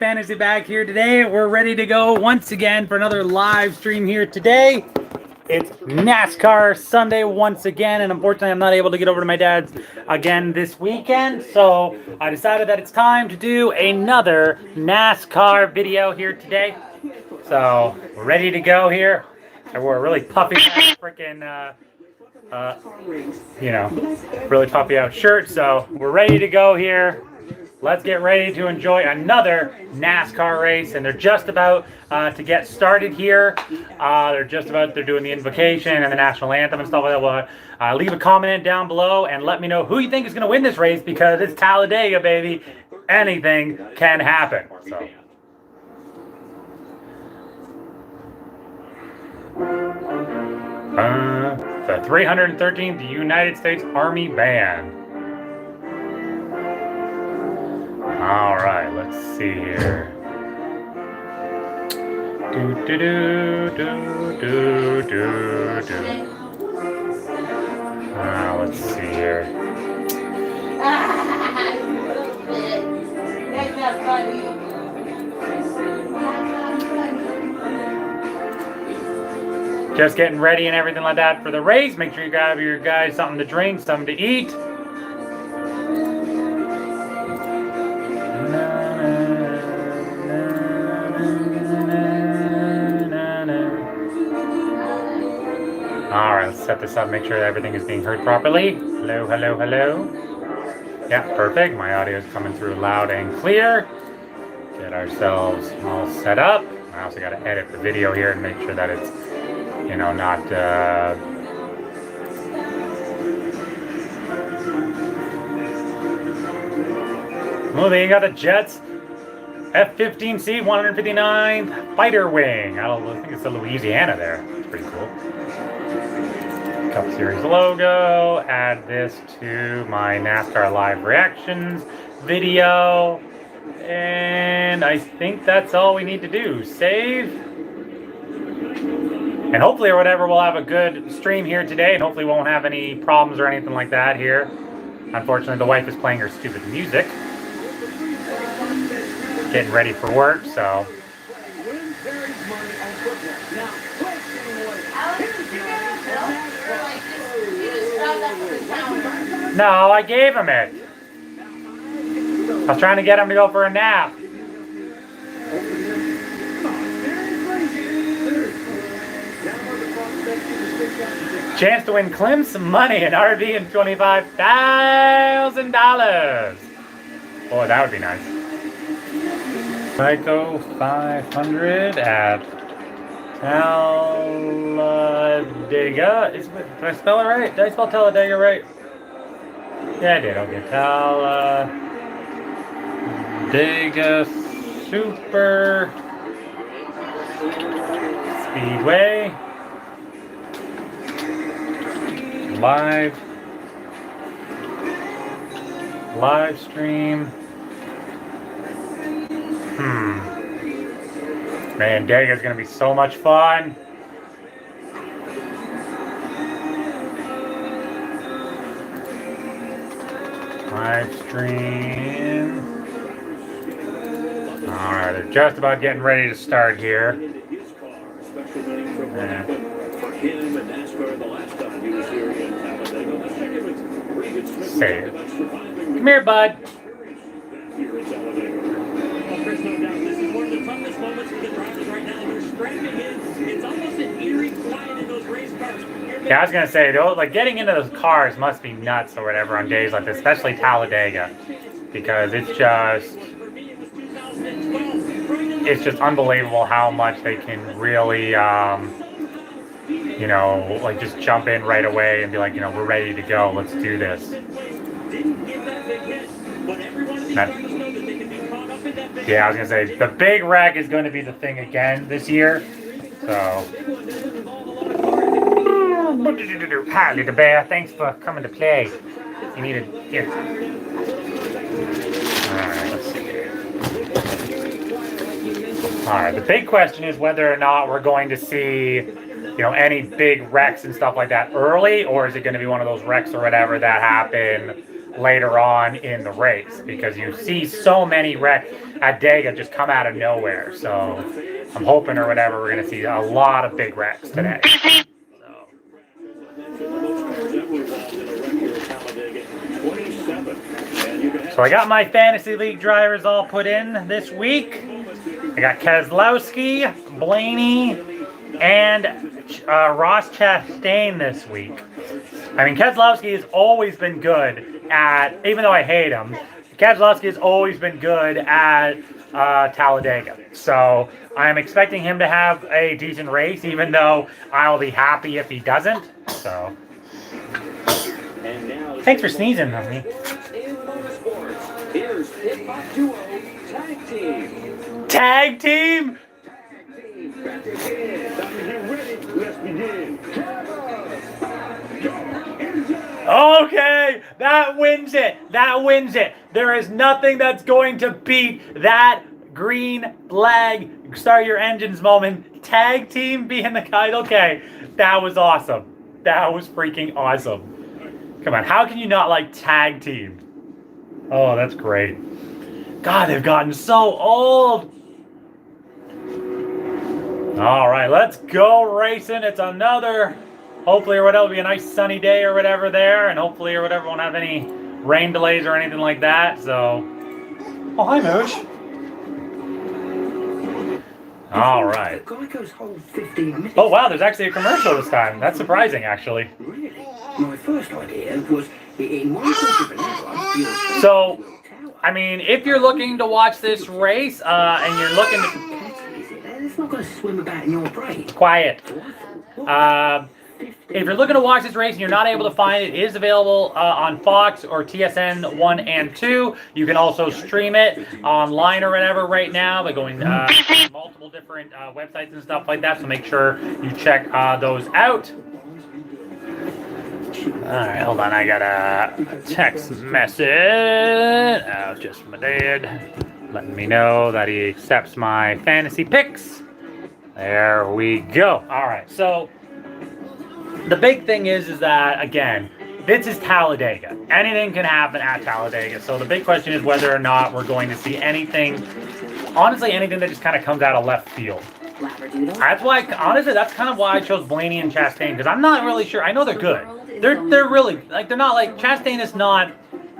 Fantasy back here today. We're ready to go once again for another live stream here today. It's NASCAR Sunday once again, and unfortunately I'm not able to get over to my dad's again this weekend, so I decided that it's time to do another NASCAR video here today. So we're ready to go here. I wore a really puffy freaking really puffy out shirt, so we're ready to go here. Let's get ready to enjoy another NASCAR race, and they're just about to get started here. They're doing the Invocation and the National Anthem and stuff like that. Well, leave a comment down below and let me know who you think is going to win this race, because it's Talladega, baby. Anything can happen. So. The 313th United States Army Band. All right, let's see here. Let's see here. Just getting ready and everything like that for the race. Make sure you grab your guys something to drink, something to eat. All right, let's set this up, make sure that everything is being heard properly. Hello, hello, hello. Yeah, perfect. My audio is coming through loud and clear. Get ourselves all set up. I also got to edit the video here and make sure that it's, not... Oh, then you got the Jets F-15C 159th Fighter Wing. I think it's the Louisiana there. It's pretty cool. Cup Series logo. Add this to my NASCAR Live Reactions video. And I think that's all we need to do. Save. And hopefully or whatever, we'll have a good stream here today. And hopefully we won't have any problems or anything like that here. Unfortunately, the wife is playing her stupid music. Getting ready for work, so. No, I gave him it. I was trying to get him to go for a nap. Chance to win Clem some money, an RV and $25,000. Boy, that would be nice. Geico 500 at Talladega. Did I spell it right? Did I spell Talladega right? Yeah, I did. Okay. Talladega Super Speedway. Live stream. Man, Dega's gonna be so much fun. Live stream. Alright, they're just about getting ready to start here. Save it. Come here, bud. Yeah, I was gonna say, like getting into those cars must be nuts or whatever on days like this, especially Talladega, because it's just unbelievable how much they can really, like just jump in right away and be like, we're ready to go, let's do this. Yeah, I was gonna say the big wreck is going to be the thing again this year. So, hi, little bear. Thanks for coming to play. You needed here. All right, let's see here. All right, the big question is whether or not we're going to see, any big wrecks and stuff like that early, or is it going to be one of those wrecks or whatever that happen later on in the race, because you see so many wrecks at Dega just come out of nowhere. So I'm hoping or whatever we're going to see a lot of big wrecks today. So I got my fantasy league drivers all put in this week. I got Kaslowski, Blaney, and Ross Chastain this week. I mean, Kaslowski has always been good at, even though I hate him, Kaslowski has always been good at Talladega. So I'm expecting him to have a decent race, even though I'll be happy if he doesn't. So thanks for sneezing on me. Tag team? Okay, that wins it. That wins it. There is nothing that's going to beat that green flag, start your engines moment. Tag team being the guide. Okay, that was awesome. That was freaking awesome. Come on, how can you not like tag team? Oh, that's great. God, they've gotten so old. All right, let's go racing. It's another, hopefully or whatever, it'll be a nice sunny day or whatever there, and hopefully or whatever won't have any rain delays or anything like that. So, oh, hi, Mooch. All right. Oh, wow, there's actually a commercial this time. That's surprising, actually. My first idea was in one So, I mean, if you're looking to watch this race and you're looking to... It's not going to swim about in your brain. Quiet. If you're looking to watch this race and you're not able to find it, it is available on Fox or TSN 1 and 2. You can also stream it online or whatever right now by going multiple different websites and stuff like that. So make sure you check those out. Alright, hold on. I got a text message. Oh, just my dad letting me know that he accepts my fantasy picks. There we go. Alright, so the big thing is that, again, this is Talladega. Anything can happen at Talladega. So the big question is whether or not we're going to see anything, honestly, anything that just kind of comes out of left field. That's why, honestly, that's kind of why I chose Blaney and Chastain, because I'm not really sure. I know they're good. They're really, like, they're not like, Chastain is not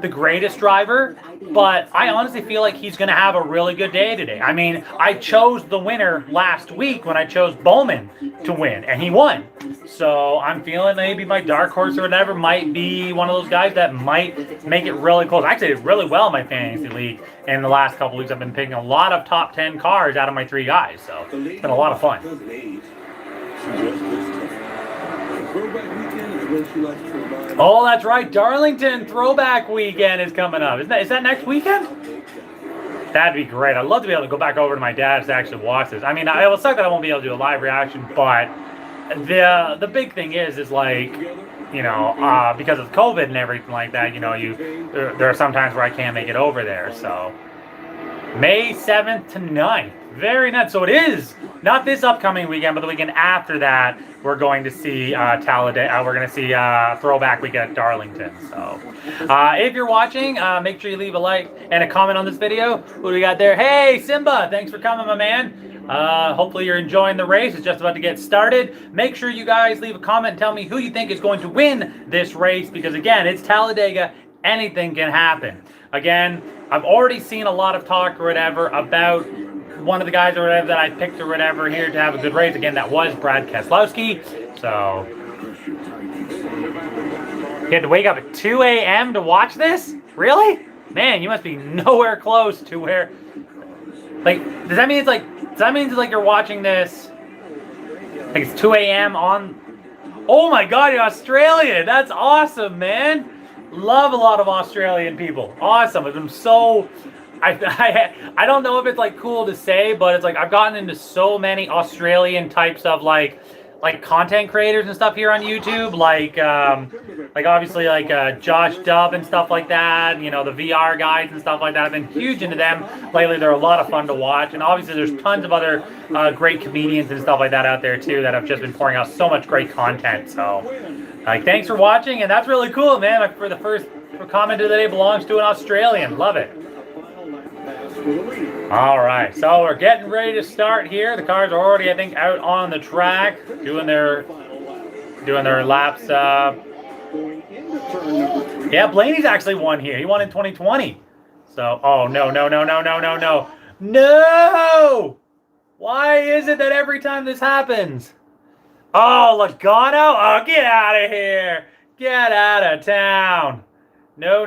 the greatest driver, but I honestly feel like he's going to have a really good day today. I mean, I chose the winner last week when I chose Bowman to win, and he won. So I'm feeling maybe my dark horse or whatever might be one of those guys that might make it really close. I actually did really well in my fantasy league in the last couple weeks. I've been picking a lot of top 10 cars out of my 3 guys, so it's been a lot of fun. Oh, that's right. Darlington Throwback Weekend is coming up. Is that next weekend? That'd be great. I'd love to be able to go back over to my dad's to actually watch this. I mean, it will suck that I won't be able to do a live reaction, but the big thing is like, you know, because of COVID and everything like that, you know, there are some times where I can't make it over there. So May 7th to 9th. Very nice. So it is not this upcoming weekend, but the weekend after that, we're going to see Talladega. We're going to see Throwback Weekend at Darlington. So if you're watching, make sure you leave a like and a comment on this video. What do we got there? Hey, Simba, thanks for coming, my man. Hopefully you're enjoying the race. It's just about to get started. Make sure you guys leave a comment and tell me who you think is going to win this race, because again, it's Talladega. Anything can happen. Again, I've already seen a lot of talk or whatever about one of the guys or whatever that I picked or whatever here to have a good race. Again, that was Brad Kaslowski. So you had to wake up at 2 a.m. to watch this? Really? Man, you must be nowhere close to where, like, does that mean it's like you're watching this, like it's 2 a.m. on, oh my God, you're Australian. That's awesome, man. Love a lot of Australian people. Awesome. I'm so, I don't know if it's like cool to say, but it's like I've gotten into so many Australian types of like content creators and stuff here on YouTube, like obviously like Josh Dubb and stuff like that, you know, the VR guys and stuff like that. I've been huge into them lately. They're a lot of fun to watch, and obviously there's tons of other great comedians and stuff like that out there too that have just been pouring out so much great content. So like, thanks for watching, and that's really cool, man. For the first comment of the day belongs to an Australian. Love it. All right, so we're getting ready to start here. The cars are already, I think, out on the track doing their laps. Yeah, Blaney's actually won here. He won in 2020. So, oh, no. No! Why is it that every time this happens? Oh, Logano? Oh, get out of here. Get out of town. No.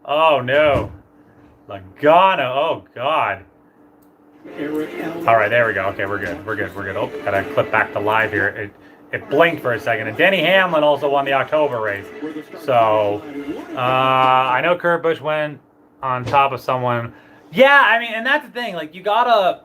Oh, no. Logano. Oh, God. All right, there we go. Okay, we're good. Oh, gotta clip back to live here. It blinked for a second. And Denny Hamlin also won the October race. So, I know Kurt Busch went on top of someone. Yeah, I mean, and that's the thing. Like, you gotta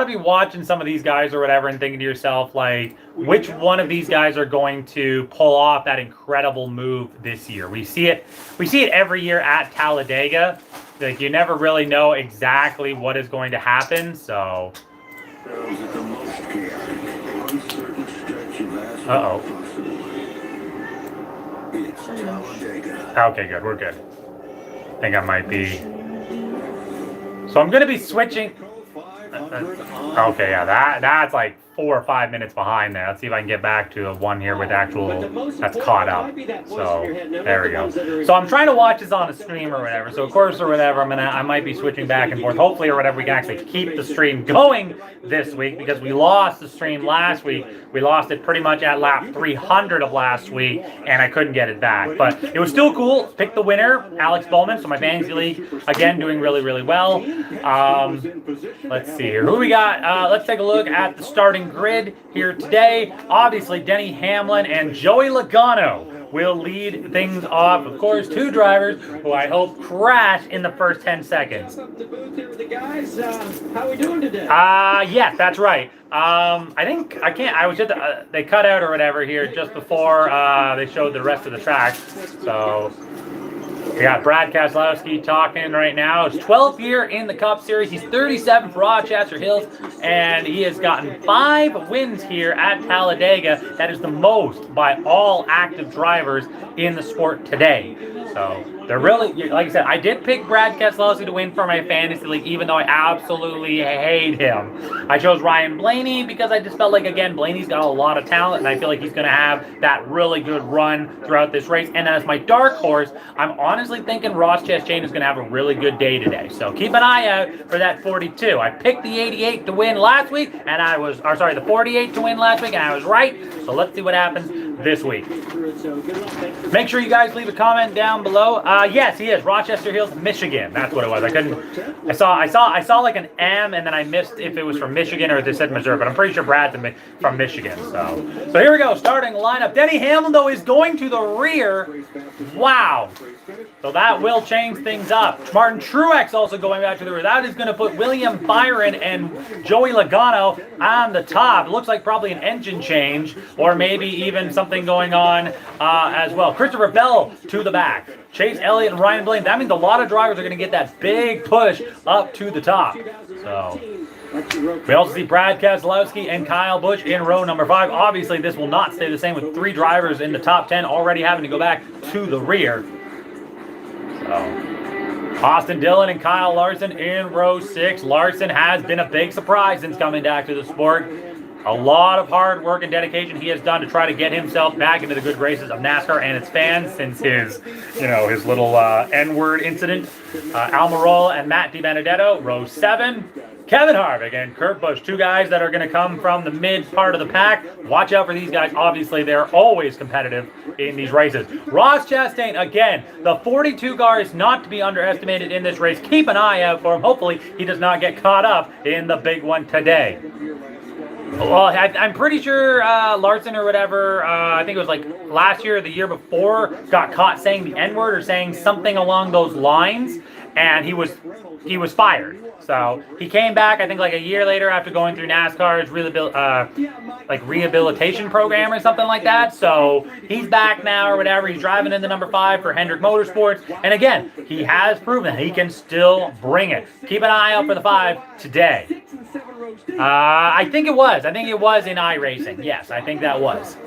be watching some of these guys or whatever and thinking to yourself, like, which one of these guys are going to pull off that incredible move this year? We see it every year at Talladega. Like, you never really know exactly what is going to happen, so. Uh-oh. Okay, good. We're good. I think I might be. So I'm going to be switching. Okay, yeah, that's like 4 or 5 minutes behind there. Let's see if I can get back to one here with actual that's caught up. So there we go. So I'm trying to watch this on a stream or whatever. So of course or whatever, I might be switching back and forth. Hopefully or whatever we can actually keep the stream going this week because we lost the stream last week. We lost it pretty much at lap 300 of last week, and I couldn't get it back. But it was still cool. Pick the winner, Alex Bowman. So my Fantasy League again doing really well. Let's see here. Who we got? Let's take a look at the starting grid here today. Obviously, Denny Hamlin and Joey Logano will lead things off. Of course, 2 drivers who I hope crash in the first 10 seconds. How we doing today? Yes, that's right. They cut out or whatever here just before they showed the rest of the track. So we got Brad Kaslowski talking right now. His 12th year in the Cup Series. He's 37 for Rochester Hills, and he has gotten 5 wins here at Talladega. That is the most by all active drivers in the sport today. So they're really, like I said, I did pick Brad Kaslowski to win for my Fantasy League, even though I absolutely hate him. I chose Ryan Blaney because I just felt like, again, Blaney's got a lot of talent, and I feel like he's going to have that really good run throughout this race. And as my dark horse, I'm honestly thinking Ross Chastain is going to have a really good day today. So keep an eye out for that 42. I picked the 88 to win last week, and the 48 to win last week, and I was right. So let's see what happens this week. Make sure you guys leave a comment down below. Yes, he is Rochester Hills, Michigan. That's what it was. I saw like an M, and then I missed if it was from Michigan or if they said Missouri, but I'm pretty sure Brad's from Michigan. So here we go. Starting lineup. Denny Hamlin though is going to the rear. Wow. So that will change things up. Martin Truex also going back to the rear. That is going to put William Byron and Joey Logano on the top. It looks like probably an engine change or maybe even something going on as well. Christopher Bell to the back. Chase Elliott and Ryan Blaney. That means a lot of drivers are going to get that big push up to the top. So we also see Brad Kaslowski and Kyle Busch in row number 5. Obviously, this will not stay the same with 3 drivers in the top 10 already having to go back to the rear. So Austin Dillon and Kyle Larson in row 6. Larson has been a big surprise since coming back to the sport. A lot of hard work and dedication he has done to try to get himself back into the good graces of NASCAR and its fans since his little N-word incident. Almirola and Matt DiBenedetto, row 7. Kevin Harvick and Kurt Busch, 2 guys that are going to come from the mid part of the pack. Watch out for these guys. Obviously, they're always competitive in these races. Ross Chastain, again, the 42 car is not to be underestimated in this race. Keep an eye out for him. Hopefully, he does not get caught up in the big one today. Well, I'm pretty sure Larson or whatever, I think it was like last year or the year before, got caught saying the N-word or saying something along those lines, and he was fired. So he came back, I think, like a year later after going through NASCAR's rehabilitation program or something like that. So he's back now or whatever. He's driving in the number 5 for Hendrick Motorsports. And again, he has proven he can still bring it. Keep an eye out for the 5 today. I think it was in iRacing. Yes, I think that was.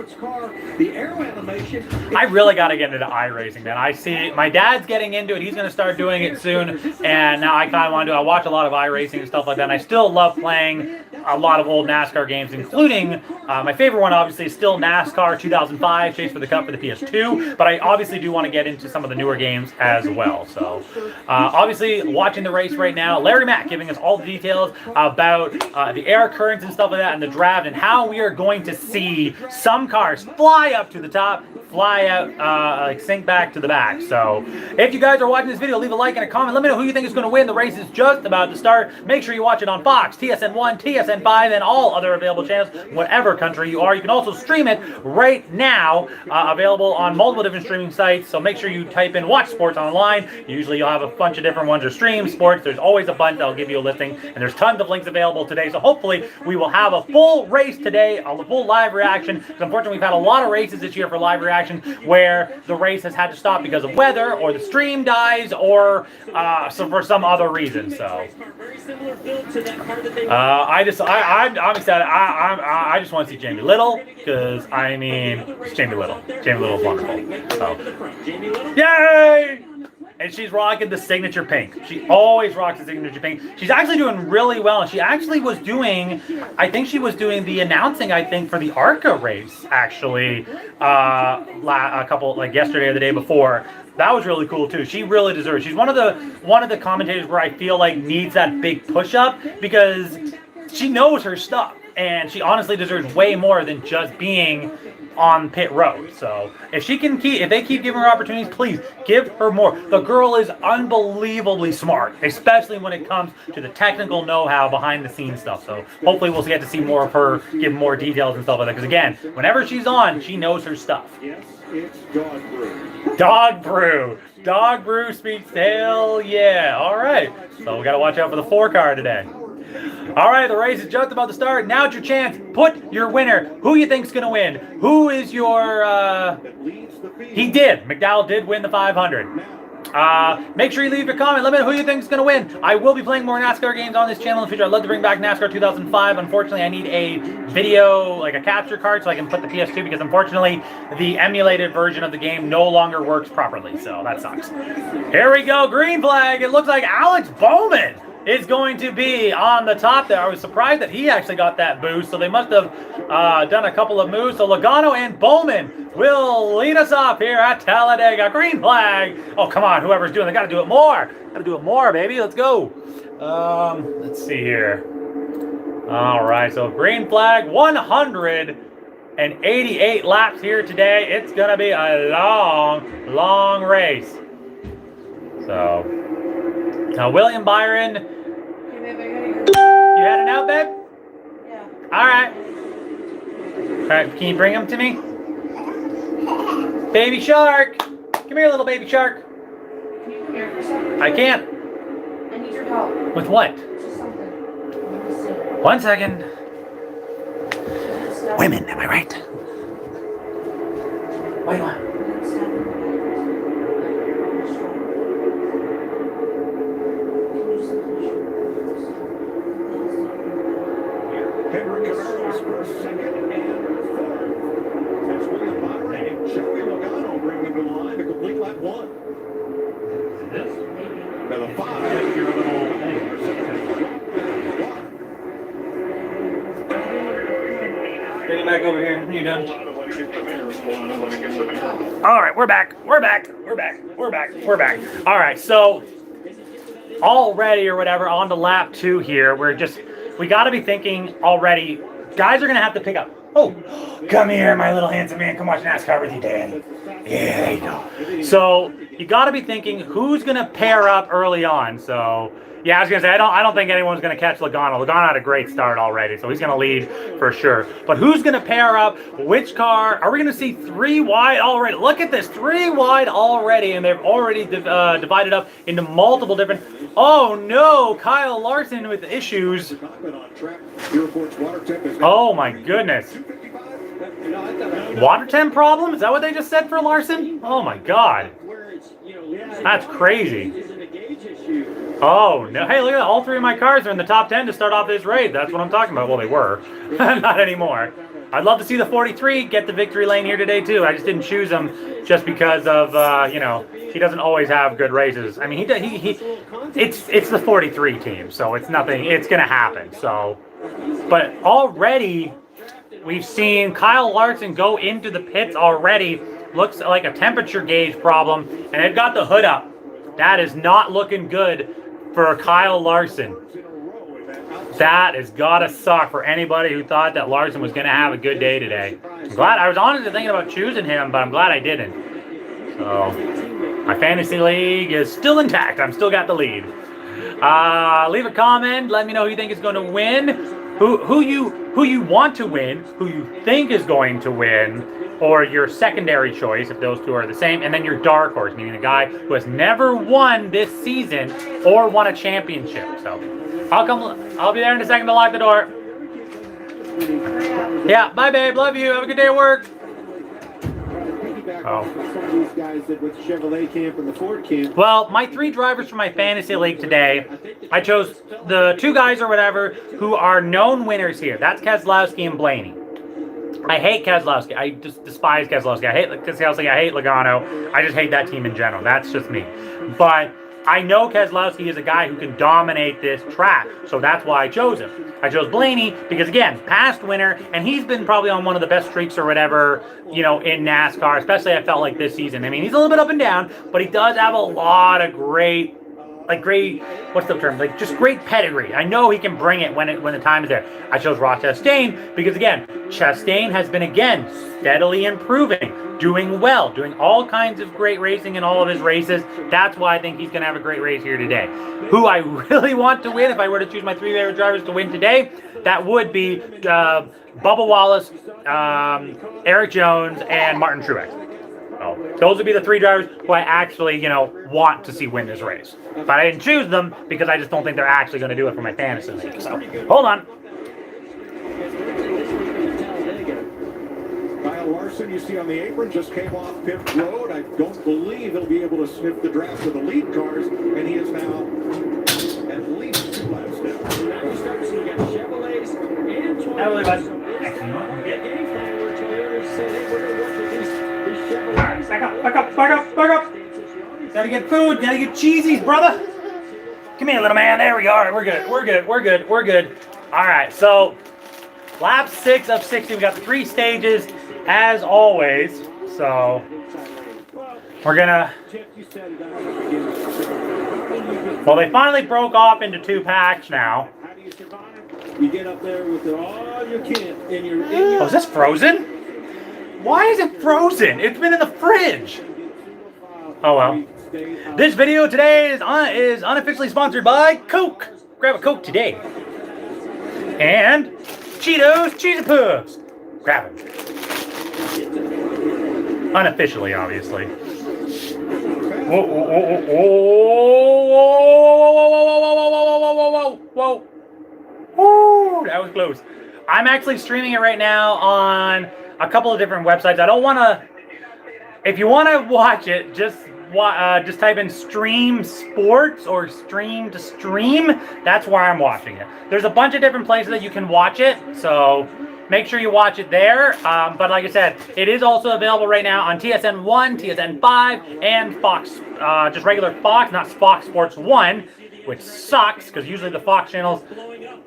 sports car, the aero animation. I really got to get into iRacing, man. I see my dad's getting into it. He's going to start doing it soon, and now I kind of want to do it. I watch a lot of iRacing and stuff like that, and I still love playing a lot of old NASCAR games, including my favorite one, obviously, is still NASCAR 2005, Chase for the Cup for the PS2, but I obviously do want to get into some of the newer games as well. So, obviously, watching the race right now, Larry Mack giving us all the details about the air currents and stuff like that, and the draft, and how we are going to see some cars fly up to the top, fly out, like sink back to the back. So, if you guys are watching this video, leave a like and a comment. Let me know who you think is going to win. The race is just about to start. Make sure you watch it on Fox, TSN1, TSN5, and all other available channels, whatever country you are. You can also stream it right now, available on multiple different streaming sites. So make sure you type in Watch Sports Online. Usually you'll have a bunch of different ones, or Stream Sports. There's always a bunch that'll give you a listing, and there's tons of links available today. So hopefully we will have a full race today, a full live reaction. Because unfortunately, we've had a lot of races this year for live reaction where the race has had to stop because of weather, or the stream dies, or for some other reason. So I'm excited. I just want to see Jamie Little, because I mean, it's Jamie Little. Jamie Little's wonderful. So, yay! And she's rocking the signature pink. She always rocks the signature pink. She's actually doing really well. And she actually was doing, I think she was doing the announcing, I think, for the ARCA race, actually, a couple, like yesterday or the day before. That was really cool too. She really deserves it. She's one of the commentators where I feel like needs that big push up, because she knows her stuff, and she honestly deserves way more than just being on pit road. So if they keep giving her opportunities, please give her more. The girl is unbelievably smart, especially when it comes to the technical know-how behind the scenes stuff. So hopefully we'll get to see more of her, give more details and stuff like that. Because again, whenever she's on, she knows her stuff. Yes, it's Dog Brew. Dog Brew. Dog Brew speaks, hell yeah. All right. So we got to watch out for the 4 car today. All right, the race is just about to start. Now's your chance. Put your winner. Who you think's going to win? Who is your... He did. McDowell did win the 500. Make sure you leave your comment. Let me know who you think is going to win. I will be playing more NASCAR games on this channel in the future. I'd love to bring back NASCAR 2005. Unfortunately, I need a video, like a capture card, so I can put the PS2, because unfortunately, the emulated version of the game no longer works properly. So that sucks. Here we go. Green flag. It looks like Alex Bowman is going to be on the top there. I was surprised that he actually got that boost, so they must have done a couple of moves. So Logano and Bowman will lead us off here at Talladega. Green flag. Oh, come on, whoever's doing it, they got to do it more. Got to do it more, baby. Let's go. Let's see here. All right, so green flag, 188 laps here today. It's going to be a long, long race. So, now William Byron, you had an out, babe? Yeah. All right. All right, can you bring him to me? Baby shark. Come here, little baby shark. Can you come here for a second? I can't. I need your help. With what? Just something. Let me see. 1 second. Women, am I right? What do you want? Henry Carreras first, second, and third. That's William Byron and Joey Logano bringing the line to complete lap 1. Now the 5. Bring him back over here. You done? All right, we're back. We're back. All right, so already or whatever on to lap 2 here. We got to be thinking already. Guys are gonna have to pick up. Oh, come here, my little handsome man. Come watch NASCAR with you, Daddy. Yeah, there you go. So you got to be thinking who's gonna pair up early on. So. Yeah, I was going to say, I don't think anyone's going to catch Logano. Logano had a great start already, so he's going to lead for sure. But who's going to pair up? Which car? Are we going to see 3 wide already? Look at this, 3 wide already, and they've already divided up into multiple different... Oh, no, Kyle Larson with issues. Oh, my goodness. Water temp problem? Is that what they just said for Larson? Oh, my God. That's crazy. Oh, no. Hey, look at that. All three of my cars are in the top 10 to start off this race. That's what I'm talking about. Well, they were. Not anymore. I'd love to see the 43 get the victory lane here today, too. I just didn't choose him just because of, you know, he doesn't always have good races. I mean, it's the 43 team, so it's nothing. It's going to happen. So, but already we've seen Kyle Larson go into the pits already. Looks like a temperature gauge problem, and they've got the hood up. That is not looking good for Kyle Larson. That has got to suck for anybody who thought that Larson was going to have a good day today. I'm glad. I was honestly thinking about choosing him, but I'm glad I didn't. So, my fantasy league is still intact. I'm still got the lead. Leave a comment. Let me know who you think is going to win. Who you want to win. Who you think is going to win. Or your secondary choice, if those two are the same. And then your dark horse, meaning a guy who has never won this season or won a championship. So, I'll be there in a second to lock the door. Yeah, bye, babe. Love you. Have a good day at work. Well, my 3 drivers for my fantasy league today, I chose the 2 guys or whatever who are known winners here. That's Kaslowski and Blaney. I hate Kaslowski. I just despise Kaslowski. I hate Kaslowski. I hate Logano. I just hate that team in general. That's just me. But I know Kaslowski is a guy who can dominate this track, so that's why I chose him. I chose Blaney because, again, past winner, and he's been probably on one of the best streaks or whatever, you know, in NASCAR, especially I felt like this season. I mean, he's a little bit up and down, but he does have a lot of great, what's the term? Like, just great pedigree. I know he can bring it when the time is there. I chose Ross Chastain because, again, Chastain has been, again, steadily improving, doing well, doing all kinds of great racing in all of his races. That's why I think he's going to have a great race here today. Who I really want to win, if I were to choose my 3 favorite drivers to win today, that would be Bubba Wallace, Eric Jones, and Martin Truex. So those would be the 3 drivers who I actually, you know, want to see win this race. But I didn't choose them because I just don't think they're actually going to do it for my fantasy league. So, hold on. Kyle Larson, you see on the apron, just came off pit road. I don't believe he'll be able to sniff the draft of the lead cars, and he is now at least 2 laps down. Now we start to see Chevrolets and Back up. Gotta get food, gotta get cheesies, brother. Come here, little man. There we are. We're good. All right, so lap 6 of 60. We got the 3 stages, as always. So we're gonna. Well, they finally broke off into 2 packs now. You get up there with all you can, and you're Oh, is this frozen? Why is it frozen? It's been in the fridge. Oh well. This video today is unofficially sponsored by Coke. Grab a Coke today. And Cheetos Cheez Puffs. Grab them. Unofficially, obviously. Whoa. Woo, that was close. I'm actually streaming it right now on a couple of different websites. I don't want to. If you want to watch it, just type in Stream Sports or Stream to Stream. That's where I'm watching it. There's a bunch of different places that you can watch it, so make sure you watch it there. But like I said, it is also available right now on TSN 1, TSN 5, and Fox, just regular Fox, not Fox Sports 1, which sucks because usually the Fox channels.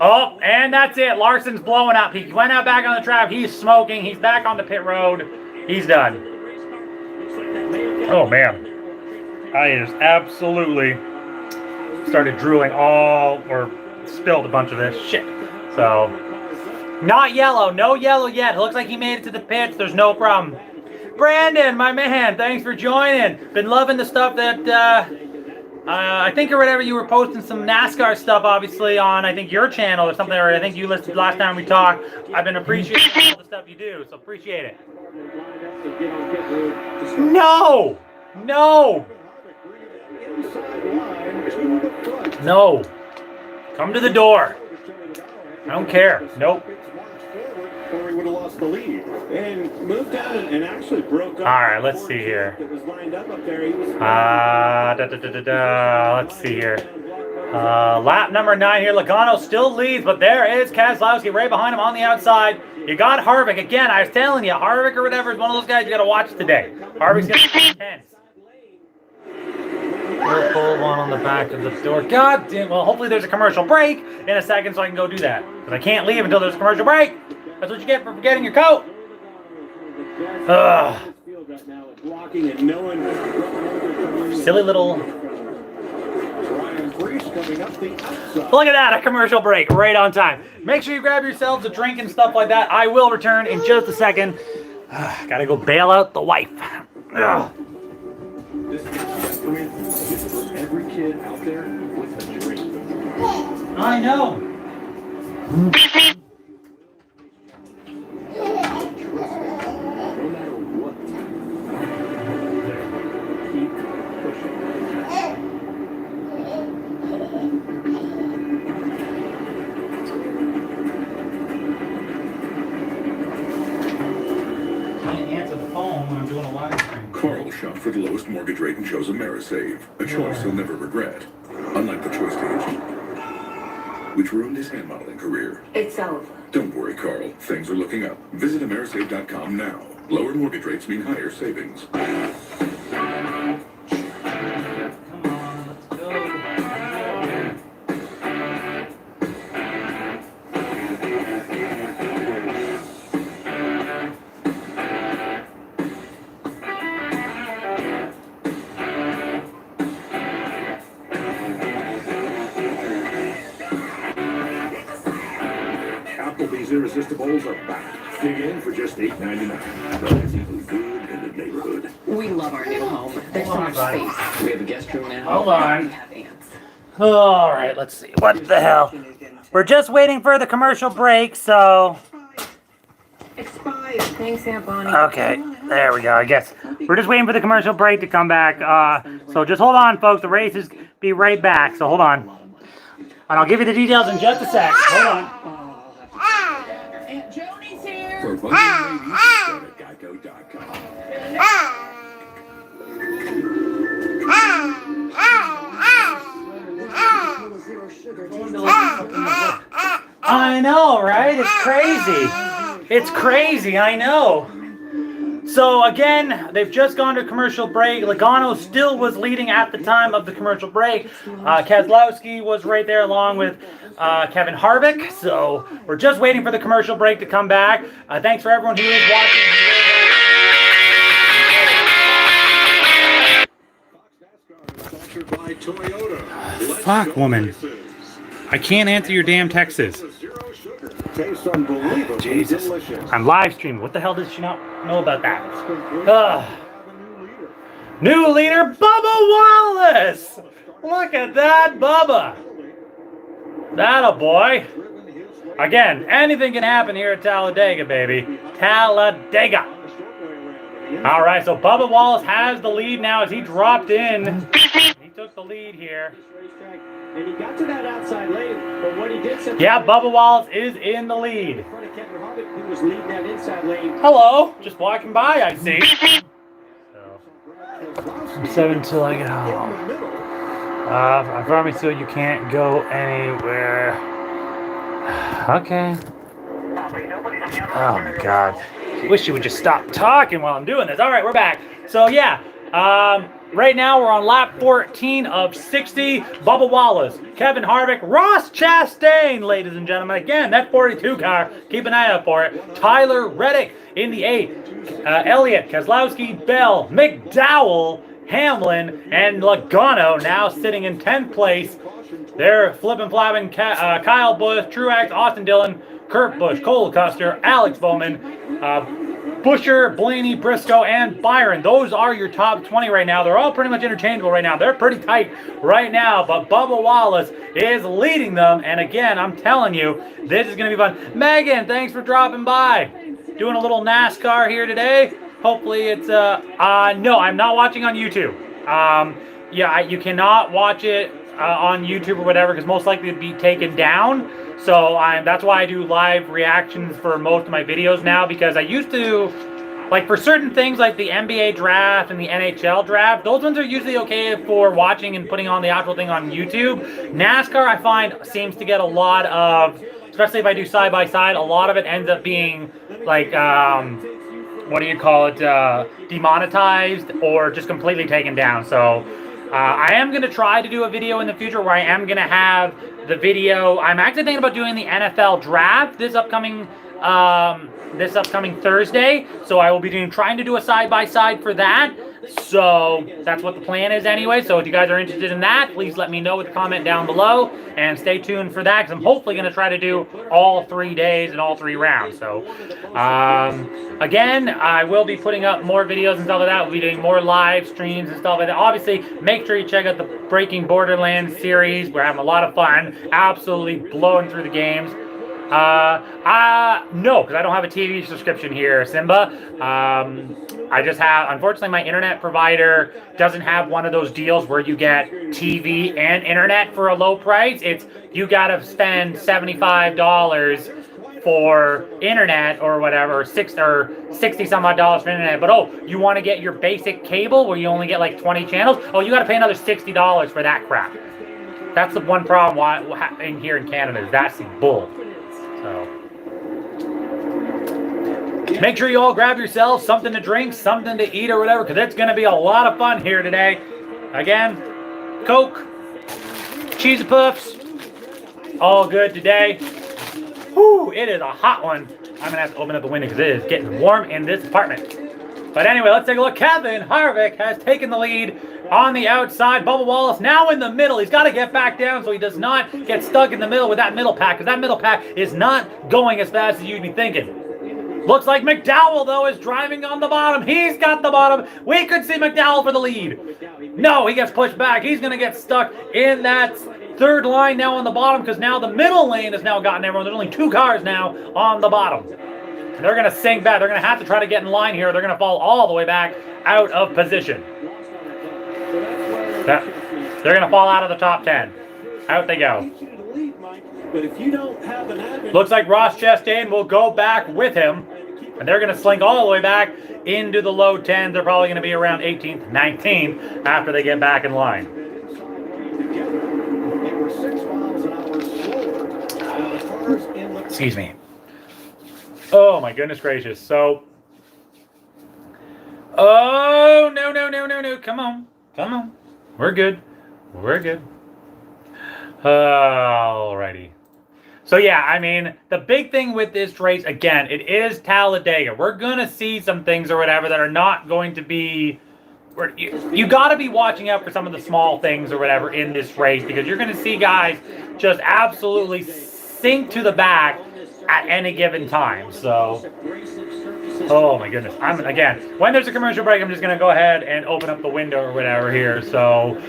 Oh, and that's it. Larson's blowing up. He went out back on the track. He's smoking. He's back on the pit road. He's done. Oh, man. I just absolutely started drooling or spilled a bunch of this shit. So, not yellow. No yellow yet. It looks like he made it to the pits. There's no problem. Brandon, my man, thanks for joining. Been loving the stuff that, I think or whatever, you were posting some NASCAR stuff, obviously, on, I think, your channel or something, or I think you listed last time we talked. I've been appreciating all the stuff you do, so appreciate it. No! Come to the door. I don't care. Nope. Or he would have lost the lead and moved down and actually broke up. All right, let's see here. That was lined up there. He was let's see here. Lap number 9 here. Logano still leads, but there is Kaslowski right behind him on the outside. You got Harvick. Again, I was telling you, Harvick or whatever is one of those guys you got to watch today. Harvick's going to be intense. We'll pull one on the back of the door. God damn. Well, hopefully there's a commercial break in a second so I can go do that. Because I can't leave until there's a commercial break. That's what you get for forgetting your coat. Ugh. Silly little... Look at that, a commercial break right on time. Make sure you grab yourselves a drink and stuff like that. I will return in just a second. Gotta go bail out the wife. Ugh. This is every kid out there with a dream. I know. No matter what, keep pushing. Can't answer the phone when I'm doing a live stream. Carl shopped for the lowest mortgage rate and chose AmeriSave, a choice he'll never regret. Unlike the choice stage, which ruined his hand modeling career. It's over. Don't worry, Carl. Things are looking up. Visit AmeriSave.com now. Lower mortgage rates mean higher savings. Come on, let's go. Applebee's Irresistibles are back. Dig in for just $8.99. That's equally good in the neighborhood. We love our new home. There's so much space. We have a guest room now. Hold on. We have ants. All right, let's see. What the hell? We're just waiting for the commercial break, so... Expired. Thanks, Aunt Bonnie. Okay, there we go, I guess. We're just waiting for the commercial break to come back. So just hold on, folks. The race is be right back, so hold on. And I'll give you the details in just a sec. Hold on. Aunt Joni's here. For bundling ladies, go to Geico.com. I know, right? It's crazy. It's crazy, I know. So again, they've just gone to commercial break. Logano still was leading at the time of the commercial break. Kaslowski was right there along with Kevin Harvick. So we're just waiting for the commercial break to come back. Thanks for everyone who is watching. Fuck, woman. I can't answer your damn texts. Tastes unbelievably Jesus. delicious. I'm live streaming. What the hell does she not know about that? New leader, Bubba Wallace! Look at that, Bubba! That a boy. Again, anything can happen here at Talladega, baby. Talladega. All right, so Bubba Wallace has the lead now as he dropped in. He took the lead here. And he got to that outside lane, but what he did... Yeah, Bubba Wallace is in the lead. In front of Kevin Harvick, who was leading that inside lane. Hello, just walking by, I see. From 7 till I get home. I promise you, you can't go anywhere. Okay. Oh my God. Wish you would just stop talking while I'm doing this. All right, we're back. So yeah, right now we're on lap 14 of 60. Bubba Wallace, Kevin Harvick, Ross Chastain, ladies and gentlemen. Again, that 42 car, keep an eye out for it. Tyler Reddick in the 8. Elliott, Kaslowski, Bell, McDowell, Hamlin, and Logano now sitting in 10th place. They're flipping, flapping. Kyle Busch, Truex, Austin Dillon, Kurt Busch, Cole Custer, Alex Bowman, Busher, Blaney, Briscoe, and Byron. Those are your top 20 right now. They're all pretty much interchangeable right now. They're pretty tight right now, but Bubba Wallace is leading them. And again, I'm telling you, this is going to be fun. Megan, thanks for dropping by. Doing a little NASCAR here today. Hopefully it's, no, I'm not watching on YouTube. Yeah, you cannot watch it on YouTube or whatever, because most likely it'd be taken down. So that's why I do live reactions for most of my videos now, because I used to like for certain things like the NBA draft and the NHL draft, those ones are usually okay for watching and putting on the actual thing on YouTube. NASCAR, I find, seems to get a lot of, especially if I do side-by-side, a lot of it ends up being like, what do you call it, demonetized or just completely taken down. So I am going to try to do a video in the future where I am going to have the video. I'm actually thinking about doing the NFL draft this upcoming Thursday. So I will be trying to do a side-by-side for that. So that's what the plan is anyway. So if you guys are interested in that, please let me know with a comment down below and stay tuned for that because I'm hopefully going to try to do all 3 days and all 3 rounds. So again, I will be putting up more videos and stuff like that. We'll be doing more live streams and stuff like that. Obviously, make sure you check out the Breaking Borderlands series. We're having a lot of fun, absolutely blowing through the games. No, because I don't have a TV subscription here, Simba. I just have, unfortunately, my internet provider doesn't have one of those deals where you get TV and internet for a low price. It's, you gotta spend $75 for internet or whatever, 60 some odd dollars for internet. But oh, you want to get your basic cable where you only get like 20 channels? Oh, you gotta pay another $60 for that crap. That's the one problem in here in Canada. That's the bull. So make sure you all grab yourselves something to drink, something to eat or whatever, because it's going to be a lot of fun here today. Again, Coke, Cheese Puffs, all good today. Whew, it is a hot one. I'm going to have to open up the window because it is getting warm in this apartment. But anyway, let's take a look. Kevin Harvick has taken the lead on the outside. Bubba Wallace now in the middle. He's got to get back down so he does not get stuck in the middle with that middle pack, because that middle pack is not going as fast as you'd be thinking. Looks like McDowell, though, is driving on the bottom. He's got the bottom. We could see McDowell for the lead. No, he gets pushed back. He's going to get stuck in that third line now on the bottom, because now the middle lane has now gotten everyone. There's only 2 cars now on the bottom. And they're going to sink back. They're going to have to try to get in line here. They're going to fall all the way back out of position. They're going to fall out of the top 10. Out they go. Looks like Ross Chastain will go back with him. And they're going to slink all the way back into the low 10s. They're probably going to be around 18th, 19th after they get back in line. Excuse me. Oh my goodness gracious. So, oh, no. Come on. We're good. Alrighty. So yeah, I mean, the big thing with this race, again, it is Talladega. We're going to see some things or whatever that are not going to be... You got to be watching out for some of the small things or whatever in this race, because you're going to see guys just absolutely sink to the back at any given time. So, oh my goodness. Again, when there's a commercial break, I'm just going to go ahead and open up the window or whatever here. So,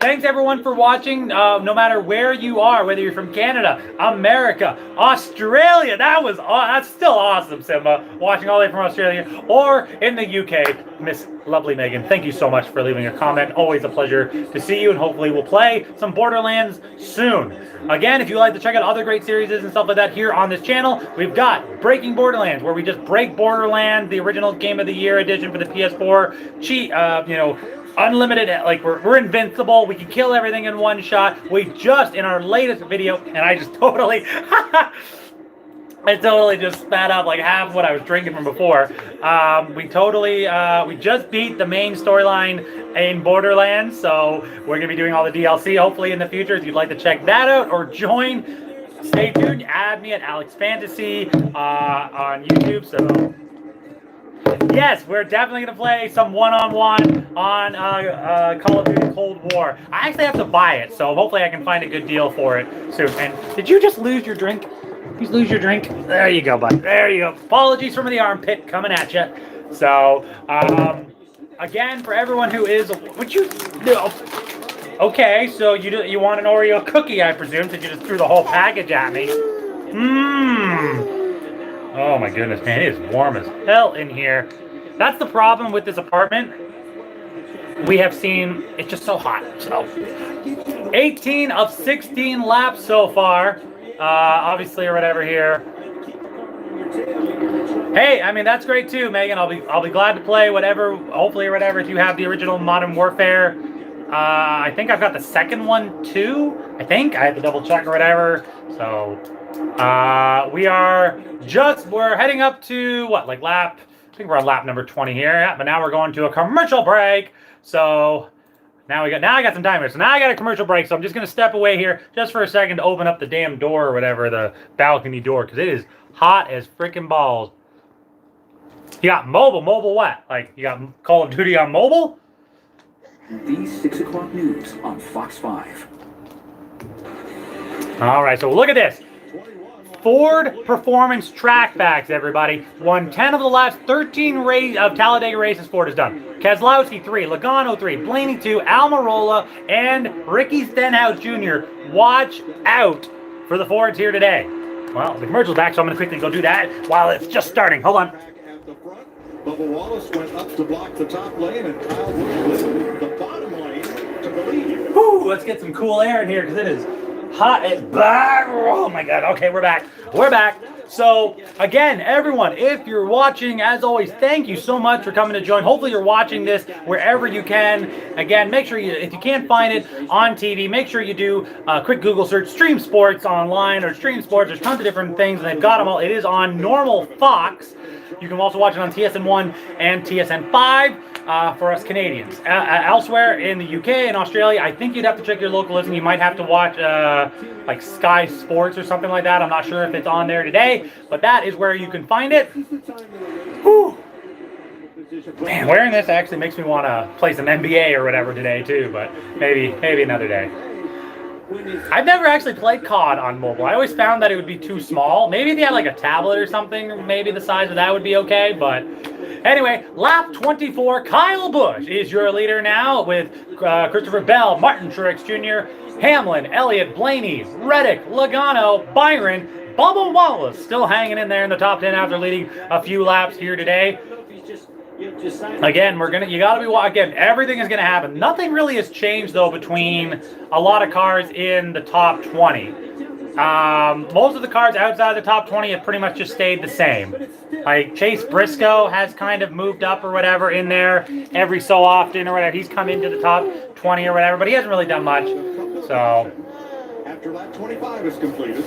thanks everyone for watching, no matter where you are, whether you're from Canada, America, Australia. That's still awesome, Simba, watching all the way from Australia, or in the UK, Miss Lovely Megan. Thank you so much for leaving a comment. Always a pleasure to see you, and hopefully we'll play some Borderlands soon. Again, if you'd like to check out other great series and stuff like that here on this channel, we've got Breaking Borderlands, where we just break Borderlands, the original Game of the Year edition for the PS4. Unlimited, like we're invincible. We can kill everything in one shot. We just, in our latest video, and I just totally, I totally just spat up like half what I was drinking from before. We just beat the main storyline in Borderlands, so we're going to be doing all the DLC hopefully in the future. If you'd like to check that out or join, stay tuned. Add me at Alex Fantasy on YouTube. So yes, we're definitely going to play some one-on-one on Call of Duty Cold War. I actually have to buy it, so hopefully I can find a good deal for it soon. And did you just lose your drink? Please lose your drink. There you go, bud. There you go. Apologies from the armpit coming at you. So, again, for everyone who is... Would you... Okay, so you want an Oreo cookie, I presume, since you just threw the whole package at me. Oh my goodness, man, it is warm as hell in here. That's the problem with this apartment. We have seen, it's just so hot. So, 18 of 16 laps so far. Obviously, or whatever here. Hey, I mean that's great too, Megan. I'll be glad to play whatever, hopefully or whatever. If you have the original Modern Warfare, I think I've got the second one too. I think I have to double check or whatever. So we're heading up to what, like lap? I think we're on lap number 20 here. Yeah, but now we're going to a commercial break. So now I got some time here. So now I got a commercial break. So I'm just gonna step away here just for a second to open up the damn door or whatever, the balcony door, because it is hot as freaking balls. You got mobile what? Like, you got Call of Duty on mobile? These 6 o'clock news on Fox 5. All right, so look at this. Ford Performance Track Facts, everybody. Won 10 of the last 13 of Talladega races Ford has done. Keselowski 3, Logano 3, Blaney 2, Almirola, and Ricky Stenhouse Jr. Watch out for the Fords here today. Well, the commercial's back, so I'm going to quickly go do that while it's just starting. Hold on. Bubba Wallace went up to block the top lane, and Kyle Busch lifted the bottom lane to the lead. Whew, let's get some cool air in here because it is hot as black. Oh my God. Okay, we're back. We're back. So again, everyone, if you're watching, as always, thank you so much for coming to join. Hopefully you're watching this wherever you can. Again, make sure you, if you can't find it on TV, make sure you do a quick Google search, Stream Sports online or Stream Sports. There's tons of different things and they've got them all. It is on normal Fox. You can also watch it on TSN1 and TSN5 for us Canadians. Elsewhere in the UK and Australia, I think you'd have to check your local listing. You might have to watch like Sky Sports or something like that. I'm not sure if it's on there today, but that is where you can find it. Whew. Man, wearing this actually makes me want to play some NBA or whatever today too, but maybe another day. I've never actually played COD on mobile. I always found that it would be too small. Maybe if you had like a tablet or something, maybe the size of that would be okay. But anyway, lap 24, Kyle Busch is your leader now with Christopher Bell, Martin Truex Jr., Hamlin, Elliott, Blaney, Reddick, Logano, Byron, Bubba Wallace still hanging in there in the top 10 after leading a few laps here today. Again, again, everything is gonna happen. Nothing really has changed though between a lot of cars in the top 20. Most of the cars outside the top 20 have pretty much just stayed the same. Like Chase Briscoe has kind of moved up or whatever in there every so often or whatever. He's come into the top 20 or whatever, but he hasn't really done much. So after lap 25 is completed,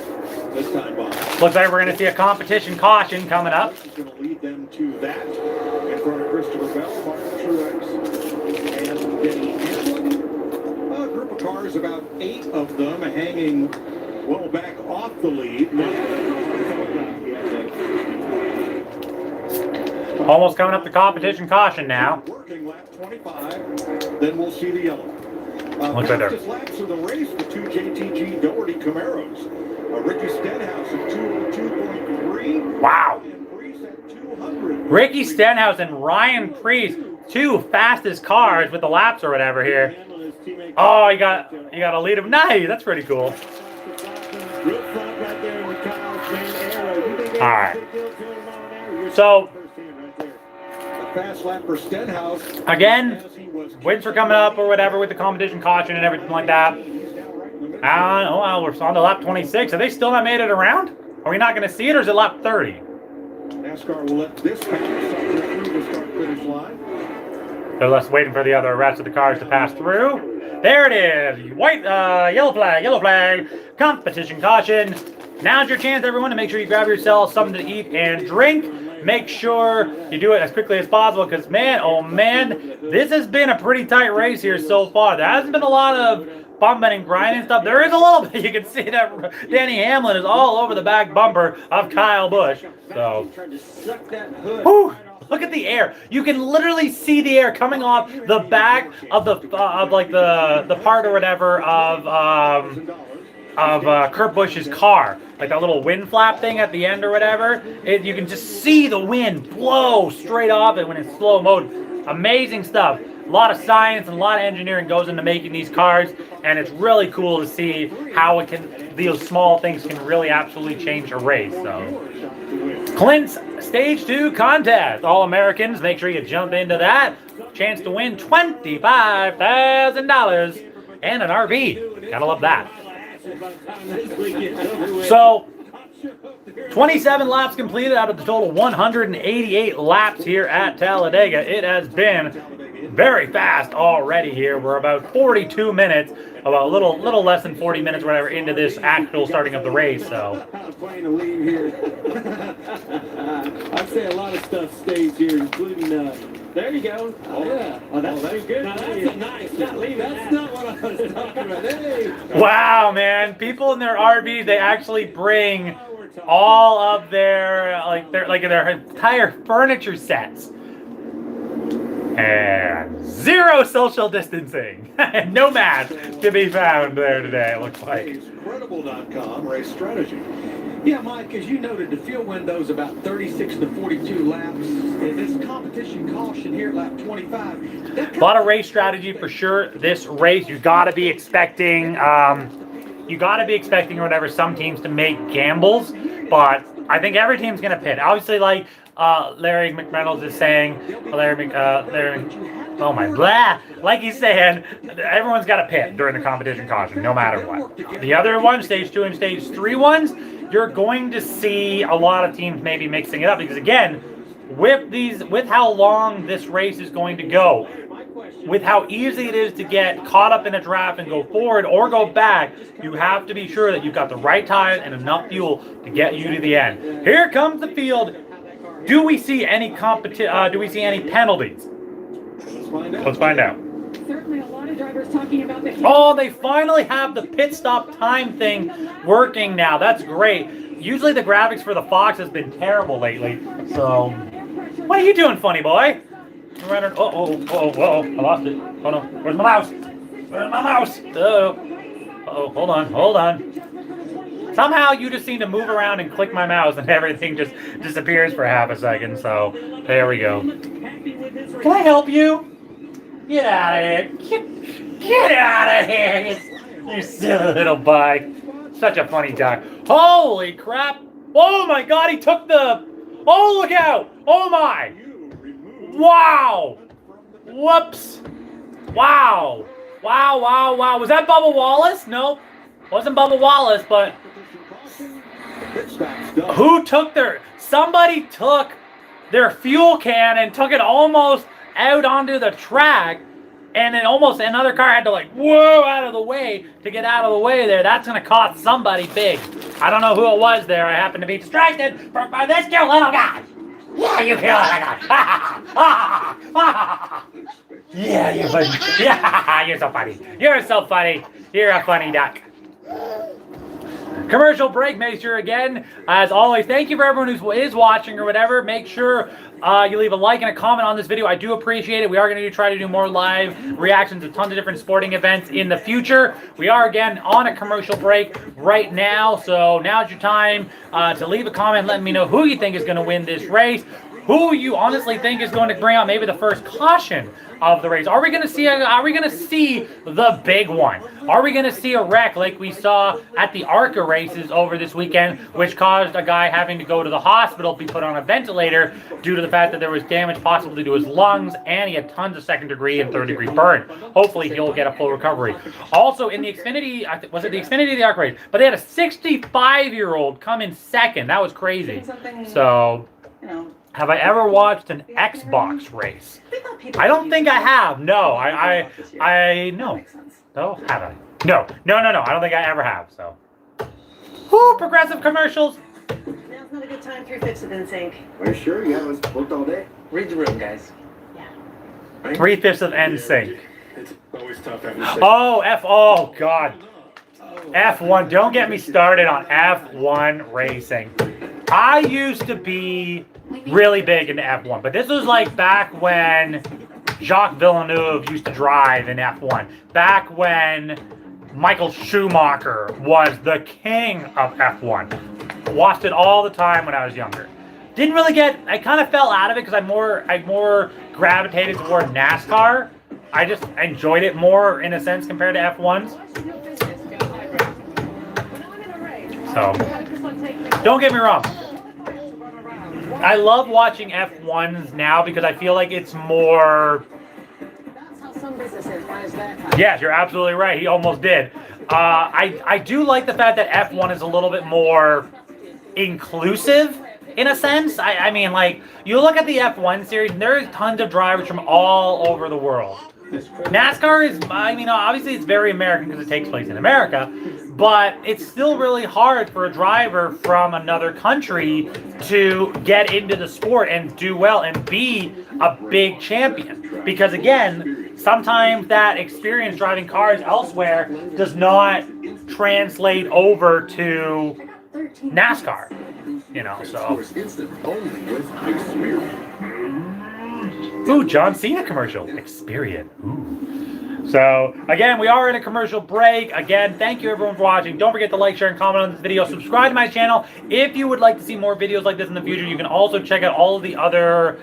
this time Bob. Looks like we're going to see a competition caution coming up. He's going to lead them to that. In front of Christopher Bell, Martin Truex, and Denny Hamlin. A group of cars, about 8 of them, hanging well back off the lead. Almost coming up the competition caution now. Working lap 25, then we'll see the yellow. Looks like fastest laps of the race, the 2 JTG Doherty Camaros. Ricky Stenhouse at 202.3. Wow. And Preece at 200. Ricky Stenhouse and Ryan Preece, 2 fastest cars with the laps or whatever here. Oh, you got a lead of 9. That's pretty cool. All right. So Fast lap for Stenhouse. again, wins are coming up or whatever with the competition caution and everything like that. Well, we're on to lap 26. Have they still not made it around? Are we not going to see it, or is it lap 30? Nascar will let this pass through the start-finish line. They're less waiting for the other rest of the cars to pass through. There it is. White, yellow flag, competition caution. Now's your chance, everyone, to make sure you grab yourself something to eat and drink. Make sure you do it as quickly as possible because, man, oh, man, this has been a pretty tight race here so far. There hasn't been a lot of bumping and grinding stuff. There is a little bit. You can see that Denny Hamlin is all over the back bumper of Kyle Busch. So, whew, look at the air. You can literally see the air coming off the back of the part or whatever of Kurt Busch's car, like that little wind flap thing at the end or whatever. You can just see the wind blow straight off it when it's slow mode. Amazing stuff. A lot of science and a lot of engineering goes into making these cars, and it's really cool to see how these small things can really absolutely change a race. So, Clint's Stage 2 contest. All Americans, make sure you jump into that. Chance to win $25,000 and an RV. Gotta love that. So, 27 laps completed out of the total 188 laps here at Talladega. It has been very fast already here. We're about 42 minutes, about a little less than 40 minutes, whatever, into this actual starting of the race. So, I was planning to leave here. I'd say a lot of stuff stays here, including there you go. Oh yeah. Oh, that's good. Now, that's a nice. Not leaving. That's not what I was talking about. Hey. wow, man! People in their RVs, they actually bring all of their their entire furniture sets. And 0 social distancing. No mask to be found there today, it looks like. Credible.com race strategy. Yeah, Mike, as you noted, the field window's about 36 to 42 laps. And this competition caution here at lap 25. A lot of race strategy for sure. This race, you got to be expecting, whatever, some teams to make gambles. But I think every team's going to pit. Obviously, like Larry McReynolds is saying, like he's saying, everyone's got to pit during the competition caution, no matter what. The other ones, stage 2 and stage 3 ones, you're going to see a lot of teams maybe mixing it up because, again, with how long this race is going to go, with how easy it is to get caught up in a draft and go forward or go back, you have to be sure that you've got the right tires and enough fuel to get you to the end. Here comes the field. Do we see any penalties? Let's find out. Certainly a lot of drivers talking about the Oh, they finally have the pit stop time thing working now. That's great. Usually the graphics for the Fox has been terrible lately. So, what are you doing, funny boy? Oh, I lost it. Oh no, where's my mouse? Where's my mouse? Oh, hold on. Somehow you just seem to move around and click my mouse and everything just disappears for half a second. So, there we go. Can I help you? Get out of here. Get out of here. You silly little bug. Such a funny duck. Holy crap. Oh my god, he took the... Oh, look out. Oh my. Wow. Whoops. Wow. Wow. Was that Bubba Wallace? No. Wasn't Bubba Wallace, but... Who took their... Somebody took their fuel can and took it almost out onto the track, and then almost another car had to whoa out of the way to get out of the way there. That's going to cost somebody big. I don't know who it was there. I happen to be distracted by this cute little guy. Yeah, you cute little guy. Yeah, you're funny. Yeah, you're so funny. You're so funny. You're a funny duck. Commercial break. Make sure, again, as always, thank you for everyone who is watching or whatever. Make sure you leave a like and a comment on this video. I do appreciate it. We are going to try to do more live reactions to tons of different sporting events in the future. We are, again, on a commercial break right now. So now's your time to leave a comment letting me know who you think is going to win this race. Who you honestly think is going to bring out maybe the first caution of the race? Are we going to see the big one? Are we going to see a wreck like we saw at the ARCA races over this weekend, which caused a guy having to go to the hospital, be put on a ventilator due to the fact that there was damage possibly to his lungs, and he had tons of second-degree and third-degree burn. Hopefully, he'll get a full recovery. Also, in the Xfinity, was it the Xfinity or the ARCA race? But they had a 65-year-old come in second. That was crazy. So, have I ever watched an Xbox race? I don't think I have. No, no. No, have I? No. I don't think I ever have. So, whoo, progressive commercials. Now's not a good time. 3/5 of NSYNC. Are you sure? You haven't booked all day? Read the room, guys. Yeah. 3/5 of NSYNC. It's always tough having to say. Oh God. F1. Don't get me started on F1 racing. I used to be really big into F1, but this was like back when Jacques Villeneuve used to drive in F1. Back when Michael Schumacher was the king of F1. Watched it all the time when I was younger. Didn't really I kind of fell out of it because I more gravitated toward NASCAR. I just enjoyed it more in a sense compared to F1s. So, don't get me wrong. I love watching F1s now because I feel like it's more... That's how some businesses. Why is that? Yes, you're absolutely right. He almost did. I do like the fact that F1 is a little bit more inclusive in a sense. I mean, like, you look at the F1 series, and there's tons of drivers from all over the world. NASCAR is, I mean, obviously it's very American because it takes place in America, but it's still really hard for a driver from another country to get into the sport and do well and be a big champion. Because again, sometimes that experience driving cars elsewhere does not translate over to NASCAR, you know, so. Ooh, John Cena commercial. Experian. Ooh. So, again, we are in a commercial break. Again, thank you everyone for watching. Don't forget to like, share, and comment on this video. Subscribe to my channel if you would like to see more videos like this in the future. You can also check out all of the other,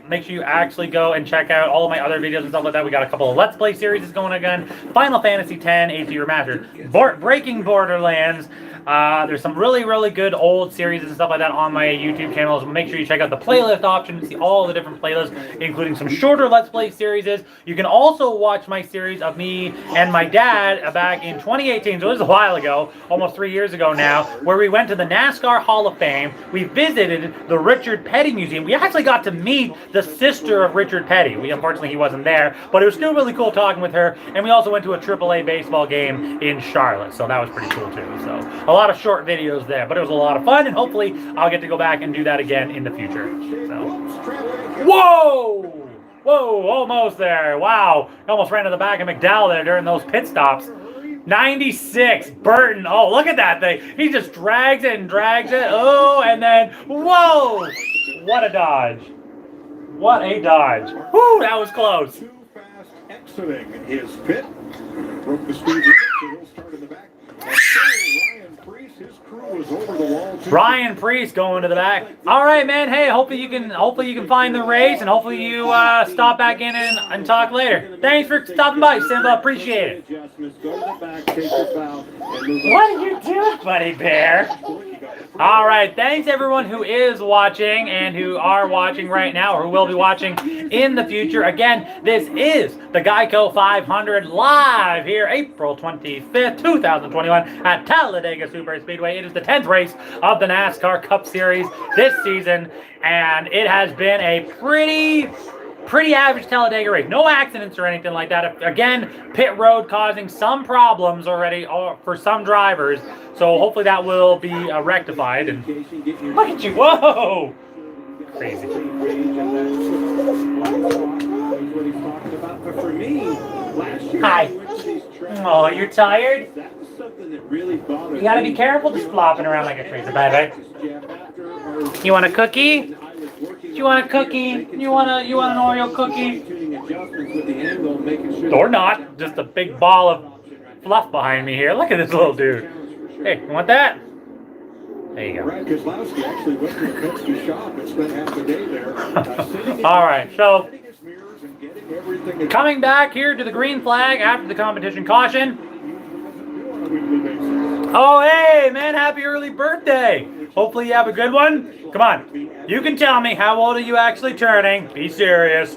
make sure you actually go and check out all of my other videos and stuff like that. We got a couple of Let's Play series going again. Final Fantasy X, HD Remastered. Breaking Borderlands. There's some really, really good old series and stuff like that on my YouTube channel. So make sure you check out the playlist option to see all the different playlists, including some shorter Let's Play series. You can also watch my series of me and my dad back in 2018, so it was a while ago, almost 3 years ago now, where we went to the NASCAR Hall of Fame. We visited the Richard Petty Museum. We actually got to meet the sister of Richard Petty. Unfortunately, he wasn't there, but it was still really cool talking with her. And we also went to a AAA baseball game in Charlotte, so that was pretty cool too. So a lot of short videos there, but it was a lot of fun, and hopefully I'll get to go back and do that again in the future. So, whoa! Whoa, almost there. Wow. Almost ran to the back of McDowell there during those pit stops. 96, Burton. Oh, look at that thing. He just drags it and drags it. Oh, and then, whoa! What a dodge. What a dodge. Whoo, that was close. Too fast exiting his pit. Broke the speed limit, so he'll start in the back. Ryan Preece, his crew was over the wall. Ryan Preece going to the back. All right, man. Hey, hopefully you can find the race, and hopefully you stop back in and talk later. Thanks for stopping by, Simba. Appreciate it. What are you doing, buddy bear? All right, thanks everyone who is watching and who are watching right now or who will be watching in the future. Again, this is the Geico 500 live here April 25th, 2021 at Talladega Super Speedway. It is the 10th race of the NASCAR Cup Series this season, and it has been a pretty average Talladega race. No accidents or anything like that. Again, pit road causing some problems already for some drivers. So hopefully that will be rectified. And look at you. Whoa! Crazy. Hi. Oh, you're tired? You gotta be careful just flopping around like a crazy baby. You want a cookie? You want a cookie? You want an Oreo cookie? Or not. Just a big ball of fluff behind me here. Look at this little dude. Hey, you want that? There you go. Kaslowski actually went to the Penske shop and spent half the day there. All right, so coming back here to the green flag after the competition caution. Oh, hey, man, happy early birthday. Hopefully you have a good one. Come on, you can tell me how old are you actually turning. Be serious.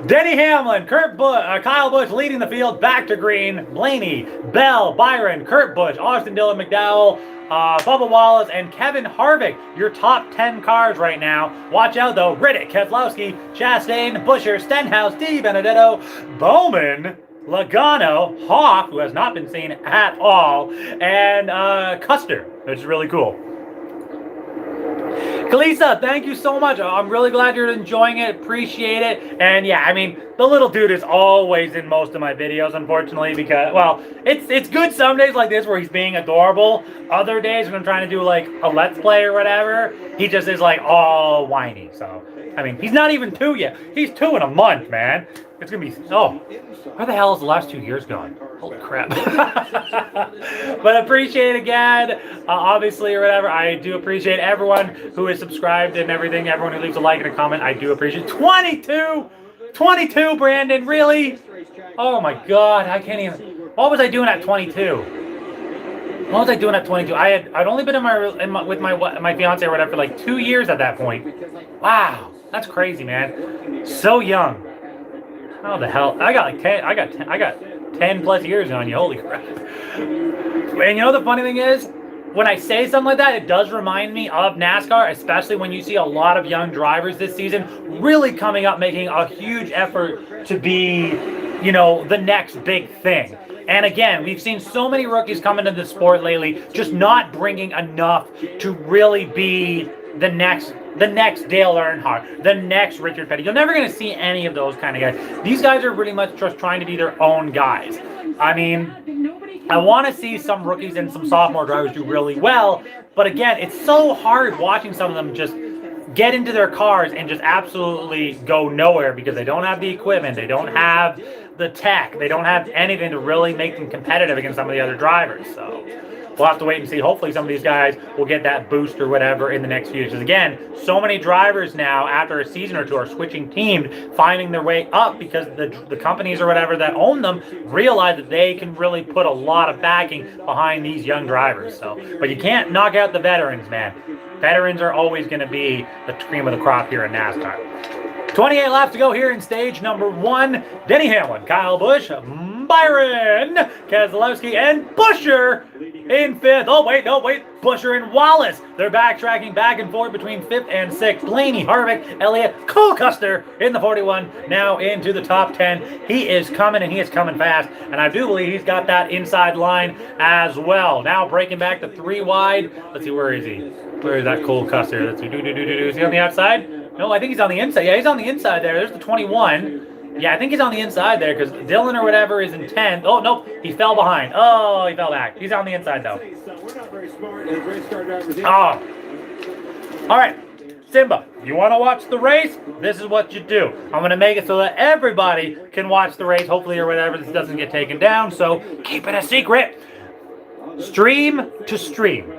Denny Hamlin, Kyle Busch leading the field back to green. Blaney, Bell, Byron, Kurt Busch, Austin Dillon, McDowell, Bubba Wallace, and Kevin Harvick. Your top 10 cars right now. Watch out though. Riddick, Kaslowski, Chastain, Buescher, Stenhouse, Di Benedetto, Bowman, Logano, Hawk, who has not been seen at all, and Custer, which is really cool. Kalisa, thank you so much. I'm really glad you're enjoying it. Appreciate it. And yeah, I mean, the little dude is always in most of my videos, unfortunately, because, well, it's good some days like this where he's being adorable. Other days when I'm trying to do like a Let's Play or whatever, he just is like all whiny. So, I mean, he's not even 2 yet. He's 2 in a month, man. It's going to be, oh, where the hell is the last 2 years gone? Holy crap. But appreciate it again, obviously, or whatever. I do appreciate everyone who is subscribed and everything, everyone who leaves a like and a comment. I do appreciate it. 22, Brandon, really? Oh my God, I can't even. What was I doing at 22? What was I doing at 22? I'd only been with my fiance or whatever for like 2 years at that point. Wow, that's crazy, man. So young. How the hell? I got 10 plus years on you. Holy crap. And you know the funny thing is, when I say something like that, it does remind me of NASCAR, especially when you see a lot of young drivers this season really coming up, making a huge effort to be, you know, the next big thing. And again, we've seen so many rookies come into the sport lately, just not bringing enough to really be the next Dale Earnhardt, the next Richard Petty. You're never going to see any of those kind of guys. These guys are really much just trying to be their own guys. I mean, I want to see some rookies and some sophomore drivers do really well, but again, it's so hard watching some of them just get into their cars and just absolutely go nowhere because they don't have the equipment, they don't have the tech, they don't have anything to really make them competitive against some of the other drivers. So we'll have to wait and see. Hopefully some of these guys will get that boost or whatever in the next few years. Because again, so many drivers now after a season or two are switching teams, finding their way up because the companies or whatever that own them realize that they can really put a lot of backing behind these young drivers. So, but you can't knock out the veterans, man. Veterans are always going to be the cream of the crop here in NASCAR. 28 laps to go here in stage number 1. Denny Hamlin, Kyle Busch, Byron Kaslowski, and Buescher in 5th. Oh, wait, Buescher and Wallace. They're backtracking back and forth between 5th and 6th. Blaney, Harvick, Elliott, Cole Custer in the 41, now into the top 10. He is coming, and he is coming fast. And I do believe he's got that inside line as well. Now breaking back to 3 wide. Let's see, where is he? Where is that Cole Custer? Let's see, Is he on the outside? No, I think he's on the inside. Yeah, he's on the inside there. There's the 21. Yeah, I think he's on the inside there because Dillon or whatever is in 10th. Oh, nope. He fell behind. Oh, he fell back. He's on the inside, though. Oh. All right. Simba, you want to watch the race? This is what you do. I'm going to make it so that everybody can watch the race, hopefully, or whatever. This doesn't get taken down, so keep it a secret. Stream to stream.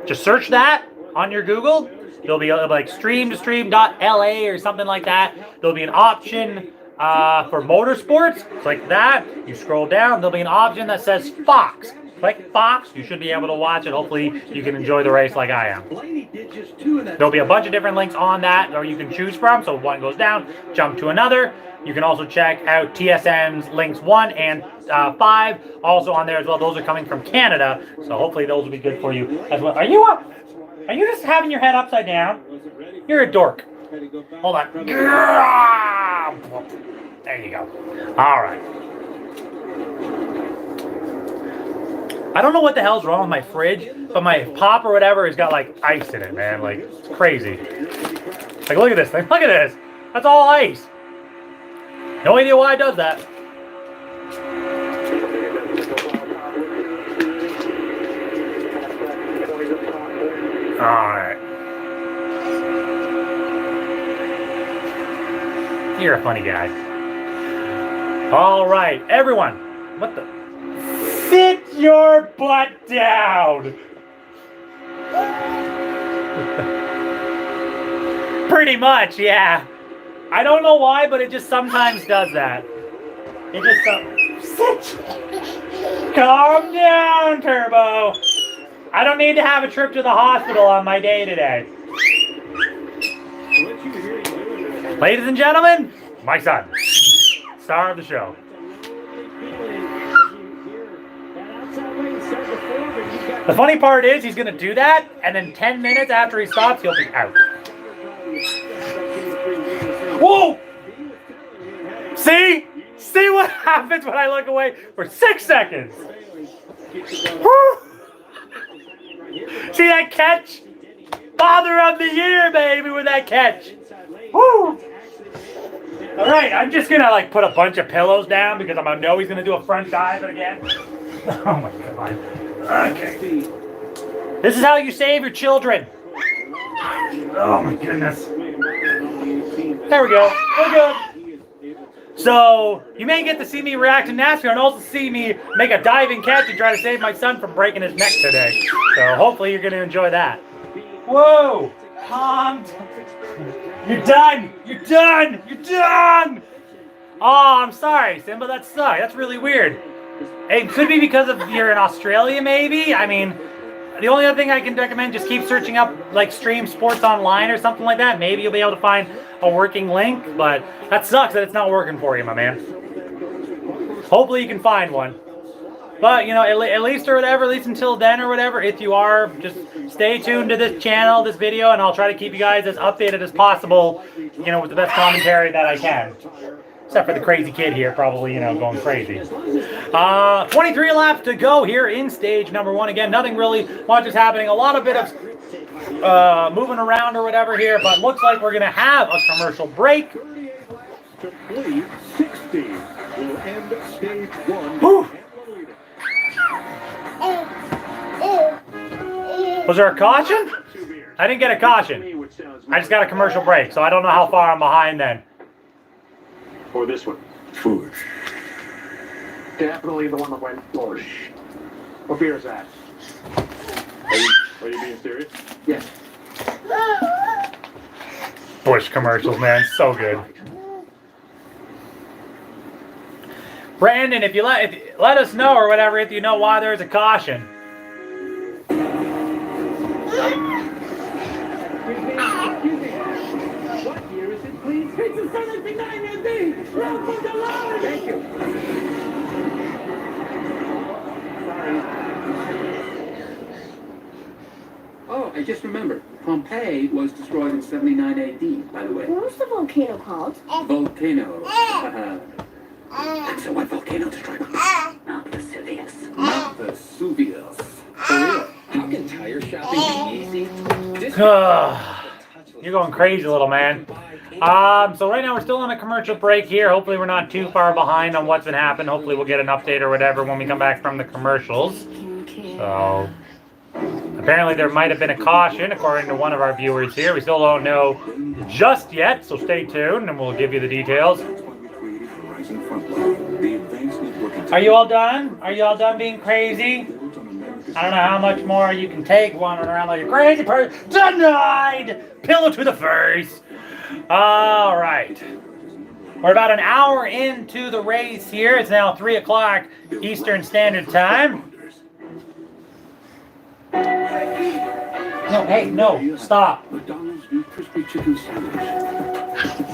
Just search that on your Google. There'll be like stream to stream.la or something like that. There'll be an option for motorsports. Click that. You scroll down. There'll be an option that says Fox. Click Fox. You should be able to watch it. Hopefully, you can enjoy the race like I am. There'll be a bunch of different links on that, or you can choose from. So one goes down, jump to another. You can also check out TSM's links 1 and 5, also on there as well. Those are coming from Canada, so hopefully those will be good for you as well. Are you just having your head upside down? You're a dork. Hold on. There you go. All right. I don't know what the hell's wrong with my fridge, but my pop or whatever has got like ice in it, man. Like, it's crazy. Like, look at this thing. Look at this. That's all ice. No idea why it does that. Alright. You're a funny guy. Alright, everyone. What the? Sit your butt down! Pretty much, yeah. I don't know why, but it just sometimes does that. It just sit. Calm down, Turbo. I don't need to have a trip to the hospital on my day today. Ladies and gentlemen, my son, star of the show. The funny part is he's going to do that, and then 10 minutes after he stops, he'll be out. Whoa! See? See what happens when I look away for 6 seconds? Woo! See that catch? Father of the year, baby, with that catch. Woo! All right, I'm just going to like put a bunch of pillows down because I know he's going to do a front dive again. Oh my God. Okay. This is how you save your children. Oh my goodness. There we go. We're good. So, you may get to see me react to NASCAR and also see me make a diving catch and try to save my son from breaking his neck today. So, hopefully you're going to enjoy that. Whoa! Calm down. You're done! You're done! You're done! Oh, I'm sorry, Simba. That sucks. That's really weird. It could be because of you're in Australia, maybe? I mean, the only other thing I can recommend, just keep searching up, like, Stream Sports Online or something like that. Maybe you'll be able to find a working link, but that sucks that it's not working for you, my man. Hopefully you can find one. But, you know, at least or whatever, at least until then or whatever, if you are, just stay tuned to this channel, this video, and I'll try to keep you guys as updated as possible, you know, with the best commentary that I can. Except for the crazy kid here, probably, you know, going crazy. 23 laps to go here in stage number 1. Again, nothing really much is happening. A lot of bit of moving around or whatever here, but looks like we're going to have a commercial break. 38 laps to complete. 60 will end stage 1. Whew. Was there a caution? I didn't get a caution. I just got a commercial break, so I don't know how far I'm behind then. Or this one. Foolish. Definitely the one that went foolish. What beer is that? Are you being serious? Yes. Bush commercials, man, so good. Brandon, if you let us know or whatever if you know why there's a caution. Excuse me. What year is it, please? It's a 79 MD. Thank you. Sorry. Oh, I just remembered. Pompeii was destroyed in 79 AD, by the way. What was the volcano called? Volcano. So what volcano destroyed Pompeii? Mount Vesuvius. Mount Vesuvius. For real? How can tire shopping be easy? You're going crazy, little man. So right now we're still on a commercial break here. Hopefully we're not too far behind on what's been happening. Hopefully we'll get an update or whatever when we come back from the commercials. So apparently there might have been a caution according to one of our viewers here. We still don't know just yet, so stay tuned and we'll give you the details. Are you all done? Are you all done being crazy? I don't know how much more you can take wandering around like a crazy person. Denied! Pillow to the face. All right. We're about an hour into the race here. It's now 3 o'clock Eastern Standard Time. No, hey, no, stop. McDonald's new crispy chicken sandwich.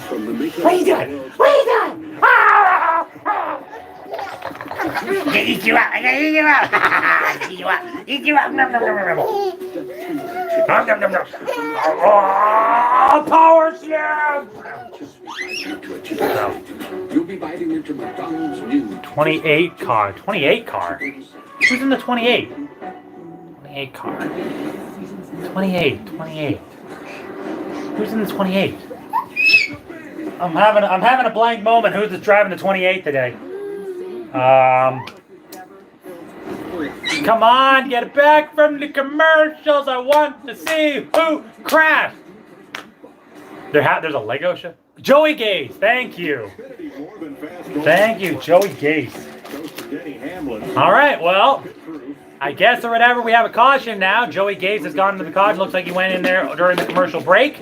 From the maker What are you doing? What are you doing? Ah! I'm gonna eat you out. I'm gonna eat you out. Eat you out. Eat you out. Nom, nom, nom, nom, nom. Nom, nom, nom, nom. Oh, power slam! You'll be biting into McDonald's new 28 car. 28 car? Who's in the 28? 28 car. 28. 28. Who's in the 28? I'm having a blank moment. Who's driving the 28 today? Come on, get it back from the commercials. I want to see who crashed. There's a Lego show. Joey Gaze, thank you. Thank you, Joey Gaze. All right, well, I guess or whatever, we have a caution now. Joey Gaze has gone into the caution. Looks like he went in there during the commercial break.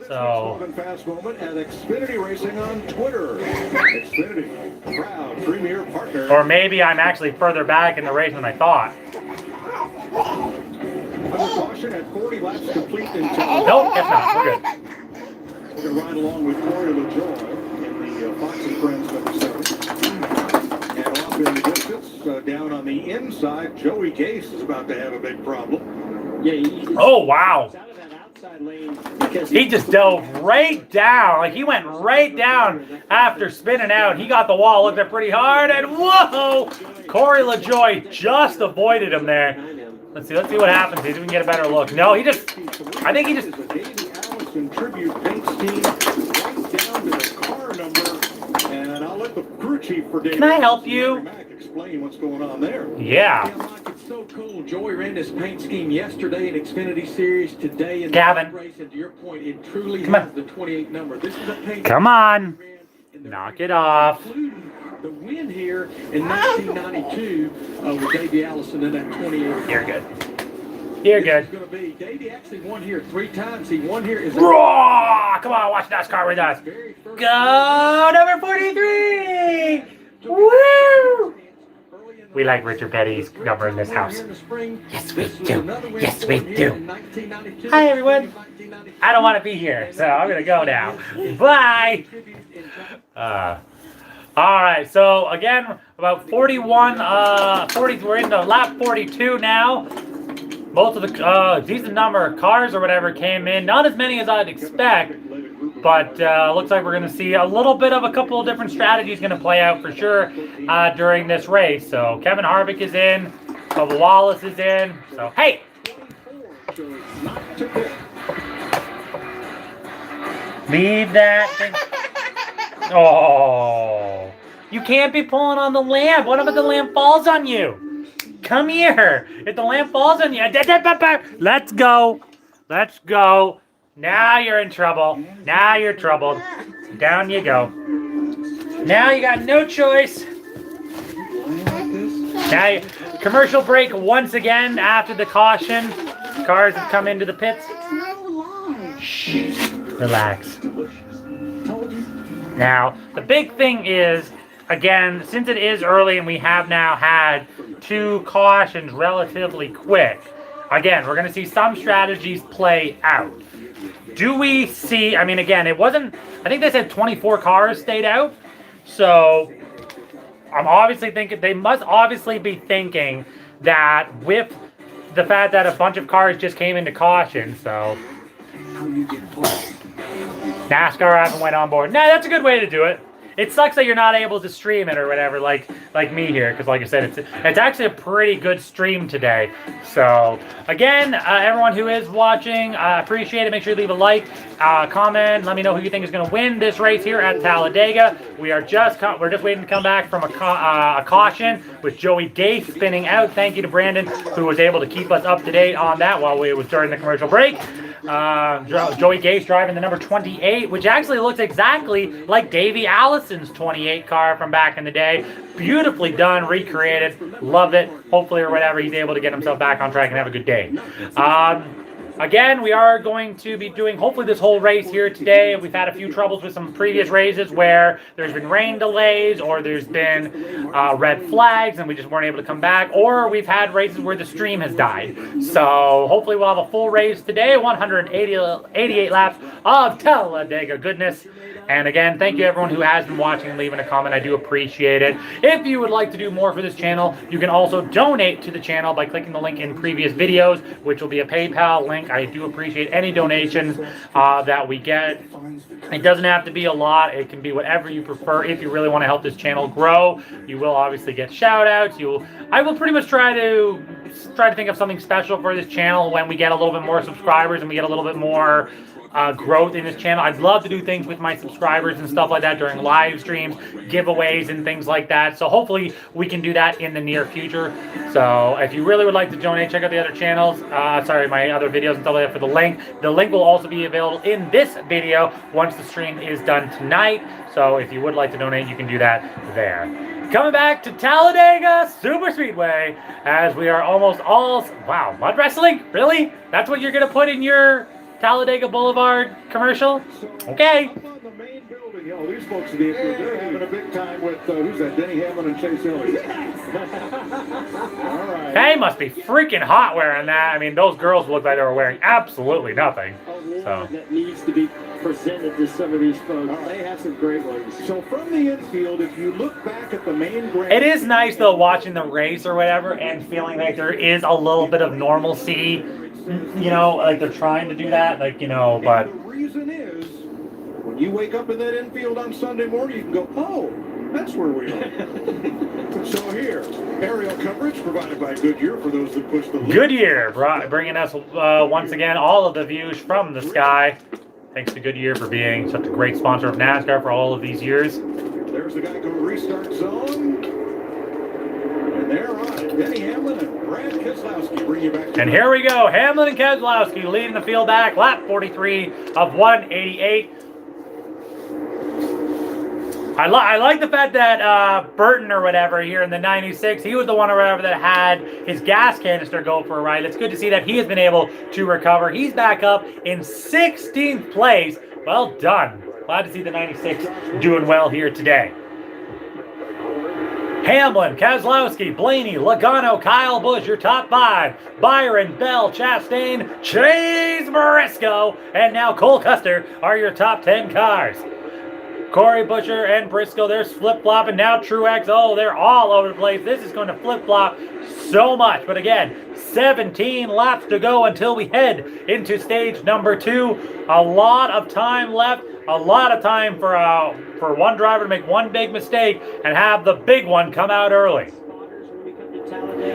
So, Fast moment at Xfinity Racing on Twitter. Xfinity, proud premier partner. or maybe I'm actually further back in the race than I thought. Under caution at 40 laps complete in Talladega. Nope, guess not. We're good. We're going to ride along with Corey LaJoy in the Fox and Friends number 7. And off in the distance, down on the inside, Joey Gase is about to have a big problem. Yeah, Oh, wow. out of that outside lane because He just dove right down. Like, he went right down after spinning out. He got the wall, looked at pretty hard, and whoa! Corey LaJoy just avoided him there. Let's see what happens. See if we can get a better look. No, I think he just... The Davey Allison tribute paint scheme right down to the car number. And I'll let the crew chief for Davey Can I help you? Mack explain what's going on there. Yeah. It's so cool. Joey ran this paint scheme yesterday in Xfinity Series, today in Gavin. the race. And to your point, it truly Come has on. the 28 number. This is a paint Come on. scheme he ran in the Knock it off. including the win here in 1992 with Davey Allison in that 28. You're good. You're This is good. going to be. Davey actually won here 3 times. He won here. Raw! Come on, watch NASCAR with us. Go number 43! Woo! We like Richard Petty's number in this house. Yes, we do. Yes, we do. Hi, everyone. I don't want to be here, so I'm going to go now. Bye! All right, so again, about 41, 40, we're into lap 42 now. Most of the decent number of cars or whatever came in. Not as many as I'd expect, but looks like we're going to see a little bit of a couple of different strategies going to play out for sure during this race. So Kevin Harvick is in, Bubba Wallace is in. So hey, leave that thing. Oh, you can't be pulling on the lamp. What if the lamp falls on you? Come here. If the lamp falls on you, let's go. Let's go. Now you're in trouble. Now you're troubled. Down you go. Now you got no choice. Now, commercial break once again after the caution. Cars have come into the pits. Shh. Relax. Now, the big thing is, again, since it is early and we have now had 2 cautions relatively quick, again, we're going to see some strategies play out. Do we see, I mean, again, it wasn't, I think they said 24 cars stayed out. So I'm obviously thinking, they must obviously be thinking that with the fact that a bunch of cars just came into caution, so NASCAR haven't went on board. Nah, that's a good way to do it. It sucks that you're not able to stream it or whatever, like me here, because like I said, it's actually a pretty good stream today. So again, everyone who is watching, appreciate it. Make sure you leave a like, comment. Let me know who you think is going to win this race here at Talladega. We're just waiting to come back from a caution with Joey Gase spinning out. Thank you to Brandon, who was able to keep us up to date on that while it was during the commercial break. Joey Gase driving the number 28, which actually looks exactly like Davey Allison's 28 car from back in the day. Beautifully done, recreated, love it. Hopefully or whatever, he's able to get himself back on track and have a good day. Again, we are going to be doing hopefully this whole race here today. We've had a few troubles with some previous races where there's been rain delays or there's been red flags and we just weren't able to come back, or we've had races where the stream has died. So hopefully we'll have a full race today, 188 laps of Talladega goodness. And again, thank you everyone who has been watching and leaving a comment. I do appreciate it. If you would like to do more for this channel, you can also donate to the channel by clicking the link in previous videos, which will be a PayPal link. I do appreciate any donations that we get. It doesn't have to be a lot. It can be whatever you prefer. If you really want to help this channel grow, you will obviously get shout outs. I will pretty much try to think of something special for this channel when we get a little bit more subscribers and we get a little bit more growth in this channel. I'd love to do things with my subscribers and stuff like that during live streams, giveaways and things like that. So hopefully we can do that in the near future. So if you really would like to donate, check out the other channels. My other videos and stuff like that for the link. The link will also be available in this video once the stream is done tonight. So if you would like to donate, you can do that there. Coming back to Talladega Super Speedway as we are almost all, wow, mud wrestling? Really? That's what you're going to put in your Talladega Boulevard commercial? Okay. These folks they're having a big time with, who's that, Denny Hamlin and Chase Elliott. All right. They must be freaking hot wearing that. I mean, those girls look like they were wearing absolutely nothing. So that needs to be presented to some of these folks. They have some great ones. So from the infield, if you look back at the main grand... It is nice, though, watching the race or whatever and feeling like there is a little bit of normalcy. You know, like they're trying to do that, like, you know, but... The reason is, when you wake up in that infield on Sunday morning, you can go, oh, that's where we are. So here, aerial coverage provided by Goodyear for those that push the... Goodyear, bringing us once again all of the views from the sky. Thanks to Goodyear for being such a great sponsor of NASCAR for all of these years. There's the Geico restart zone. And they're on it. Denny Hamlin and Brad Kaslowski bring you back. And here we go. Hamlin and Kaslowski leading the field back. Lap 43 of 188. I like the fact that Burton or whatever here in the 96, he was the one or whatever that had his gas canister go for a ride. It's good to see that he has been able to recover. He's back up in 16th place. Well done. Glad to see the 96 doing well here today. Hamlin, Kaslowski, Blaney, Logano, Kyle Busch, your top 5. Byron, Bell, Chastain, Chase Briscoe, and now Cole Custer are your top 10 cars. Corey Butcher and Briscoe, they're flip-flopping. Now Truex, oh, they're all over the place. This is going to flip-flop so much. But again, 17 laps to go until we head into stage number 2. A lot of time left. A lot of time for one driver to make one big mistake and have the big one come out early.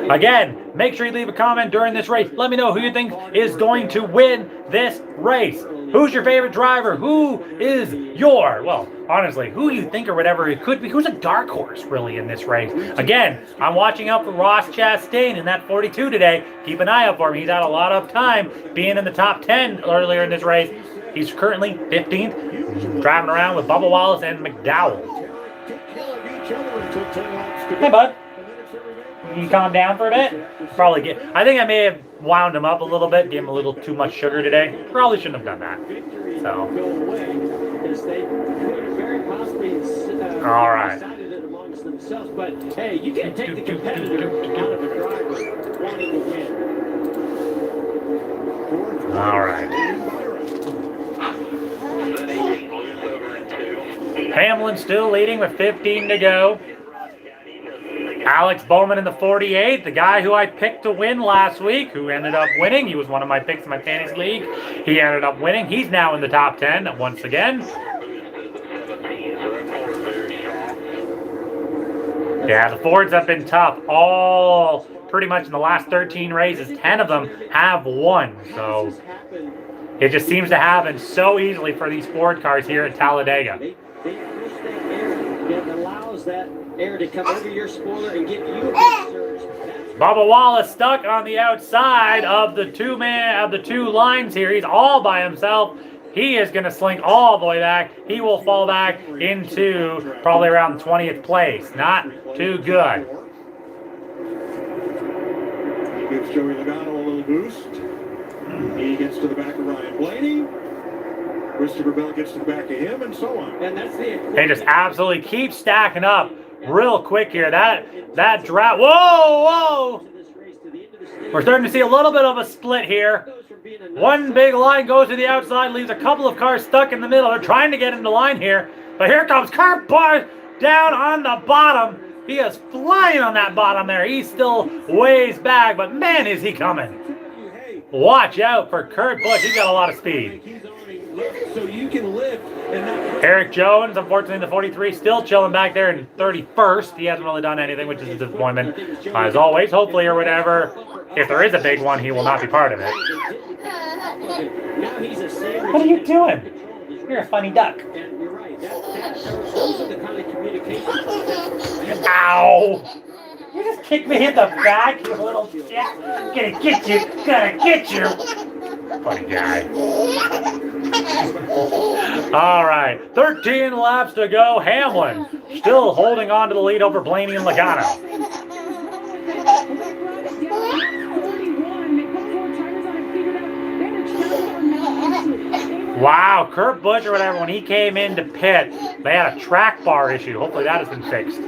Again, make sure you leave a comment during this race. Let me know who you think is going to win this race. Who's your favorite driver? Who is your, well, honestly, who you think or whatever it could be. Who's a dark horse, really, in this race? Again, I'm watching out for Ross Chastain in that 42 today. Keep an eye out for him. He's had a lot of time being in the top 10 earlier in this race. He's currently 15th, driving around with Bubba Wallace and McDowell. Hey, bud. You calm down for a bit? Probably get. I think I may have wound him up a little bit, gave him a little too much sugar today. Probably shouldn't have done that. So. All right. But hey, you can't take the competitor out of a driver wanting to win. All right. Hamlin still leading with 15 to go. Alex Bowman in the 48, the guy who I picked to win last week, who ended up winning. He was one of my picks in my fantasy league. He ended up winning. He's now in the top 10 once again. Yeah, the Fords have been tough all pretty much in the last 13 races. 10 of them have won. So it just seems to happen so easily for these Ford cars here at Talladega. It allows that air to come over your spoiler and give you a big surge. Bubba Wallace stuck on the outside of the two lines here. He's all by himself. He is going to slink all the way back. He will fall back into probably around 20th place. Not too good. He gives Joey Logano a little boost. He gets to the back of Ryan Blaney. Christopher Bell gets to the back of him, and so on. And that's the. They just absolutely keep stacking up real quick here. That draft. Whoa! We're starting to see a little bit of a split here. One big line goes to the outside, leaves a couple of cars stuck in the middle. They're trying to get into line here, but here comes Kurt Busch down on the bottom. He is flying on that bottom there. He's still ways back, but man, is he coming. Watch out for Kurt Busch. He's got a lot of speed. So you can lift and not. Eric Jones, unfortunately, in the 43, still chilling back there in 31st. He hasn't really done anything, which is a disappointment. As always, hopefully or whatever, if there is a big one, he will not be part of it. What are you doing? You're a funny duck. Ow! You just kicked me in the back, you little shit. Gonna get you. Gonna get you. Funny guy. All right. 13 laps to go. Hamlin still holding on to the lead over Blaney and Logano. Wow, Kurt Busch or whatever, when he came into pit, they had a track bar issue. Hopefully that has been fixed.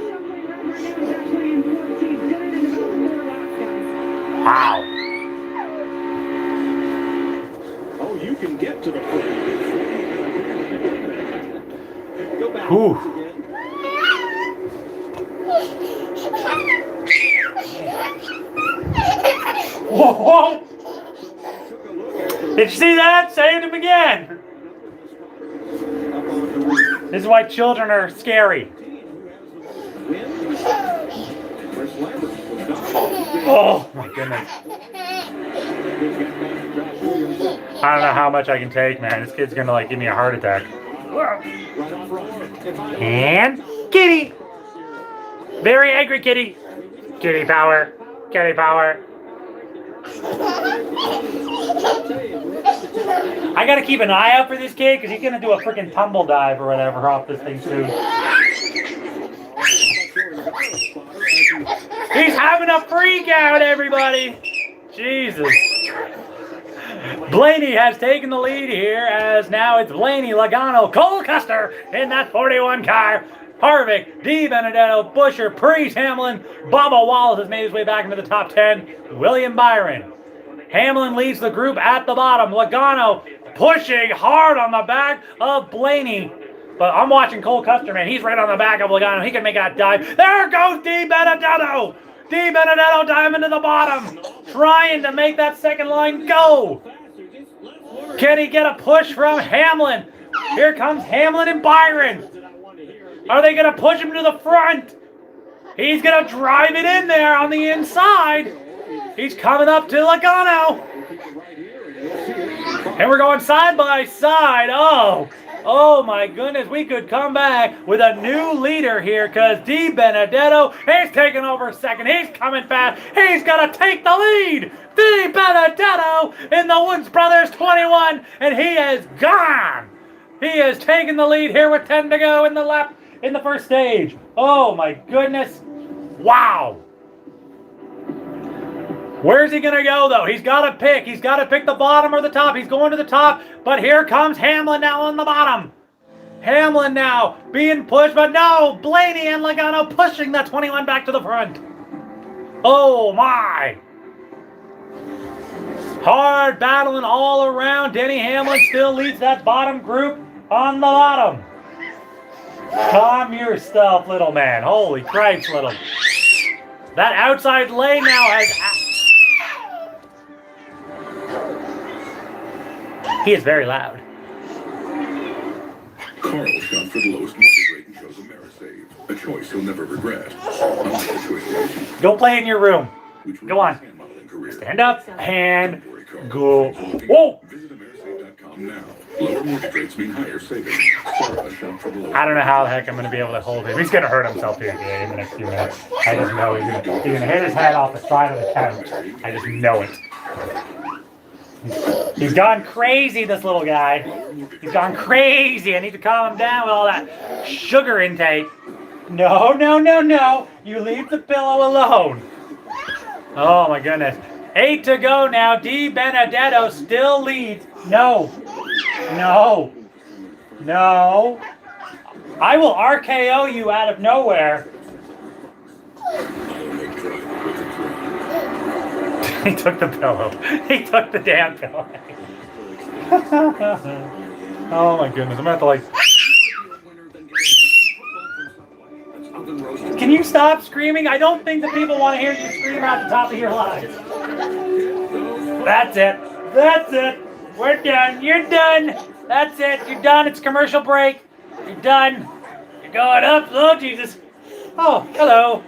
Wow. Oh, you can get to the front. Go back. Whew. Whoa! Did you see that? Saved him again. This is why children are scary. Oh my goodness. I don't know how much I can take, man. This kid's gonna like give me a heart attack. And kitty! Very angry kitty. Kitty power. Kitty power. I gotta keep an eye out for this kid because he's gonna do a freaking tumble dive or whatever off this thing soon. He's having a freak out, everybody! Jesus. Blaney has taken the lead here as now it's Blaney, Logano, Cole Custer in that 41 car. Harvick, D. Benedetto, Buscher, Priest, Hamlin, Bubba Wallace has made his way back into the top 10. William Byron. Hamlin leads the group at the bottom. Logano pushing hard on the back of Blaney. But I'm watching Cole Custer, man. He's right on the back of Logano. He can make that dive. There goes Di Benedetto. Di Benedetto diving to the bottom, trying to make that second line go. Can he get a push from Hamlin? Here comes Hamlin and Byron. Are they going to push him to the front? He's going to drive it in there on the inside. He's coming up to Logano. And we're going side by side. Oh my goodness. We could come back with a new leader here because Di Benedetto, he's taking over second. He's coming fast. He's going to take the lead. Di Benedetto in the Woods Brothers 21. And he is gone. He has taken the lead here with 10 to go in the lap in the first stage. Oh my goodness. Wow. Where's he going to go, though? He's got to pick. He's got to pick the bottom or the top. He's going to the top, but here comes Hamlin now on the bottom. Hamlin now being pushed, but no, Blaney and Logano pushing that 21 back to the front. Oh, my. Hard battling all around. Denny Hamlin still leads that bottom group on the bottom. Calm yourself, little man. Holy Christ, little. That outside lane now has... He is very loud. Carl shot for the lowest mortgage rate and chose Amerisave, a choice he'll never regret. Unlike the choice to agent, Go play in your room. which Go on. ruins his modeling career. Stand up and go. Whoa! Visit Amerisave.com now. Lower mortgage rates mean higher savings. Sarah shot for the lowest. I don't know how the heck I'm going to be able to hold him. He's going to hurt himself here in the next few minutes. I just know he's going to hit his head off the side of the couch. I just know it. He's gone crazy, this little guy. He's gone crazy. I need to calm him down with all that sugar intake. No, no, no, no. You leave the pillow alone. Oh, my goodness. 8 to go now. Di Benedetto still leads. No. No. No. I will RKO you out of nowhere. He took the pillow. He took the damn pillow. Oh my goodness. I'm going to have to like... Can you stop screaming? I don't think the people want to hear you scream at the top of your lungs. That's it. That's it. We're done. You're done. That's it. You're done. It's commercial break. You're done. You're going up. Oh, Jesus. Oh, hello.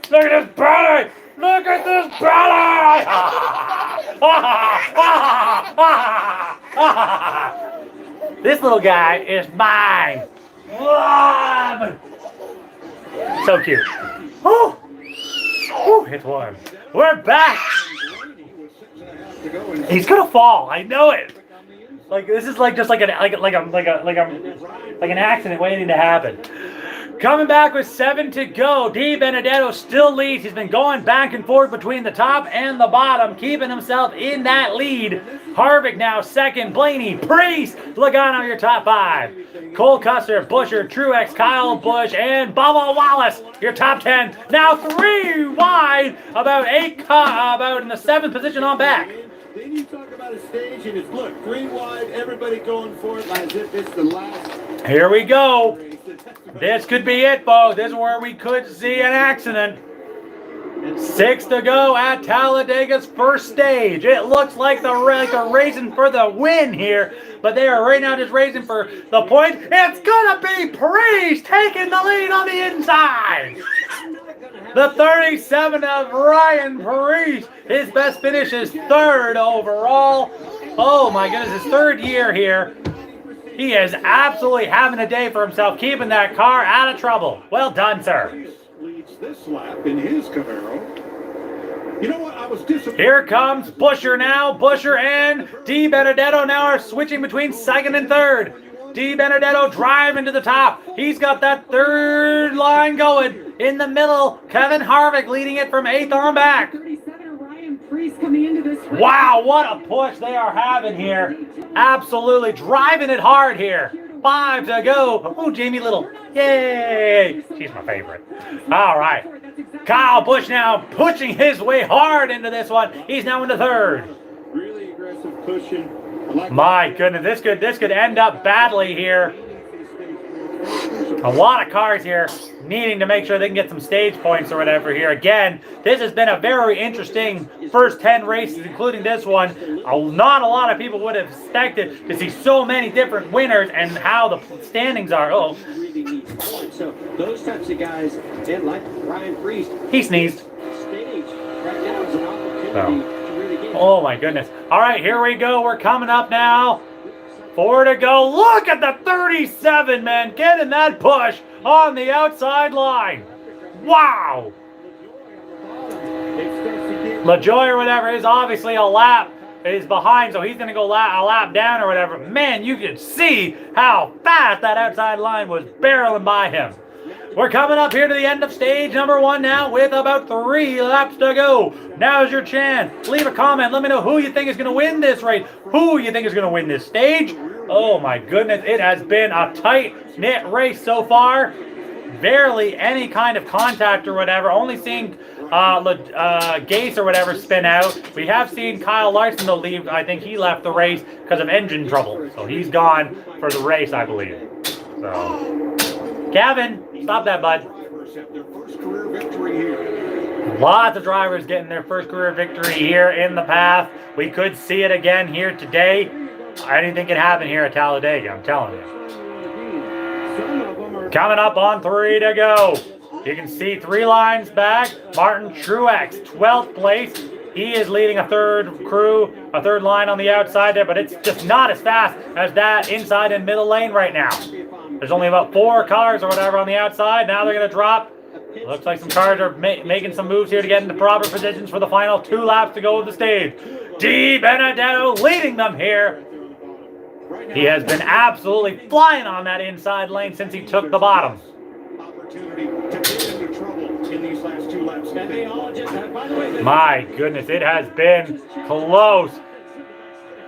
Look at this brother. Look at this brother. This little guy is mine. So cute. Oh, it's warm. We're back. He's gonna fall. I know it. Like this is like just like an accident waiting to happen. Coming back with 7 to go. Di Benedetto still leads. He's been going back and forth between the top and the bottom, keeping himself in that lead. Harvick now second. Blaney, Priest, Logano your top 5. Cole Custer, Busher, Truex, Kyle Busch, and Bubba Wallace your top 10. Now 3 wide, about in the 7th position on back. Then you talk about a stage and it's, look, 3 wide, everybody going for it as if it's the last. Here we go. This could be it, folks. This is where we could see an accident. 6 to go at Talladega's first stage. It looks like they're racing for the win here, but they are right now just racing for the point. It's gonna be Priest taking the lead on the inside. The 37 of Ryan Priest. His best finish is 3rd overall. Oh my goodness, his 3rd year here. He is absolutely having a day for himself, keeping that car out of trouble. Well done, sir. Leads this lap in his Camaro. You know what? I was disappointed. Here comes Busher now. Busher and Di Benedetto now are switching between 2nd and 3rd. Di Benedetto driving to the top. He's got that 3rd line going. In the middle, Kevin Harvick leading it from 8th on back. 37 Ryan Priest coming into this race. Wow, what a push they are having here. Absolutely driving it hard here. 5 to go. Oh, Jamie Little. Yay. She's my favorite. All right. Kyle Busch now pushing his way hard into this one. He's now into 3rd. Really aggressive pushing. My goodness, this could end up badly here. A lot of cars here needing to make sure they can get some stage points or whatever here. Again, this has been a very interesting first 10 races, including this one. Not a lot of people would have expected to see so many different winners and how the standings are. Oh, So those types of guys, and like Ryan Priest, he sneezed. stage right now is an opportunity to really get. Oh my goodness. All right, here we go. We're coming up now. 4 to go. Look at the 37, man. Getting that push on the outside line. Wow. LaJoy or whatever is obviously a lap is behind, so he's going to go a lap down or whatever. Man, you can see how fast that outside line was barreling by him. We're coming up here to the end of stage number 1 now with about 3 laps to go. Now's your chance. Leave a comment. Let me know who you think is going to win this race. Who you think is going to win this stage. Oh my goodness. It has been a tight-knit race so far. Barely any kind of contact or whatever. Only seeing Geico or whatever spin out. We have seen Kyle Larson though leave. I think he left the race because of engine trouble. So he's gone for the race, I believe. So, Gavin, stop that, bud. Lots of drivers getting their first career victory here in the path. We could see it again here today. Anything can happen here at Talladega, I'm telling you. Coming up on 3 to go. You can see 3 lines back. Martin Truex, 12th place. He is leading a third line on the outside there, but it's just not as fast as that inside and middle lane right now. There's only about 4 cars or whatever on the outside. Now they're going to drop. Looks like some cars are making some moves here to get into proper positions for the final 2 laps to go of the stage. Di Benedetto leading them here. He has been absolutely flying on that inside lane since he took the bottom. My goodness, it has been close.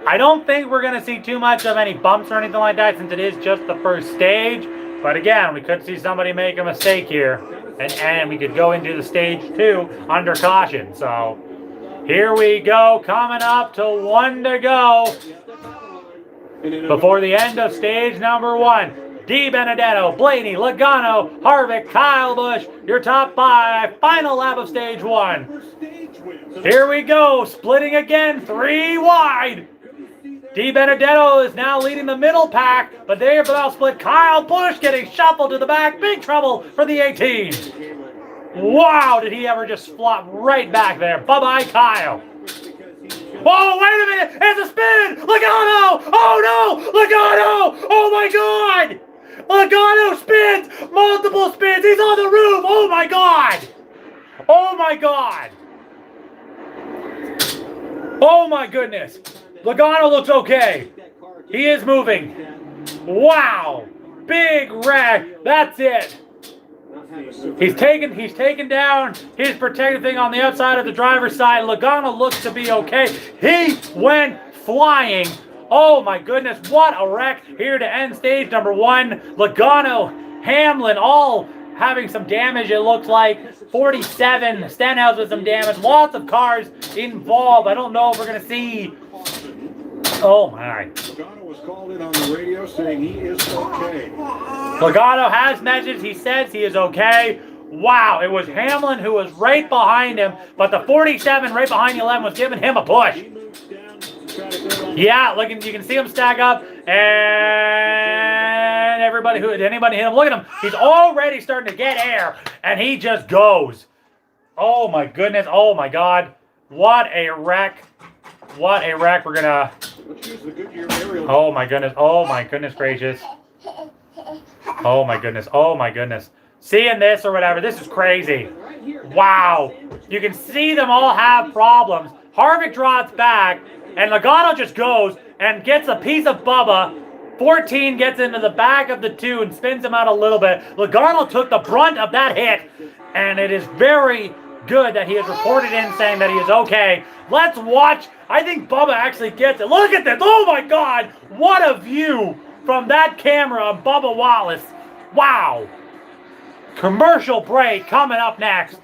I don't think we're going to see too much of any bumps or anything like that since it is just the first stage. But again, we could see somebody make a mistake here. And we could go into the stage 2 under caution. So here we go, coming up to 1 to go. Before the end of stage number 1. Di Benedetto, Blaney, Logano, Harvick, Kyle Busch, your top 5. Final lap of stage 1. Here we go, splitting again, 3 wide. Di Benedetto is now leading the middle pack, but they have now split. Kyle Busch getting shuffled to the back. Big trouble for the 18. Wow, did he ever just flop right back there. Bye-bye, Kyle. Oh, wait a minute! It's a spin! Logano! Oh, no! Logano! Oh, my God! Logano spins! Multiple spins! He's on the roof! Oh, my God! Oh, my God! Oh, my goodness! Logano looks okay. He is moving. Wow! Big wreck. That's it. He's taken down his protective thing on the outside of the driver's side. Logano looks to be okay. He went flying. Oh my goodness, what a wreck here to end stage number 1. Logano, Hamlin, all having some damage, it looks like. 47, Stenhouse with some damage. Lots of cars involved. I don't know if we're going to see... Oh my. Logano was called in on the radio saying he is okay. Logano has messaged. He says he is okay. Wow, it was Hamlin who was right behind him, but the 47 right behind the 11 was giving him a push. Yeah, look, you can see him stack up, and anybody hit him. Look at him. He's already starting to get air, and he just goes. Oh my goodness. Oh my God. What a wreck. What a wreck. We're gonna... Oh my goodness. Oh my goodness gracious. Oh my goodness. Oh my goodness. Seeing this or whatever, this is crazy. Wow. You can see them all have problems. Harvick drops back, and Logano just goes and gets a piece of Bubba. 14 gets into the back of the 2 and spins him out a little bit. Logano took the brunt of that hit, and it is very good that he has reported in saying that he is okay. Let's watch. I think Bubba actually gets it. Look at this. Oh my God. What a view from that camera of Bubba Wallace. Wow. Commercial break coming up next.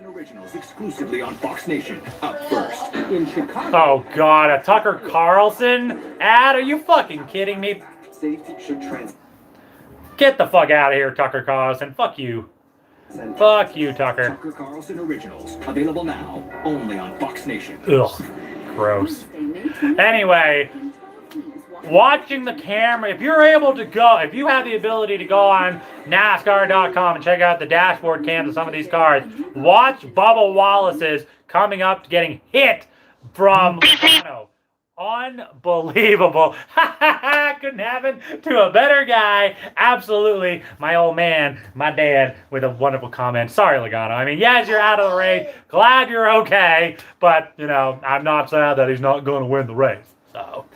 Originals exclusively on Fox Nation. Up first in Chicago. Oh God, a Tucker Carlson ad? Are you fucking kidding me? Safety should trans. Get the fuck out of here, Tucker Carlson. Fuck you. Fuck you, Tucker. Tucker Carlson Originals. Available now only on Fox Nation. Ugh. Gross. Anyway, watching the camera, if you're able to go, if you have the ability to go on NASCAR.com and check out the dashboard cams of some of these cars, watch Bubba Wallace's coming up, getting hit from Logano. Unbelievable. Couldn't happen to a better guy. Absolutely. My old man, my dad, with a wonderful comment. Sorry, Logano. I mean, yes, you're out of the race. Glad you're okay. But, you know, I'm not sad that he's not going to win the race. So,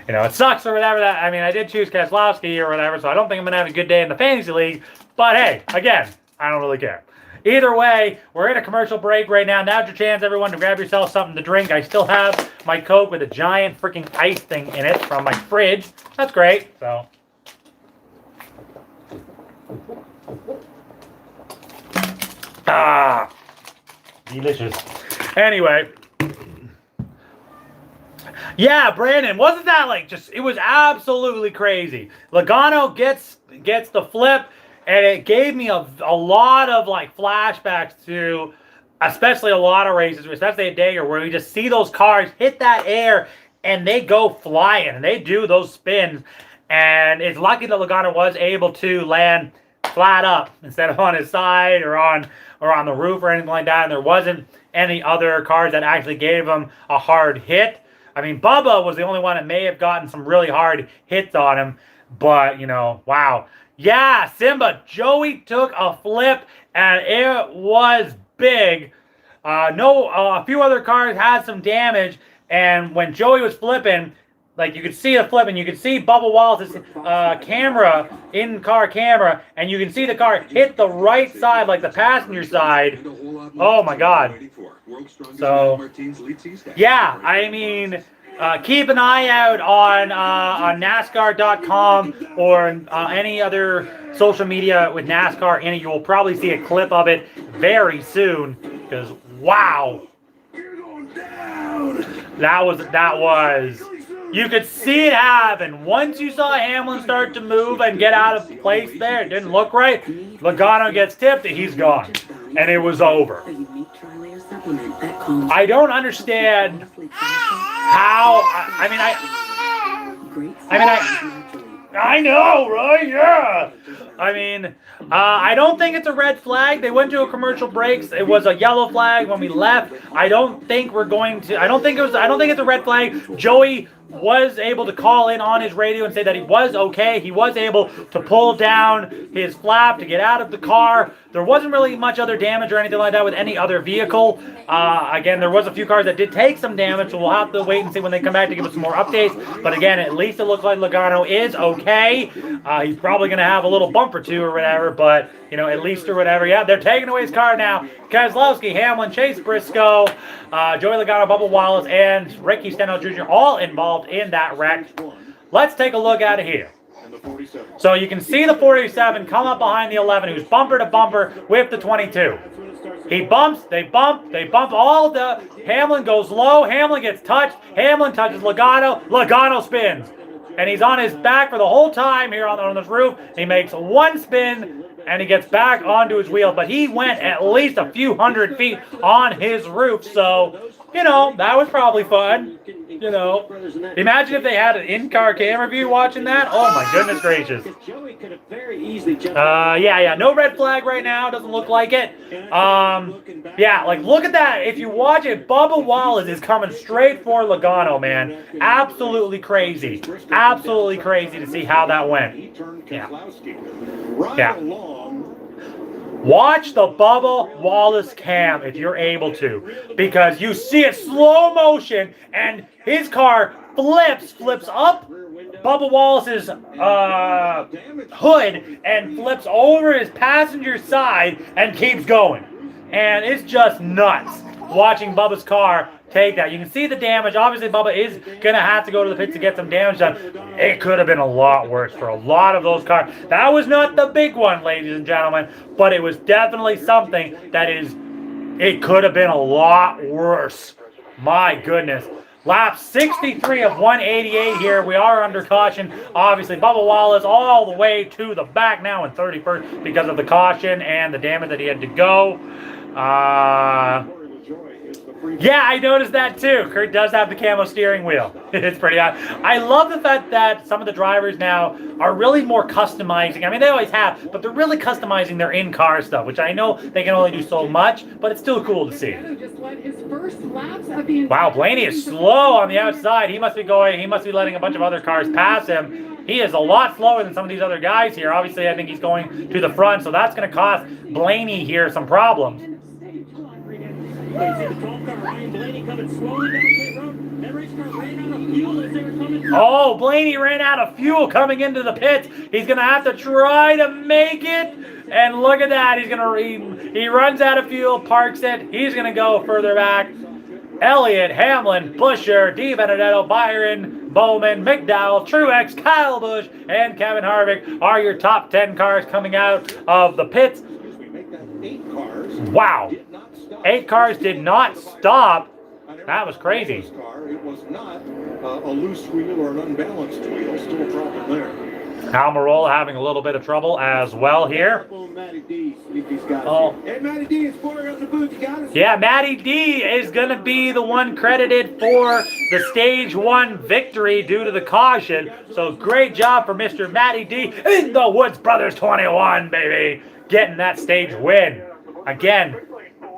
you know, it sucks or whatever. That I mean, I did choose Kaslowski or whatever, so I don't think I'm going to have a good day in the fantasy league. But, hey, again, I don't really care. Either way, we're in a commercial break right now. Now's your chance, everyone, to grab yourself something to drink. I still have my Coke with a giant freaking ice thing in it from my fridge. That's great. So, delicious. Anyway, yeah, Brandon, wasn't that like just? It was absolutely crazy. Logano gets the flip. And it gave me a lot of, like, flashbacks to, especially a lot of races, especially at Talladega, where we just see those cars hit that air, and they go flying, and they do those spins. And it's lucky that Logano was able to land flat up instead of on his side or on the roof or anything like that. And there wasn't any other cars that actually gave him a hard hit. I mean, Bubba was the only one that may have gotten some really hard hits on him. But, you know, wow. Yeah, Simba, Joey took a flip, and it was big. A few other cars had some damage, and when Joey was flipping, like, you could see the flip, and you could see Bubba Wallace's camera, in-car camera, and you can see the car hit the right side, like the passenger side. Oh, my God. So, yeah, I mean... keep an eye out on NASCAR.com or any other social media with NASCAR in it. You will probably see a clip of it very soon. Because wow, that was. You could see it happen. Once you saw Hamlin start to move and get out of place there, it didn't look right. Logano gets tipped, he's gone, and it was over. I don't understand how. I know, right? Yeah. I mean, I don't think it's a red flag. They went to a commercial break. It was a yellow flag when we left. I don't think it's a red flag. Joey was able to call in on his radio and say that he was okay. He was able to pull down his flap to get out of the car. There wasn't really much other damage or anything like that with any other vehicle. Again, there was a few cars that did take some damage, so we'll have to wait and see when they come back to give us some more updates. But again, at least it looks like Logano is okay. He's probably going to have a little bump or two or whatever, but, you know, at least or whatever. Yeah, they're taking away his car now. Kaslowski, Hamlin, Chase Briscoe, Joey Logano, Bubba Wallace, and Ricky Stenhouse Jr. all involved in that wreck. Let's take a look at it here. So you can see the 47 come up behind the 11, who's bumper to bumper with the 22. He bumps, they bump all the... Hamlin goes low, Hamlin gets touched, Hamlin touches Logano, Logano spins. And he's on his back for the whole time here on this roof. He makes one spin, and he gets back onto his wheel. But he went at least a few hundred feet on his roof, so... You know, that was probably fun. You know, imagine if they had an in-car camera view watching that. Oh my goodness gracious. Yeah, no red flag right now. Doesn't look like it. Yeah, like look at that. If you watch it, Bubba Wallace is coming straight for Logano, man. Absolutely crazy. Absolutely crazy to see how that went. Yeah. Watch the Bubba Wallace cam if you're able to, because you see it slow motion and his car flips up Bubba Wallace's hood and flips over his passenger side and keeps going. And it's just nuts watching Bubba's car take that. You can see the damage. Obviously, Bubba is going to have to go to the pits to get some damage done. It could have been a lot worse for a lot of those cars. That was not the big one, ladies and gentlemen, but it was definitely something that it could have been a lot worse. My goodness. Lap 63 of 188 here. We are under caution. Obviously, Bubba Wallace all the way to the back now in 31st because of the caution and the damage that he had to go. Yeah, I noticed that too. Kurt does have the camo steering wheel. It's pretty odd. I love the fact that some of the drivers now are really more customizing. I mean, they always have, but they're really customizing their in-car stuff, which I know they can only do so much, but it's still cool to see. Wow, Blaney is slow on the outside. He must be letting a bunch of other cars pass him. He is a lot slower than some of these other guys here. Obviously, I think he's going to the front, so that's going to cost Blaney here some problems. Oh, Blaney ran out of fuel coming into the pits. He's going to have to try to make it. And look at that. He runs out of fuel, parks it. He's going to go further back. Elliott, Hamlin, Buscher, DiBenedetto, Byron, Bowman, McDowell, Truex, Kyle Busch, and Kevin Harvick are your top 10 cars coming out of the pits. Wow. 8 cars did not stop. That was crazy. It was not a loose wheel or an unbalanced wheel. Still a problem there. Almirola having a little bit of trouble as well here. Oh. Hey, Matty D, it's Porter on the booth. You got us? Yeah, Matty D is going to be the one credited for the Stage 1 victory due to the caution. So great job for Mr. Matty D in the Woods Brothers 21, baby. Getting that stage win. Again,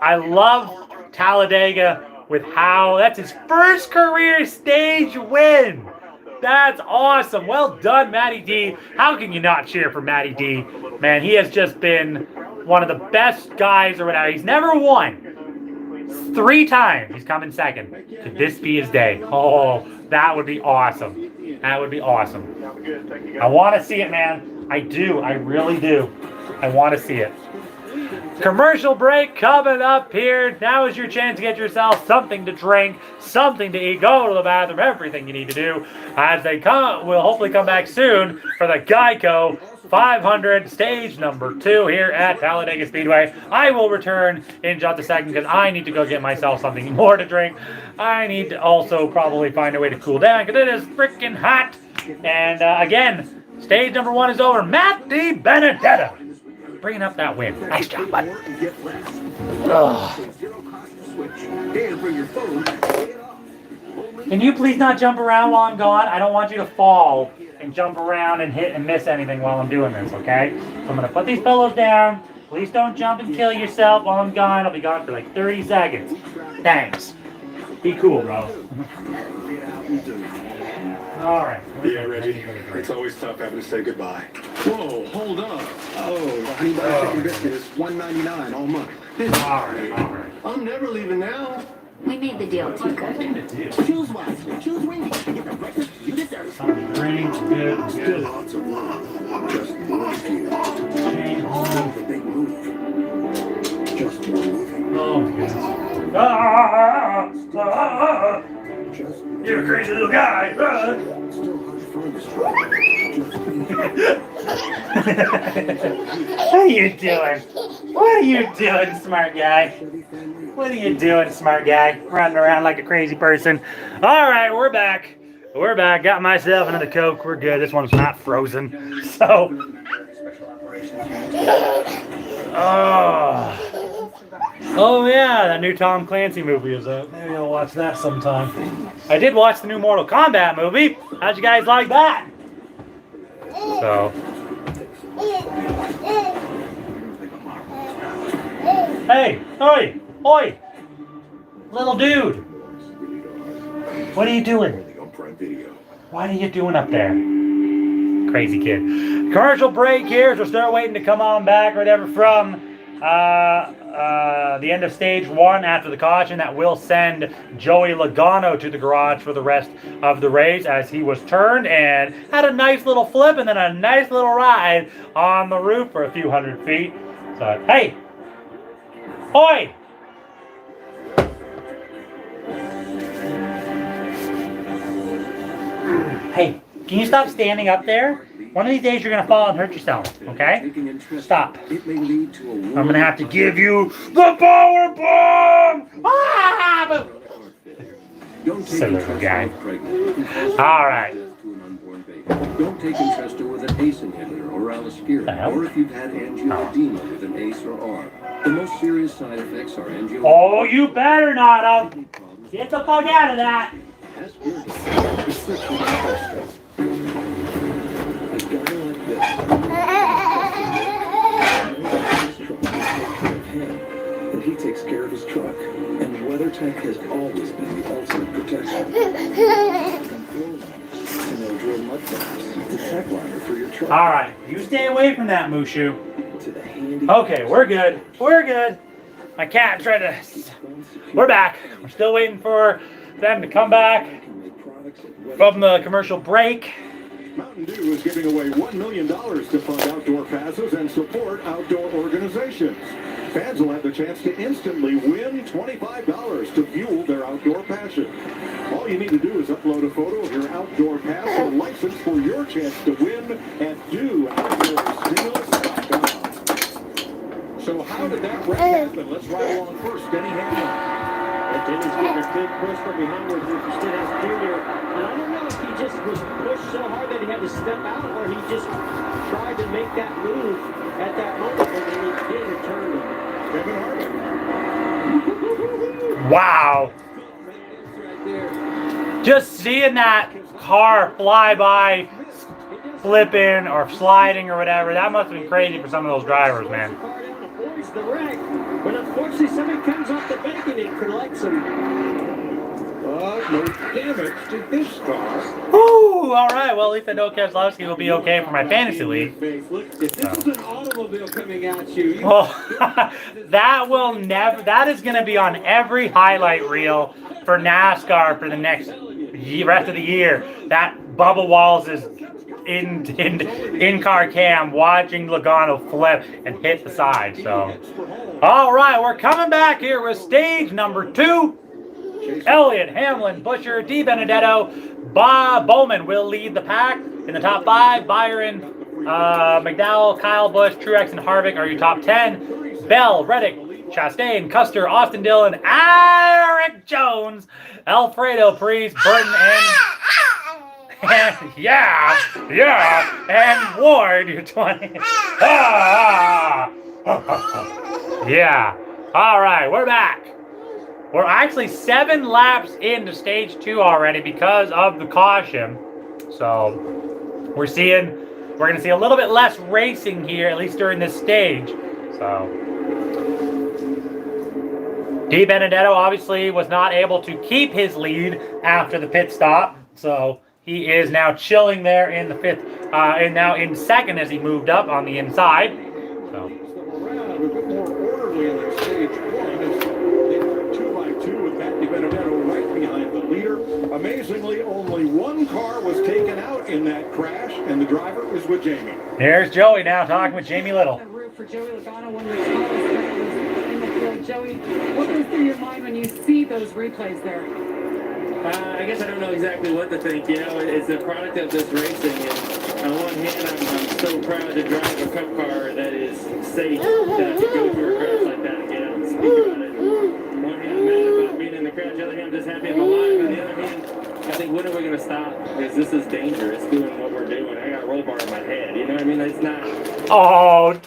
I love Talladega with how that's his first career stage win. That's awesome. Well done, Matty D. How can you not cheer for Matty D? Man, he has just been one of the best guys or whatever. He's never won. 3 times he's come in second. Could this be his day? Oh, that would be awesome. That would be awesome. I want to see it, man. I do. I really do. I want to see it. Commercial break coming up here. Now is your chance to get yourself something to drink, something to eat, go to the bathroom, everything you need to do. As they will hopefully come back soon for the Geico 500 stage number 2 here at Talladega Speedway. I will return in just a second because I need to go get myself something more to drink. I need to also probably find a way to cool down because it is freaking hot. And again, stage number 1 is over. Matt DiBenedetto bringing up that win. Nice job, bud. Can you please not jump around while I'm gone? I don't want you to fall and jump around and hit and miss anything while I'm doing this, okay? So I'm going to put these pillows down. Please don't jump and kill yourself while I'm gone. I'll be gone for like 30 seconds. Thanks. Be cool, bro. All right. Yeah, Reggie. It's always tough having to say goodbye. Whoa, hold up. Oh, honey butter chicken biscuit is $1.99 all month. All right. I'm never leaving now. We made the deal too good. Choose wisely. Choose Wendy's to get the breakfast you deserve. Something green, good. Lots of love. Just one view. The big move. Just one moving. Oh, my goodness. You're a crazy little guy. Still hard to find this one. What are you doing? What are you doing, smart guy? What are you doing, smart guy? Running around like a crazy person. All right, we're back. We're back. Got myself another Coke. We're good. This one's not frozen. So. Oh yeah, that new Tom Clancy movie is out. Maybe I'll watch that sometime. I did watch the new Mortal Kombat movie. How'd you guys like that? So. Hey, oi, little dude. What are you doing? What are you doing up there? Crazy kid. Commercial break here, so start waiting to come on back or whatever from the end of stage 1 after the caution. That will send Joey Logano to the garage for the rest of the race as he was turned and had a nice little flip and then a nice little ride on the roof for a few hundred feet. So, hey, oi! Hey, can you stop standing up there? One of these days you're going to fall and hurt yourself, okay? Stop. I'm going to have to give you the power bomb! Ah! Don't take Silly entrusted guy. with pregnant. All right. To an unborn baby. Don't take entrusted with an ACE inhibitor or The hell? aliskiren, or if you've had angioedema with an ACE or ARB. The most serious side effects are angioedema. Oh, you better not have. Get the fuck out of that. Ask your doctor. Prescription cholesterol. A guy like this. And he takes care of his truck. And WeatherTech has always been the ultimate protection. And they'll drill mud flaps. The tech liner for your truck. All right, you stay away from that, Mushu. To the handy. Okay, we're good. We're good. My cat tried to. We're back. We're still waiting for them to come back from the commercial break. Mountain Dew is giving away $1 million to fund outdoor passes and support outdoor organizations. Fans will have the chance to instantly win $25 to fuel their outdoor passion. All you need to do is upload a photo of your outdoor pass or license for your chance to win at DoOutdoorStimulus.com. So how did that wreck happen? Let's ride along first. Denny Hamlin. Denny's getting a big push from behind with Rufus Dennis Jr. And I don't know if he just was pushed so hard that he had to step out, or he just tried to make that move at that moment, and then he did return to Kevin Harvick. Wow. Right there. Just seeing that car fly by, flipping or sliding or whatever, that must have been crazy for some of those drivers, man. Car down avoids the wreck, but unfortunately somebody comes off the bank and it collects him. No damage to this car. Woo! All right. Well, at least I know Kaslowski will be okay for my fantasy league. Look, if this was an automobile coming at you, Well, that will never. That is going to be on every highlight reel for NASCAR for the next rest of the year. That Bubba Walls is in car cam watching Logano flip and hit the side. So, all right, we're coming back here with stage number 2. Elliott, Hamlin, Buscher, DiBenedetto, Bob Bowman will lead the pack. In the top 5, Byron, McDowell, Kyle Busch, Truex, and Harvick are your top 10. Bell, Reddick, Chastain, Custer, Austin Dillon, Eric Jones, Alfredo Priest, Burton, and and Ward, your 20. Yeah. All right, we're back. We're actually 7 laps into stage 2 already because of the caution. So we're going to see a little bit less racing here, at least during this stage. So DiBenedetto obviously was not able to keep his lead after the pit stop. So he is now chilling there in the 5th, and now in 2nd as he moved up on the inside. So. A bit more orderly in stage 1. With Matt DiBenedetto right behind the leader. Amazingly, only one car was taken out in that crash, and the driver is with Jamie. There's Joey now talking with Jamie Little. For Joey Logano, one of the tallest drivers in the field. Joey, what goes through your mind when you see those replays there? I guess I don't know exactly what to think. You know, it's a product of this racing. And on one hand, I'm so proud to drive a cup car that is safe to go through a crash like that. You know, speak about it. On one hand, I'm mad about being in the crash. The other hand, I'm just happy I'm alive. On the other hand, I think, when are we going to stop? Because this is dangerous doing what we're doing. I got a roll bar in my head. You know what I mean? It's not. Oh.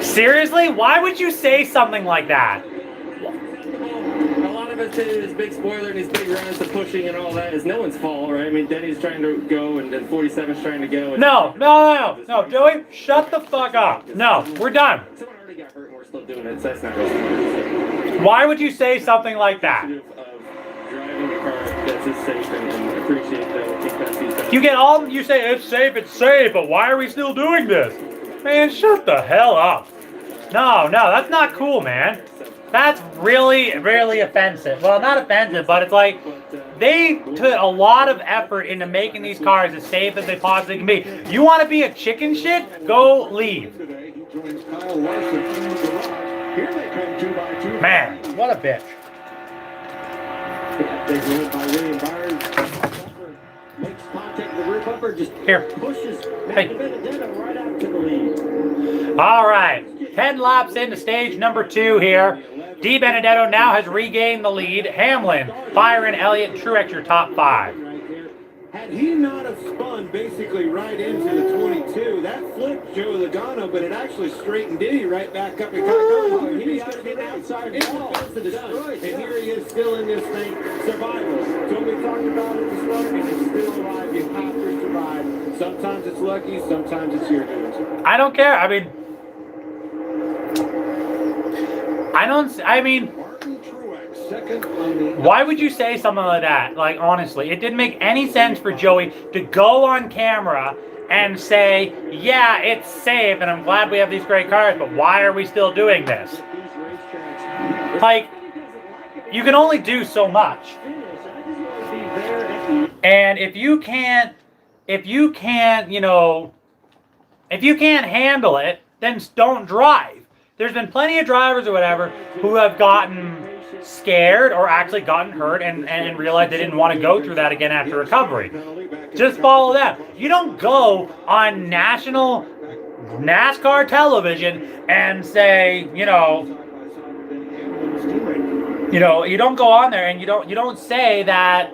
Seriously? Why would you say something like that? A lot of it too, this big spoiler and these big runs, the pushing and all that is no one's fault, right? I mean, Denny's trying to go and then 47's trying to go. And No, Joey, shut the fuck up. No, we're done. Someone already got hurt and we're still doing it, so that's not really smart. Why would you say something like that? Of driving a car that's as safe and appreciate that. You say it's safe, but why are we still doing this? Man, shut the hell up. No, that's not cool, man. That's really, really offensive. Well, not offensive, but it's like they put a lot of effort into making these cars as safe as they possibly can be. You want to be a chicken shit? Go leave. Today, he joins Kyle Larson in the garage. Here they come 2 by 2. Man, what a bitch. Big win by William Byron. Makes contact with the rear bumper, just Here. pushes Hey. DiBenedetto right out to the lead. All right, 10 laps into stage number 2 here. Di Benedetto now has regained the lead. Hamlin, Byron, Elliott, Truex, your top 5. Had he not have spun basically right into the 22, that flipped Joe Logano, but it actually straightened Diddy right back up and got going. He was going to get outside ball to destroy, and here he is still in this thing, survival. So we talked about it this morning, and it's still alive. You have to survive. Sometimes it's lucky, sometimes it's your doing. I don't care. I mean, Martin Truex, second on the... why would you say something like that? Like, honestly, it didn't make any sense for Joey to go on camera and say, yeah, it's safe, and I'm glad we have these great cars, but why are we still doing this? Like, you can only do so much. And if you can't handle it, then don't drive. There's been plenty of drivers or whatever who have gotten scared or actually gotten hurt and realized they didn't want to go through that again after recovery. Just follow that. You don't go on national NASCAR television and say, you don't go on there and you don't say that,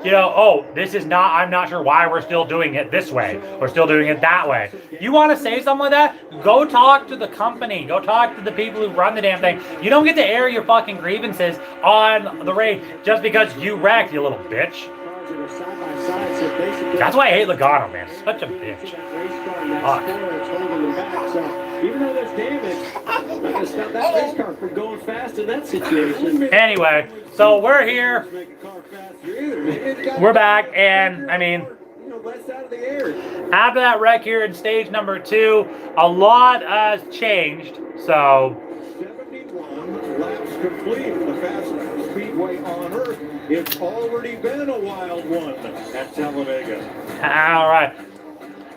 oh, this is not, I'm not sure why we're still doing it this way. We're still doing it that way. You want to say something like that? Go talk to the company. Go talk to the people who run the damn thing. You don't get to air your fucking grievances on the race just because you wrecked, you little bitch. That's why I hate Logano, man. Such a bitch. Fuck. Even though there's damage, not going to stop that race car from going fast in that situation. Anyway, so we're here. We're back, and I mean, after that wreck here in stage number 2, a lot has changed. So 71 laps complete in the fastest speedway on earth. It's already been a wild one at Talladega. All right.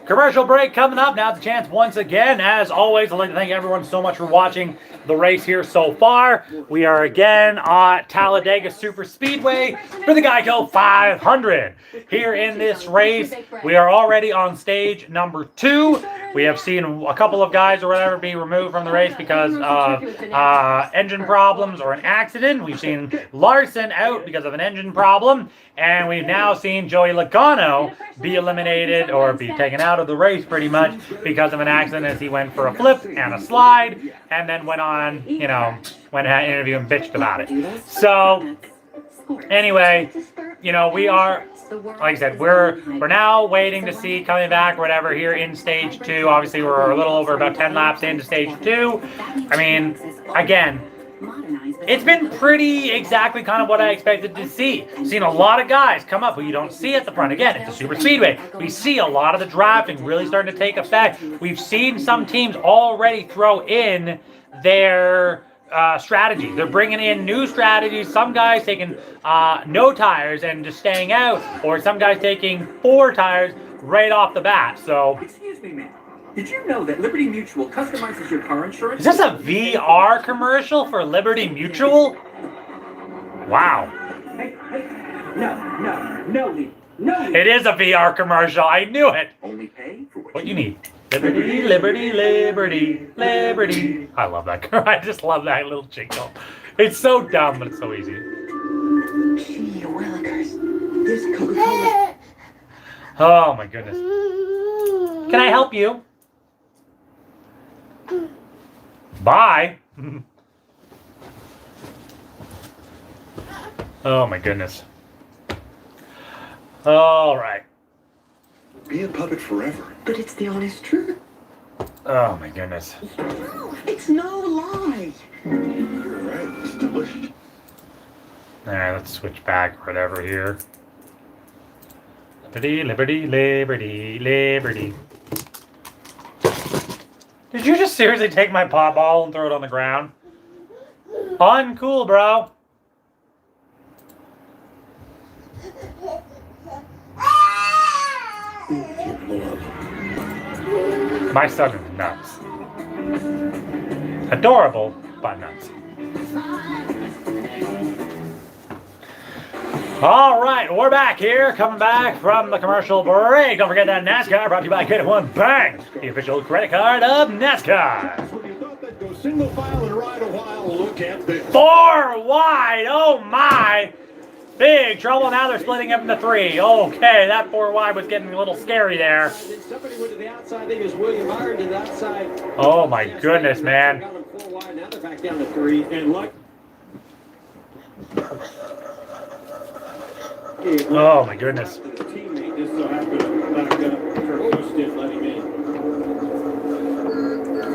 Commercial break coming up. Now's the chance once again. As always, I'd like to thank everyone so much for watching the race here so far. We are again at Talladega Super Speedway for the Geico 500. Here in this race, we are already on stage number 2. We have seen a couple of guys or whatever be removed from the race because of engine problems or an accident. We've seen Larson out because of an engine problem. And we've now seen Joey Logano be eliminated or be taken out of the race pretty much because of an accident as he went for a flip and a slide and then went on, went and had an interview and bitched about it. So, anyway, we are, like I said, we're now waiting to see coming back or whatever here in stage 2. Obviously, we're a little over about 10 laps into stage 2. I mean, again, it's been pretty exactly kind of what I expected to see. Seen a lot of guys come up who you don't see at the front. Again, it's a super speedway. We see a lot of the drafting really starting to take effect. We've seen some teams already throw in their strategy. They're bringing in new strategies. Some guys taking no tires and just staying out, or some guys taking 4 tires right off the bat. So, Excuse me, man. Did you know that Liberty Mutual customizes your car insurance? is this a VR commercial for Liberty Mutual? Wow. Hey, no, Lee. It is a VR commercial. I knew it. Only pay for What you need. Liberty, liberty, liberty, liberty. I love that. I just love that little jingle. It's so dumb, but it's so easy. Gee willikers. This Coca-Cola. Oh my goodness. Can I help you? Bye. Oh my goodness. All right. Be a puppet forever. But it's the honest truth. Oh my goodness. No, it's no lie. You're right. It's delicious. All right, let's switch back or whatever here. Liberty, liberty, liberty, liberty. Did you just seriously take my pop ball and throw it on the ground? Uncool, bro. My son is nuts. Adorable, but nuts. All right, we're back here, coming back from the commercial break. Don't forget that NASCAR brought to you by Credit One Bank, the official credit card of NASCAR. When you thought they'd go single file and ride a while, look can't fix. 4 wide. Oh, my. Big trouble. Now they're splitting up into 3. Okay, that 4 wide was getting a little scary there. Somebody went to the outside. I think it was William Byron to the outside. Oh, my goodness, man. Got them 4 wide. Now they're back down to 3. And luck. Oh, my goodness. His teammate just so happened to back up. Kurt Busch didn't let him in.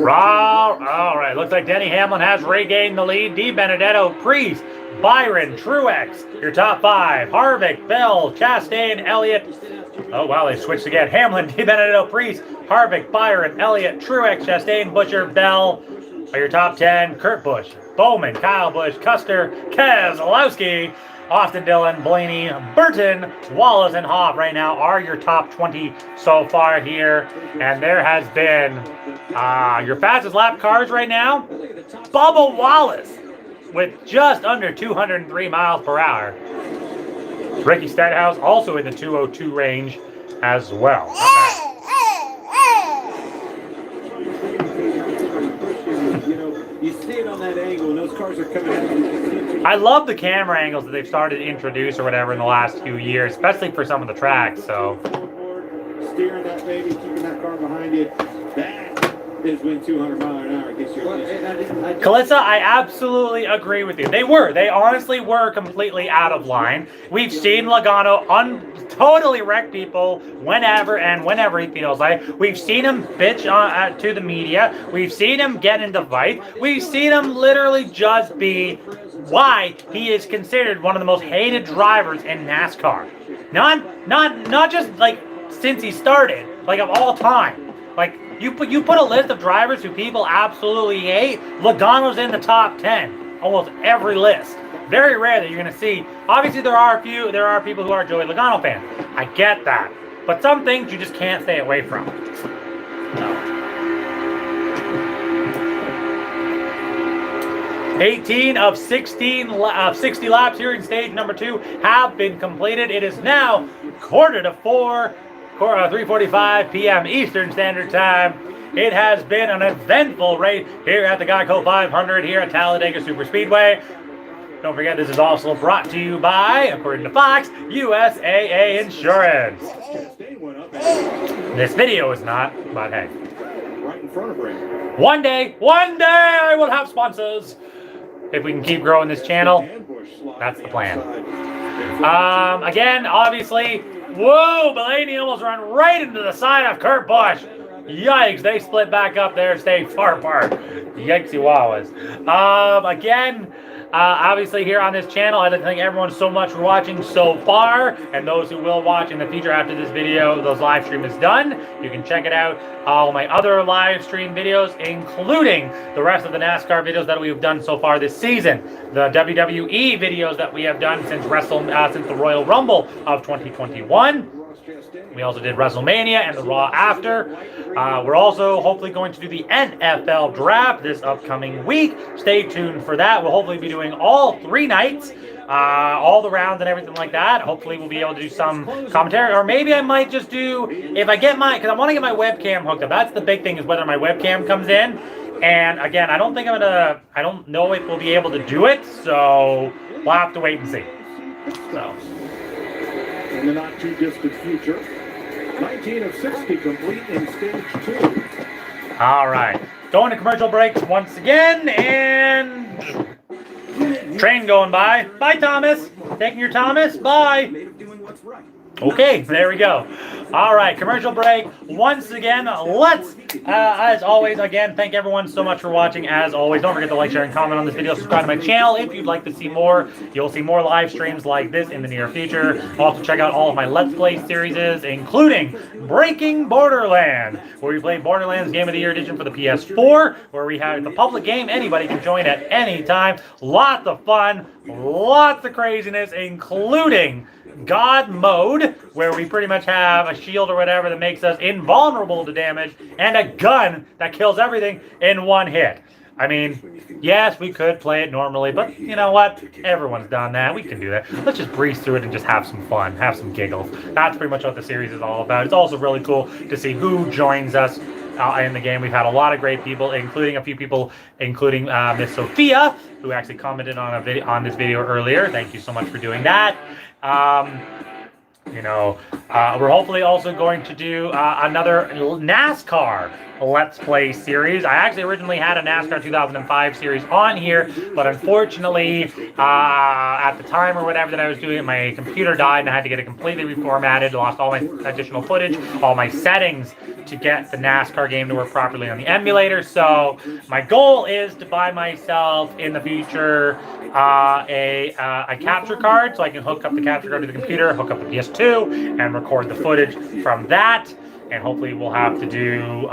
All right, looks like Denny Hamlin has regained the lead. Di Benedetto, Priest, Byron, Truex, your top 5. Harvick, Bell, Chastain, Elliott. Oh, wow, they switched again. Hamlin, Di Benedetto, Priest, Harvick, Byron, Elliott, Truex, Chastain, Butcher, Bell are your top 10. Kurt Busch, Bowman, Kyle Busch, Custer, Kaslowski, Austin Dillon, Blaney, Burton, Wallace, and Hobb right now are your top 20 so far here. And there has been your fastest lap cars right now. Bubba Wallace with just under 203 miles per hour. Ricky Stenhouse also in the 202 range as well. You see it on that angle, and those cars are coming out. I love the camera angles that they've started to introduce or whatever in the last few years, especially for some of the tracks. So, Steering that baby, keeping that car behind you. That is when 200 miles an hour gets your attention. Calissa, I absolutely agree with you. They honestly were completely out of line. We've seen Logano totally wreck people whenever he feels like. We've seen him bitch to the media. We've seen him get into fights. We've seen him literally just be why he is considered one of the most hated drivers in NASCAR. Not just like since he started, like of all time. Like you put a list of drivers who people absolutely hate. Logano's in the top 10, almost every list. Very rare that you're going to see. Obviously, there are people who are Joey Logano fans. I get that, but some things you just can't stay away from. No. 18 of 60 laps here in stage number 2 have been completed. It is now 3:45 p.m. Eastern Standard Time. It has been an eventful race here at the Geico 500 here at Talladega Super Speedway. Don't forget, this is also brought to you by, according to Fox, USAA Insurance. This video is not, but hey. Right in front of Ray. One day I will have sponsors. If we can keep growing this channel, that's the plan. Again, obviously, whoa, Blaney almost ran right into the side of Kurt Busch. Yikes, they split back up there, staying far apart. Yikesy wawas. Again, obviously here on this channel, I'd like to thank everyone so much for watching so far, and those who will watch in the future after this video, those live stream is done. You can check it out, all my other live stream videos, including the rest of the NASCAR videos that we've done so far this season, the WWE videos that we have done since the Royal Rumble of 2021. We also did WrestleMania and the Raw after. We're also hopefully going to do the NFL draft this upcoming week. Stay tuned for that. We'll hopefully be doing all 3 nights, all the rounds and everything like that. Hopefully we'll be able to do some commentary, or maybe I might just do, if I get because I want to get my webcam hooked up. That's the big thing, is whether my webcam comes in. And again, I don't know if we'll be able to do it, so we'll have to wait and see. So. In the not too distant future, 19 of 60 complete in stage 2. All right, going to commercial breaks once again, and train going by. Bye, Thomas. Taking your Thomas. Bye. Okay, there we go. All right, commercial break. Once again, let's, as always, again, thank everyone so much for watching. As always, don't forget to like, share, and comment on this video. Subscribe to my channel if you'd like to see more. You'll see more live streams like this in the near future. Also, check out all of my Let's Play series, including Breaking Borderlands, where we play Borderlands Game of the Year Edition for the PS4, where we have the public game. Anybody can join at any time. Lots of fun, lots of craziness, including God mode, where we pretty much have a shield or whatever that makes us invulnerable to damage, and a gun that kills everything in one hit. I mean, yes, we could play it normally, but you know what? Everyone's done that. We can do that. Let's just breeze through it and just have some fun, have some giggles. That's pretty much what the series is all about. It's also really cool to see who joins us in the game. We've had a lot of great people, including a few people, including Miss Sophia, who actually commented on this video earlier. Thank you so much for doing that. We're hopefully also going to do another NASCAR Let's Play series. I actually originally had a NASCAR 2005 series on here, but unfortunately, at the time or whatever that I was doing it, my computer died and I had to get it completely reformatted, lost all my additional footage, all my settings to get the NASCAR game to work properly on the emulator. So my goal is to buy myself in the future a capture card, so I can hook up the capture card to the computer, hook up the PS2, and record the footage from that. And hopefully we'll have to do,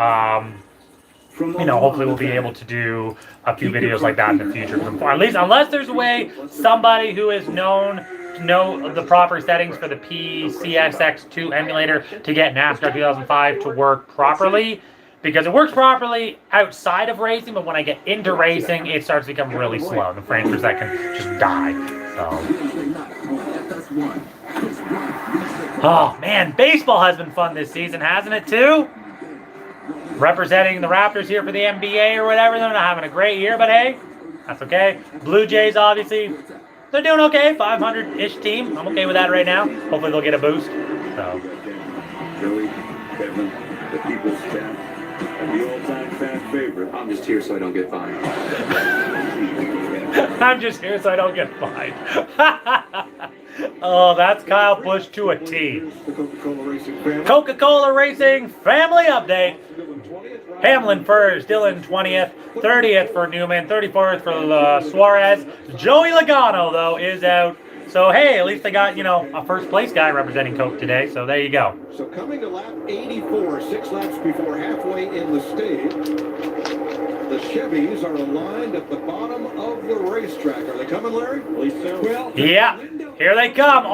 hopefully we'll be able to do a few videos like that in the future. At least, unless there's a way somebody who is known to know the proper settings for the PCSX2 emulator to get NASCAR 2005 to work properly. Because it works properly outside of racing, but when I get into racing, it starts to become really slow. The frames per second just die. So. Oh, man, baseball has been fun this season, hasn't it, too? Representing the Raptors here for the NBA or whatever. They're not having a great year, but hey, that's okay. Blue Jays, obviously, they're doing okay. 500-ish team. I'm okay with that right now. Hopefully they'll get a boost. So. Joey, Kevin, the people's champ, and the all-time fan favorite. I'm just here so I don't get fined. I'm just here so I don't get fined. Oh, that's Kyle Busch to a T. Coca-Cola Racing family update. Hamlin first, Dillon 20th, 30th for Newman, 34th for Suarez. Joey Logano, though, is out. So, hey, at least they got, a first place guy representing Coke today. So, there you go. So, coming to lap 84, 6 laps before halfway in the stage, the Chevys are aligned at the bottom of the racetrack. Are they coming, Larry? Well, yeah, here they come.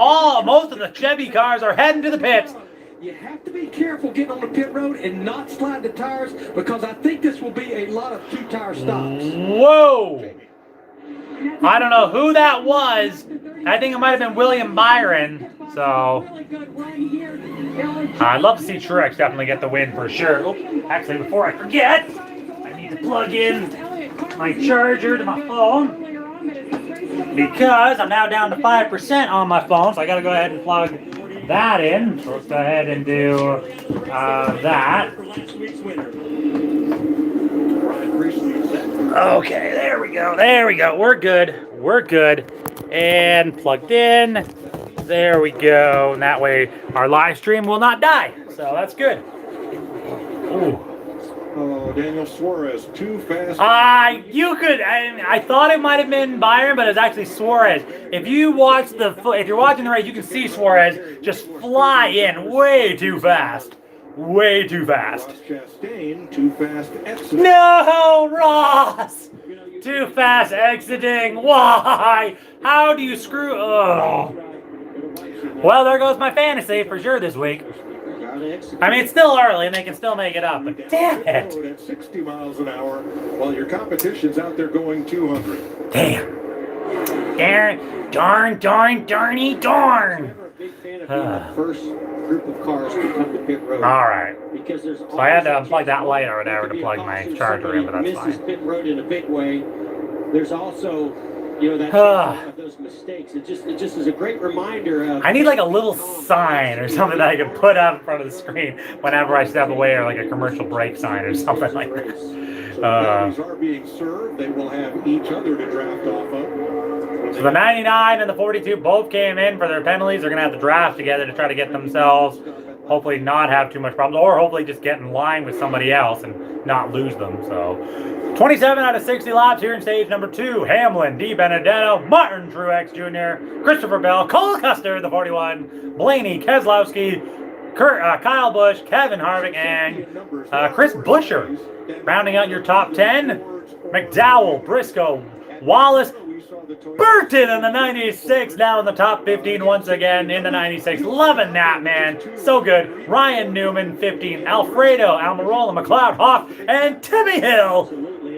Most of the Chevy cars are heading to the pits. You have to be careful getting on the pit road and not slide the tires, because I think this will be a lot of two-tire stops. Whoa! I don't know who that was. I think it might have been William Byron. So, I'd love to see Truex definitely get the win for sure. Oh, actually, before I forget, I need to plug in my charger to my phone, because I'm now down to 5% on my phone. So I got to go ahead and plug that in. So let's go ahead and do that. Okay, there we go. There we go. We're good. We're good. And plugged in. There we go. And that way our live stream will not die. So that's good. Ooh. Oh, Daniel Suarez, too fast. I thought it might have been Byron, but it's actually Suarez. If you're watching the race, you can see Suarez just fly in way too fast. Way too fast. Ross Chastain, too fast exiting. No, Ross! Too fast exiting. Why? How do you screw? Oh. Well, there goes my fantasy for sure this week. I mean, it's still early and they can still make it up, but damn it. At 60 miles an hour while your competition's out there going 200. Damn. Darny, darn. First group of cars to come to pit road. All right. Because there's so I had to unplug that light or whatever to plug my charger in, but that's fine. Misses pit road in a big way. There's also, that of those mistakes. It just is a great reminder of. I need like a little sign or something that I can put up in front of the screen whenever I step away, or like a commercial break sign or something like that. Penalties are being served. They will have each other to draft off of. So the 99 and the 42 both came in for their penalties. They're going to have to draft together to try to get themselves, hopefully not have too much problems, or hopefully just get in line with somebody else and not lose them. So 27 out of 60 laps here in stage number 2. Hamlin, Di Benedetto, Martin Truex Jr., Christopher Bell, Cole Custer, the 41, Blaney, Keselowski, Kyle Busch, Kevin Harvick, and Chris Buescher. Rounding out your top 10, McDowell, Briscoe, Wallace, Burton in the 96, now in the top 15 once again in the 96. Loving that, man. So good. Ryan Newman, 15. Alfredo, Almirola, McLeod, Hoff, and Timmy Hill.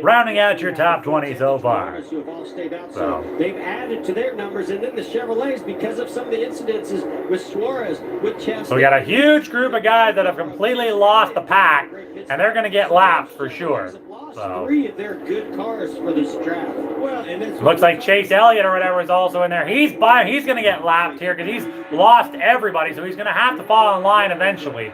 Rounding out your top 20 so far. So they've added to their numbers, and then the Chevrolets, because of some of the incidences with Suarez, with Chastain. So we got a huge group of guys that have completely lost the pack. and they're going to get lapped for sure. So. 3 of their good cars for this draft. Well, and it's Looks like Chase Elliott or whatever is also in there. He's going to get lapped here because he's lost everybody, so he's going to have to fall in line eventually.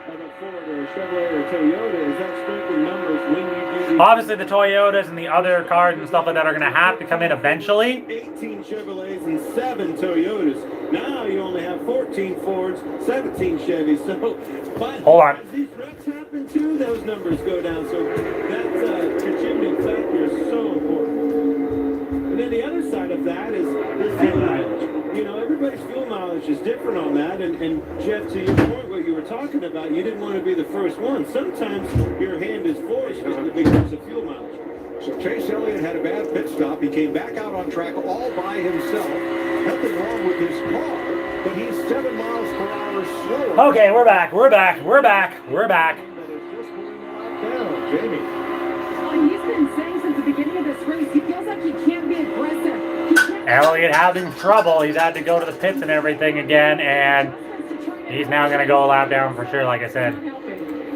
Obviously, the Toyotas and the other cars and stuff like that are going to have to come in eventually. 18 Chevrolets and 7 Toyotas. Now you only have 14 Fords, 17 Chevys. So, but Hold on. as these wrecks happen too, those numbers go down. So that's a contributing factor is so important. And then the other side of that is fuel mileage. You know, everybody's fuel mileage is different on that. And Jeff, to your point, what you were talking about, you didn't want to be the first one. Sometimes your hand is forced because of fuel mileage. So Chase Elliott had a bad pit stop. He came back out on track all by himself. Nothing wrong with his car, but he's 7 miles per hour slower. Okay, we're back. We're back. We're back. We're back. Jamie. Well, he's been saying since the beginning of this race, he feels like he can't be aggressive. Elliott having trouble. He's had to go to the pits and everything again, and he's now going to go a lap down for sure, like I said.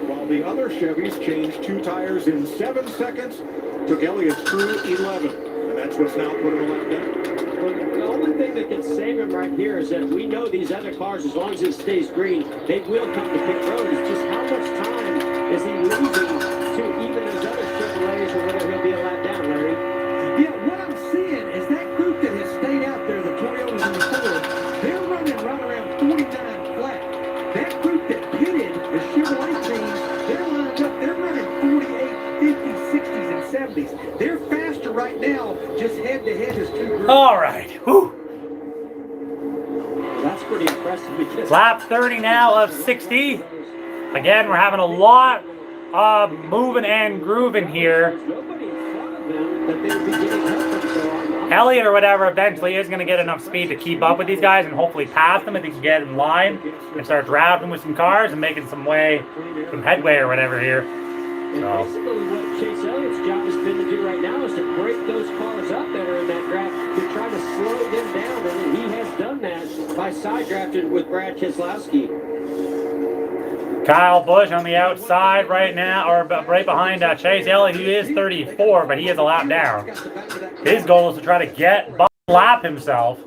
While the other Chevys changed 2 tires in 7 seconds, took Elliott's crew 11. And that's what's now put him a lap down. Well, the only thing that can save him right here is that we know these other cars, as long as it stays green, they will come to pit road. It's just how much time is he losing to even those other Chevrolets or whether he'll be a lap down, Larry? Yeah, what I'm seeing is that group that has stayed out there, the Toyotas and the Fords, they're running right around 49 flat. That group that pitted, the Chevrolet team, they're lined up, they're running 48, 50s, 60s, and 70s. They're faster right now, just head-to-head as 2 groups. All right. Whew. That's pretty impressive because Lap 30 now of 60. Again, we're having a lot of moving and grooving here. nobody in front of them that they would be getting help from. So Elliott or whatever eventually is going to get enough speed to keep up with these guys and hopefully pass them if he can get in line and start drafting with some cars and making some headway or whatever here. And basically what Chase Elliott's job has been to do right now is to break those cars up that are in that draft to try to slow them down, and he has done that by side drafting with Brad Kaslowski. Kyle Busch on the outside right now, or right behind Chase Elliott. He is 34, but he is a lap down. His goal is to try to lap himself.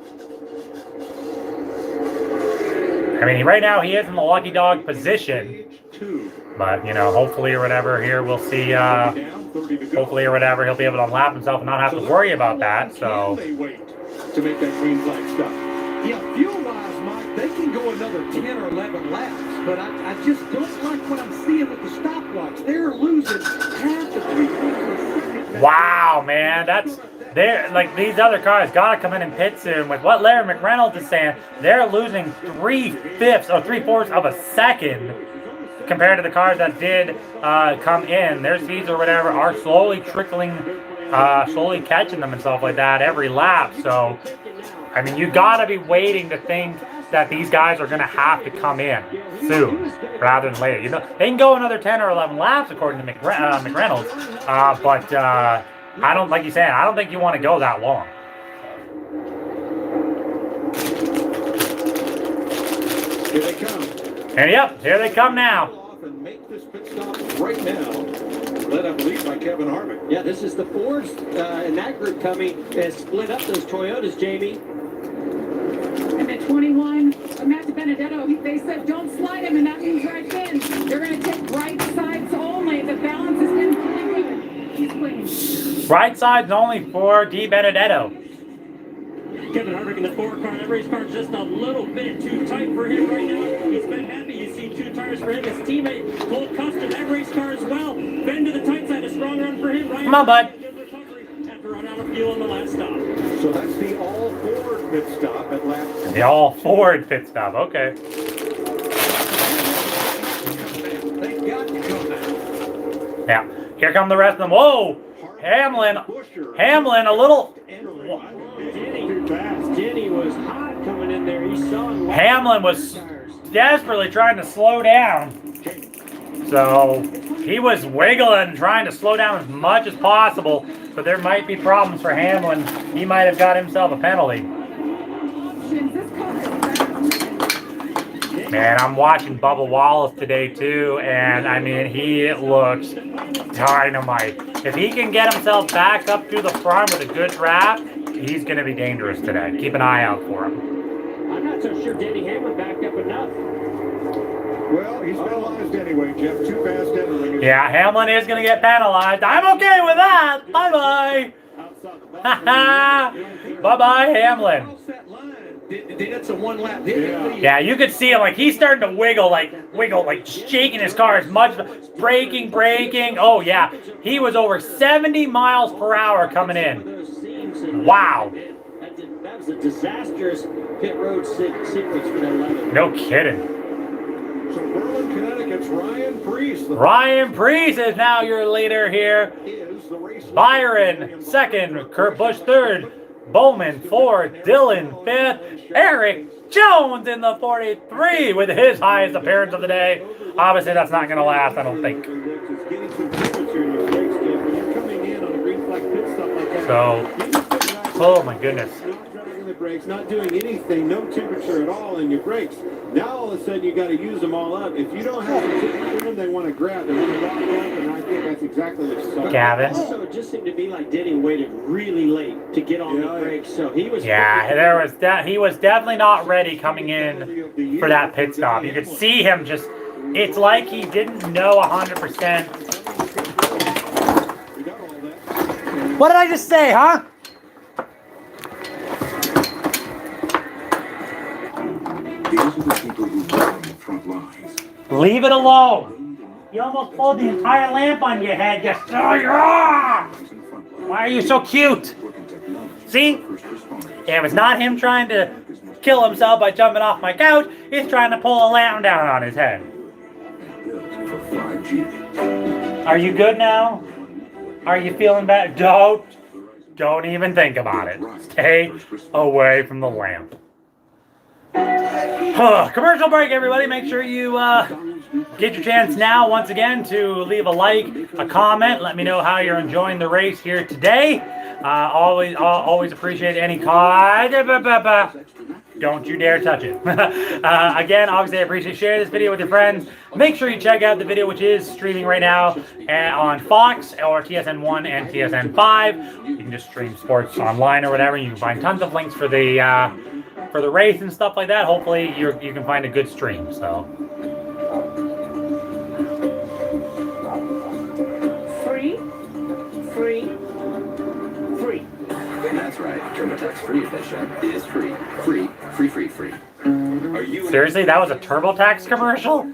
I mean, right now he is in the lucky dog position. But, you know, hopefully or whatever here we'll see, hopefully or whatever he'll be able to lap himself and not have to worry about that, so. To make that green flag stop. Yeah, fuel-wise, Mike, they can go another 10 or 11 laps, but I just don't like what I'm seeing with the stopwatch. They're losing half to 3/4 of a second. Wow, man, like these other cars got to come in and pit soon. With what Larry McReynolds is saying, they're losing 3/4 of a second compared to the cars that did come in. Their speeds or whatever are slowly trickling, slowly catching them and stuff like that every lap. So, I mean, you got to be waiting to think that these guys are going to have to come in soon rather than later. You know, they can go another 10 or 11 laps according to McReynolds, but I don't, like you said, I don't think you want to go that long. Here they come. And yep, here they come now. And make this pit stop right now. Led, I believe, by Kevin Harvick. Yeah, this is the Fords in that group coming and split up those Toyotas, Jamie. And at 21, Matt Benedetto, they said don't slide him, and that means right in. They're going to take right sides only. The balance has been pretty good. He's clean. Right sides only for Di Benedetto. Kevin Harvick in the 4 car. That race car is just a little bit too tight for him right now. He's been happy. You see 2 tires for him. His teammate, Cole Custer, that race car as well. Bend to the tight side. A strong run for him. Right. Come on, bud. After run out of fuel on the last stop. So that's the all-Ford pit stop at lap. The all-Ford pit stop. Okay. They've got to come now. Now, here come the rest of them. Whoa! Hamlin a little. Jenny was hot coming in there. He saw him. Hamlin was desperately trying to slow down. So he was wiggling, trying to slow down as much as possible. But there might be problems for Hamlin. He might have got himself a penalty. Man, I'm watching Bubba Wallace today too, and I mean, he looks dynamite. If he can get himself back up through the front with a good wrap, he's going to be dangerous today. Keep an eye out for him. I'm not so sure Denny Hamlin backed up enough. Well, he's penalized anyway, Jeff. Too fast entering. Yeah, Hamlin is going to get penalized. I'm okay with that. Bye-bye. Bye-bye, Hamlin. That's a one-lap. Yeah, you could see him, like, he's starting to wiggle, like, shaking his car as much, braking. Oh, yeah. He was over 70 miles per hour coming in. Wow. That was a disastrous pit road sequence for that 11. No kidding. So Berlin, Connecticut's Ryan Preece. Ryan Preece is now your leader here. Byron, second. Kurt Busch, third. Bowman, fourth. Dillon, fifth. Eric Jones in the 43 with his highest appearance of the day. Obviously, that's not going to last, I don't think. So, oh my goodness. The brakes, not doing anything, no temperature at all in your brakes. Now all of a sudden you got to use them all up. If you don't have the temperature, they want to grab, they want to lock up, and I think that's exactly what you saw. Gavin. Also, it just seemed to be like Denny waited really late to get on the brakes, so he was. Yeah, he was definitely not ready coming in for that pit stop. You could see him just. It's like he didn't know 100%. What did I just say, huh? These are the people who work on the front lines. Leave it alone. You almost pulled the entire lamp on your head. You Why are you so cute? See? Yeah, it's not him trying to kill himself by jumping off my couch. He's trying to pull a lamp down on his head. Are you good now? Are you feeling better? Don't even think about it. Stay away from the lamp. Commercial break, everybody. Make sure you get your chance now, once again, to leave a like, a comment. Let me know how you're enjoying the race here today. Always appreciate any Don't you dare touch it. Again, obviously, I appreciate sharing this video with your friends. Make sure you check out the video, which is streaming right now on Fox or TSN1 and TSN5. You can just stream sports online or whatever. You can find tons of links for the race and stuff like that. Hopefully, you can find a good stream. So. Free. That's right. TurboTax Free Edition is free. Free. Are you Seriously, that was a TurboTax commercial?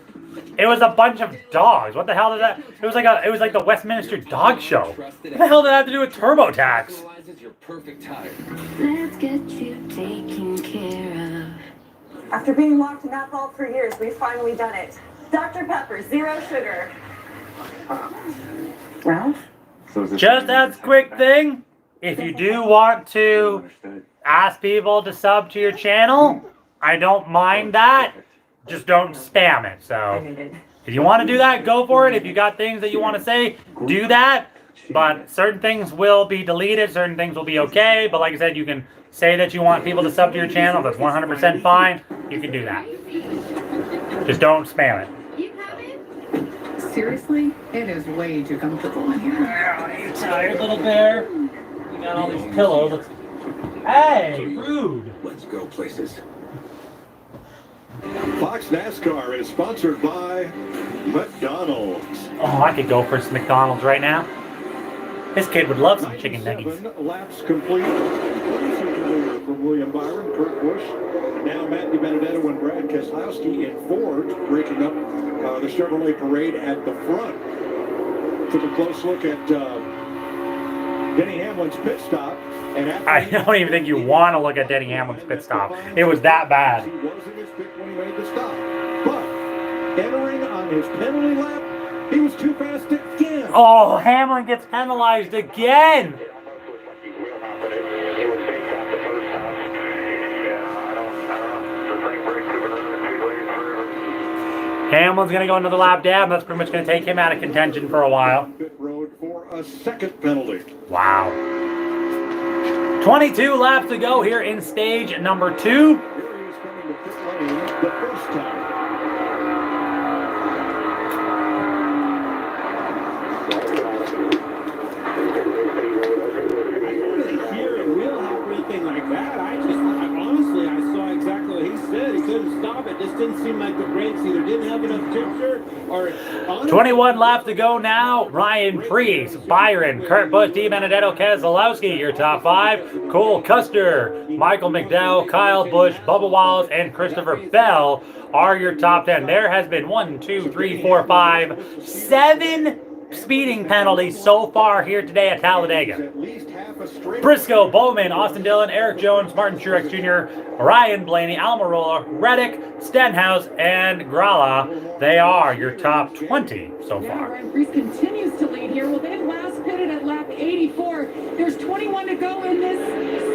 It was a bunch of dogs. What the hell did that? It was like the Westminster Dog Show. What the hell did that have to do with TurboTax? Your perfect tire. Let's get you taken care of. After being locked in that vault for years, we've finally done it. Dr. Pepper, 0 sugar. Ralph? Just as a quick thing, if you do want to ask people to sub to your channel, I don't mind that. Just don't spam it. So if you want to do that, go for it. If you got things that you want to say, do that. But certain things will be deleted, certain things will be okay. But like I said, you can say that you want people to sub to your channel. That's 100% fine. You can do that. Just don't spam it. Seriously? It is way too comfortable in here. Yeah, you tired little bear? You got all these pillows. Hey, rude. Let's go places. Fox NASCAR is sponsored by McDonald's. Oh, I could go for some McDonald's right now. This kid would love some chicken nuggets. 7 laps complete. From William Byron, Kurt Busch, now Matt DiBenedetto and Brad Kaslowski in Ford, breaking up the Chevrolet parade at the front. Took a close look at Denny Hamlin's pit stop. And I don't even think you want to look at Denny Hamlin's pit stop. It was that bad. He was in his pit when he made the stop. But entering on his penalty lap, he was too fast again. Oh, Hamlin gets penalized again. Hamlin's going to go another lap down. That's pretty much going to take him out of contention for a while. Pit road for a second penalty. Wow. 22 laps to go here in stage number 2. Here he is coming to pit lane the first time. race either didn't have enough temperature or 21 laps to go now. Ryan Priest, Byron, Kurt Busch, D. Benedetto, Kaslowski, your top 5. Cole Custer, Michael McDowell, Kyle Busch, Bubba Wallace, and Christopher Bell are your top 10. There has been 7 speeding penalties so far here today at Talladega. Briscoe, Bowman, Austin Dillon, Eric Jones, Martin Truex Jr., Ryan Blaney, Almirola, Reddick, Stenhouse, and Gralla. They are your top 20 so far. Ryan Priest continues to lead here. Well, they last pitted at lap 84. There's 21 to go in this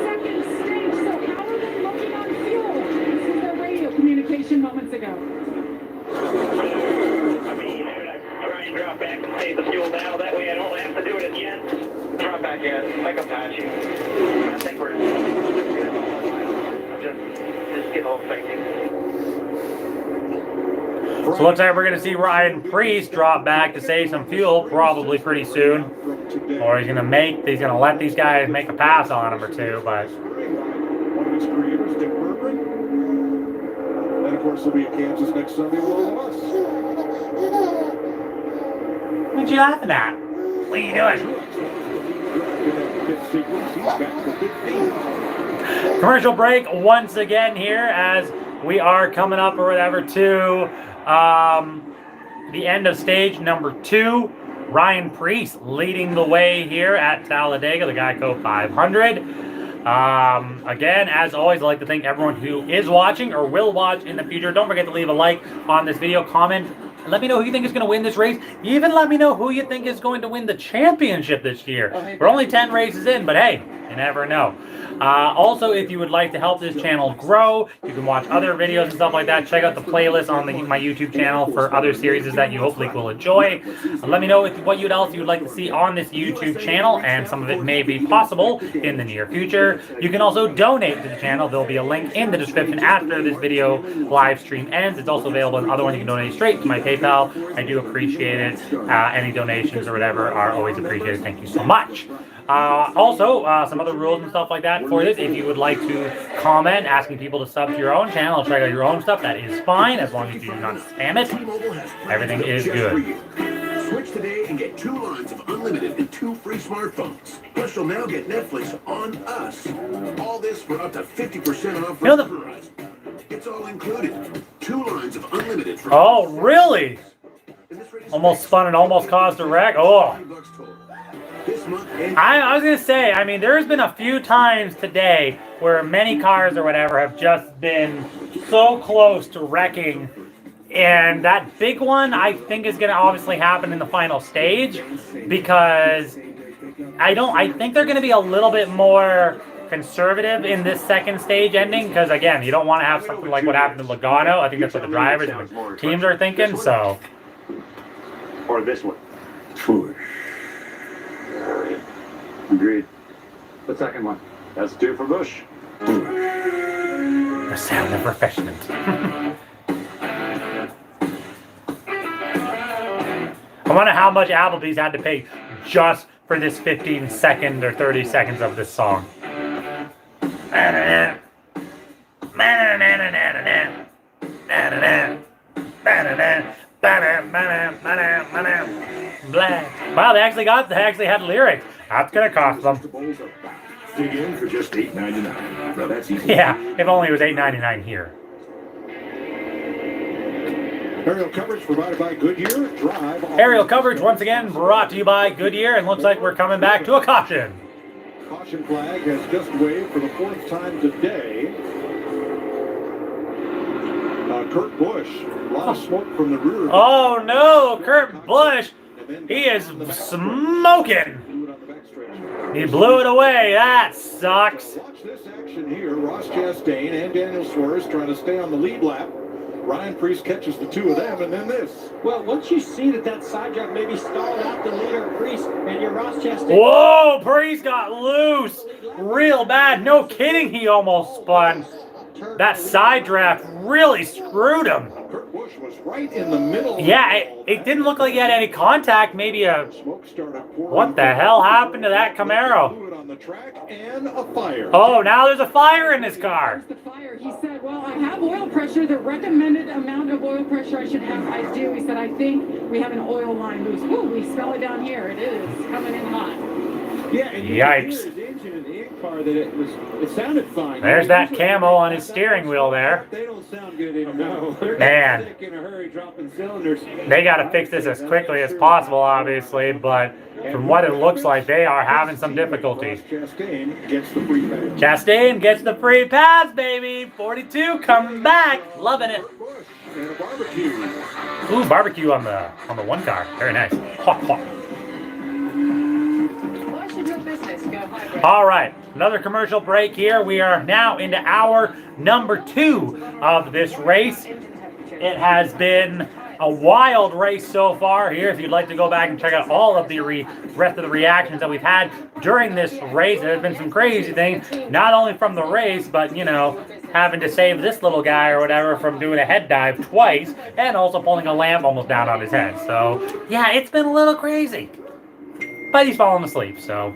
second stage. So how are they looking on fuel? This is their radio communication moments ago. Drop back and save the fuel now. That way I don't have to do it again. Drop back in. Make a patch. I think we're just get all safety. So looks like we're going to see Ryan Priest drop back to save some fuel probably pretty soon. Or he's going to let these guys make a pass on him or two, but One of his creators, Dick Bergman. And of course, he'll be at Kansas next Sunday with all of us. what you laughing at? What are you doing? Commercial break once again here as we are coming up or whatever to the end of stage number 2. Ryan Priest leading the way here at Talladega, the Geico 500. Again, as always, I'd like to thank everyone who is watching or will watch in the future. Don't forget to leave a like on this video, comment. Let me know who you think is going to win this race. Even let me know who you think is going to win the championship this year. We're only 10 races in, but hey, you never know. Also, if you would like to help this channel grow, you can watch other videos and stuff like that. Check out the playlist on my YouTube channel for other series that you hopefully will enjoy. Let me know what else you would like to see on this YouTube channel, and some of it may be possible in the near future. You can also donate to the channel. There'll be a link in the description after this video live stream ends. It's also available in other one. You can donate straight to my PayPal. I do appreciate it. Any donations or whatever are always appreciated. Thank you so much. Also, some other rules and stuff like that for this. If you would like to comment asking people to sub to your own channel, check out your own stuff, that is fine as long as you do not spam it. Everything is good. Switch today and get 2 lines of unlimited and 2 free smartphones. Plus, you'll now get Netflix on us. All this for up to 50% off. Verizon. It's all included. 2 lines of unlimited. Oh, really? Almost spun and almost caused a wreck. Oh. I was going to say, I mean, there's been a few times today where many cars or whatever have just been so close to wrecking. And that big one, I think, is going to obviously happen in the final stage, because I think they're going to be a little bit more conservative in this second stage ending, because, again, you don't want to have something like what happened in Logano. I think that's what the drivers and the teams are thinking, so. Or this one. Foolish. Agreed. The second one. That's 2 for Busch. The sound of refreshment. I wonder how much Applebee's had to pay just for this 15 second or 30 seconds of this song. Wow, they actually had lyrics. That's gonna cost them. Dig in for just $8.99. Now that's easy. Yeah, if only it was $8.99 here. Aerial coverage provided by Goodyear. Drive. Aerial coverage once again brought to you by Goodyear, and looks like we're coming back to a caution. Caution flag has just waved for the 4th time today. Kurt Busch, a lot of smoke from the rear. Oh no, Kurt Busch, he is smoking. He blew it away. That sucks. Watch this action here. Ross Chastain and Daniel Suarez trying to stay on the lead lap. Ryan Priest catches the 2 of them, and then this. Well, once you see that side drive maybe stalled out the leader, Priest, and your Ross Chastain. Whoa, Priest got loose real bad. No kidding, he almost spun. that side draft really screwed him. Kurt Busch was right in the middle. Yeah, it didn't look like he had any contact. Maybe what the hell happened to that Camaro? On the track and a fire. Oh, now there's a fire in this car. The fire. He said, well, I have oil pressure. The recommended amount of oil pressure I should have, I do. He said, I think we have an oil line loose. Ooh, we smell it down here. It is coming in hot. Yeah, and you Yikes. could hear his engine in the ink car that it sounded fine. There's that camo on his steering wheel there. They don't sound good anymore. They're Man. sick in a hurry, dropping cylinders. They got to fix this as quickly as possible, obviously, but from what it looks like, they are having some difficulties. Chastain gets the free pass. Chastain gets the free pass, baby. 42 coming back. Loving it. And a barbecue. Ooh, barbecue on the one car. Very nice. Hot, hot. All right, another commercial break here. We are now into hour number 2 of this race. It has been a wild race so far here. If you'd like to go back and check out all of the rest of the reactions that we've had during this race, there have been some crazy things, not only from the race, but, you know, having to save this little guy or whatever from doing a head dive twice, and also pulling a lamp almost down on his head. So, yeah, it's been a little crazy. But he's falling asleep, so...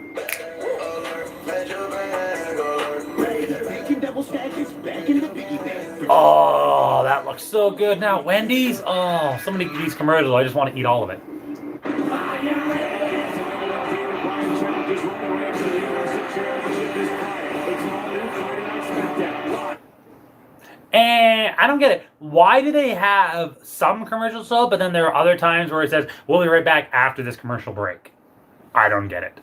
Oh, that looks so good now. Wendy's? Oh, so many of these commercials. I just want to eat all of it. And I don't get it. Why do they have some commercials so, but then there are other times where it says, we'll be right back after this commercial break? I don't get it.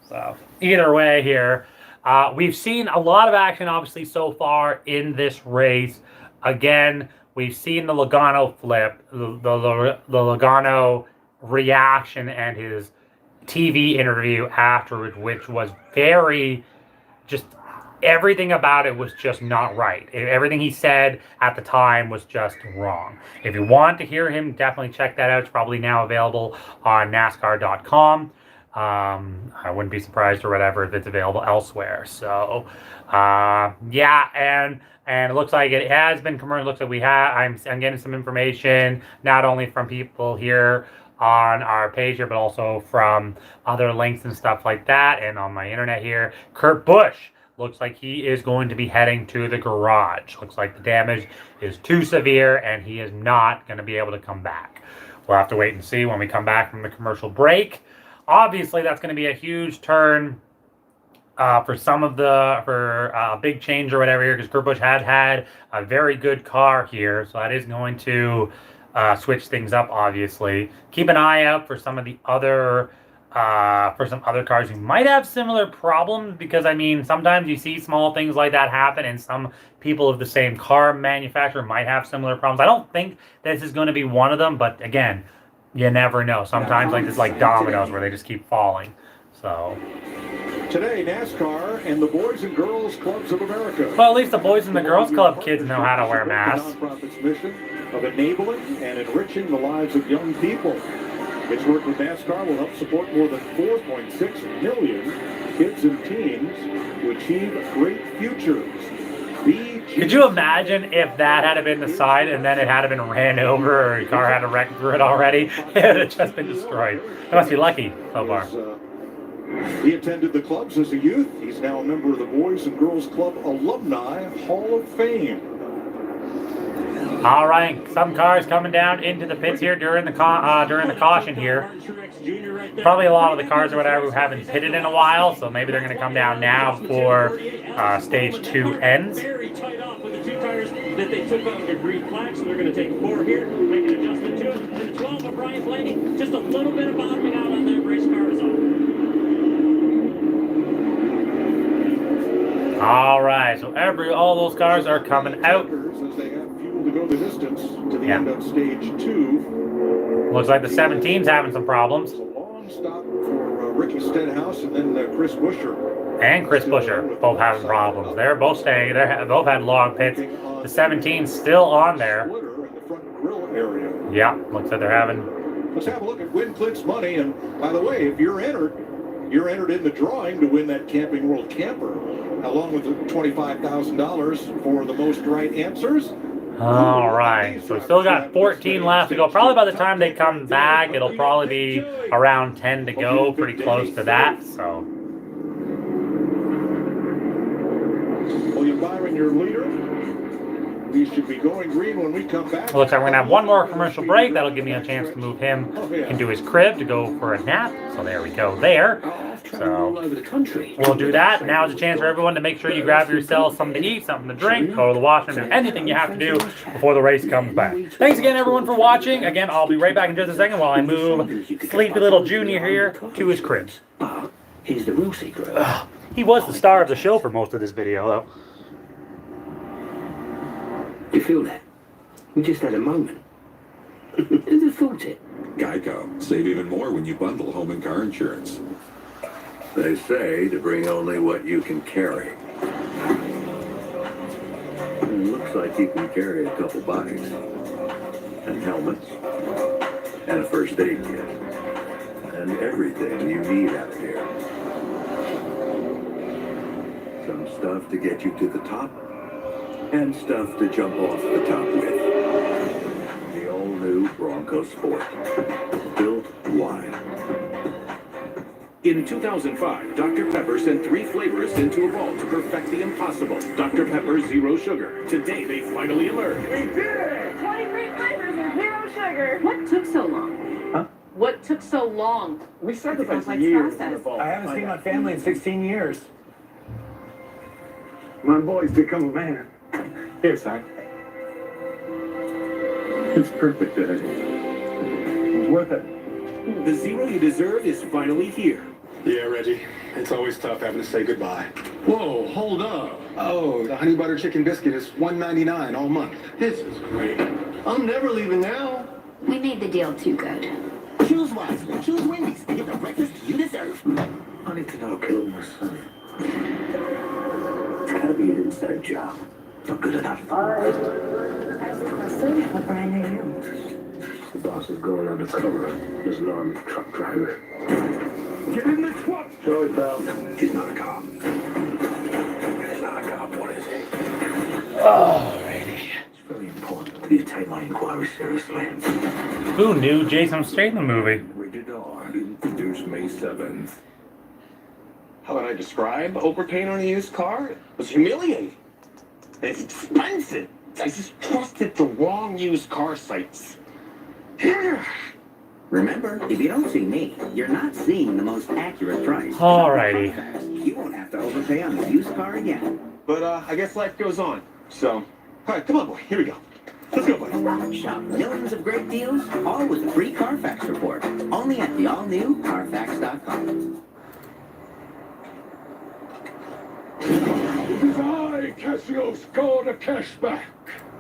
So, either way here. We've seen a lot of action, obviously, so far in this race. Again, we've seen the Logano flip, the Logano reaction and his TV interview afterwards, which was very, just everything about it was just not right. Everything he said at the time was just wrong. If you want to hear him, definitely check that out. It's probably now available on NASCAR.com. I wouldn't be surprised or whatever if it's available elsewhere. So, yeah, and it looks like it has been commercial. Looks like we have. I'm getting some information not only from people here on our page here, but also from other links and stuff like that, and on my internet here. Kurt Busch looks like he is going to be heading to the garage. Looks like the damage is too severe, and he is not going to be able to come back. We'll have to wait and see when we come back from the commercial break. Obviously, that's going to be a huge turn for some of a big change or whatever here, because Kurt Busch had a very good car here, so that is going to switch things up. Obviously, keep an eye out for some of the other some other cars who might have similar problems, because I mean, sometimes you see small things like that happen, and some people of the same car manufacturer might have similar problems. I don't think this is going to be one of them, but again, you never know. Sometimes like it's like dominoes where they just keep falling. So today, NASCAR and the Boys and Girls Clubs of America. Well, at least the Boys and the Girls Club kids know how to wear masks. The nonprofit's mission of enabling and enriching the lives of young people. Its work with NASCAR will help support more than 4.6 million kids and teens to achieve great futures. Could you imagine if that had been the side and then it had been ran over, or a car had a wreck through it already? It would have just been destroyed. They must be lucky so far. He attended the clubs as a youth. He's now a member of the Boys and Girls Club Alumni Hall of Fame. All right, some cars coming down into the pits here during the caution here. Probably a lot of the cars or whatever who haven't pitted in a while, so maybe they're going to come down now for stage 2 ends. Very tight off with the 2 tires that they took off the green flag, so they're going to take 4 here, make an adjustment to it. And the 12 of Brian Blaney, just a little bit of bottoming out on that race car is all. All right, so all those cars are coming out. As they have fuel to go the distance to the end of stage 2. Looks like the 17's having some problems. It's a long stop for Ricky Stenhouse and then Chris Buescher. And Chris Buescher both having problems. They're both staying. They both had long pits. The 17's still on there. Yeah, looks like they're having. Let's have a look at Win Clint's money. And by the way, if you're entered in the drawing to win that Camping World camper. along with the $25,000 for the most right answers. All right, so we still got 14 left to go. Probably by the time they come back, it'll probably be around 10 to go, pretty close to that. So, William Byron, your leader. We should be going green when we come back. looks like we're gonna have one more commercial break. That'll give me a chance to move him into his crib to go for a nap. So there we go there. So we'll do that. Now's a chance for everyone to make sure you grab yourself something to eat, something to drink, go to the washroom, and anything you have to do before the race comes back. Thanks again, everyone, for watching. Again, I'll be right back in just a second while I move Sleepy Little Junior here to his crib. Here's the real secret. He was the star of the show for most of this video, though. You feel that? We just had a moment. Who'd have thought it? Geico. Save even more when you bundle home and car insurance. They say to bring only what you can carry. Looks like you can carry a couple bikes. And helmets. And a first aid kit. And everything you need out here. Some stuff to get you to the top. And stuff to jump off the top with. The all-new Bronco Sport. Built wide. In 2005, Dr. Pepper sent 3 flavorists into a vault to perfect the impossible. Dr. Pepper Zero Sugar. Today, they finally emerged. We did it! 23 flavors of zero sugar. What took so long? Huh? What took so long? We sacrificed Complex years in process. the vault. I haven't seen my family in 16 years. My boy's become a man. Here, son. It's perfect, Daddy. It was worth it. The zero you deserve is finally here. Yeah, Reggie. It's always tough having to say goodbye. Whoa, hold up. Oh, the honey butter chicken biscuit is $1.99 all month. This is great. I'm never leaving now. We made the deal too good. Choose wisely. Choose Wendy's and get the breakfast you deserve. I need to know killing my son. It's gotta be an inside job. Not good enough. What brand are you? The boss is going undercover as an armed truck driver. Get in the truck! Sorry, pal. He's not a cop. He's not a cop. What is he? Alrighty. It's very important you take my inquiry seriously. Who knew Jason stayed in the movie? Rated R. Introduced May 7th. How would I describe overpaying on a used car? It was humiliating. It's expensive. I just trusted the wrong used car sites. Remember, if you don't see me, you're not seeing the most accurate price. Alrighty. You won't have to overpay on a used car again. But I guess life goes on. So, all right, come on, boy. Here we go. Let's go, buddy. Shop millions of great deals, all with a free Carfax report. Only at the all-new Carfax.com. It is I, Cassius, God of Cashback.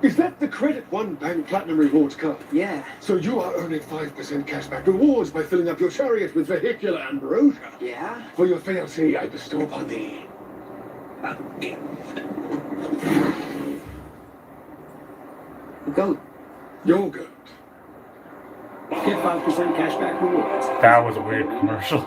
Is that the Credit One Bank Platinum Rewards card? Yeah. So you are earning 5% cashback rewards by filling up your chariot with vehicular ambrosia. Yeah? For your fiancé, I bestow upon thee. Goat. Yogurt. Get 5% cashback rewards. That was a weird commercial.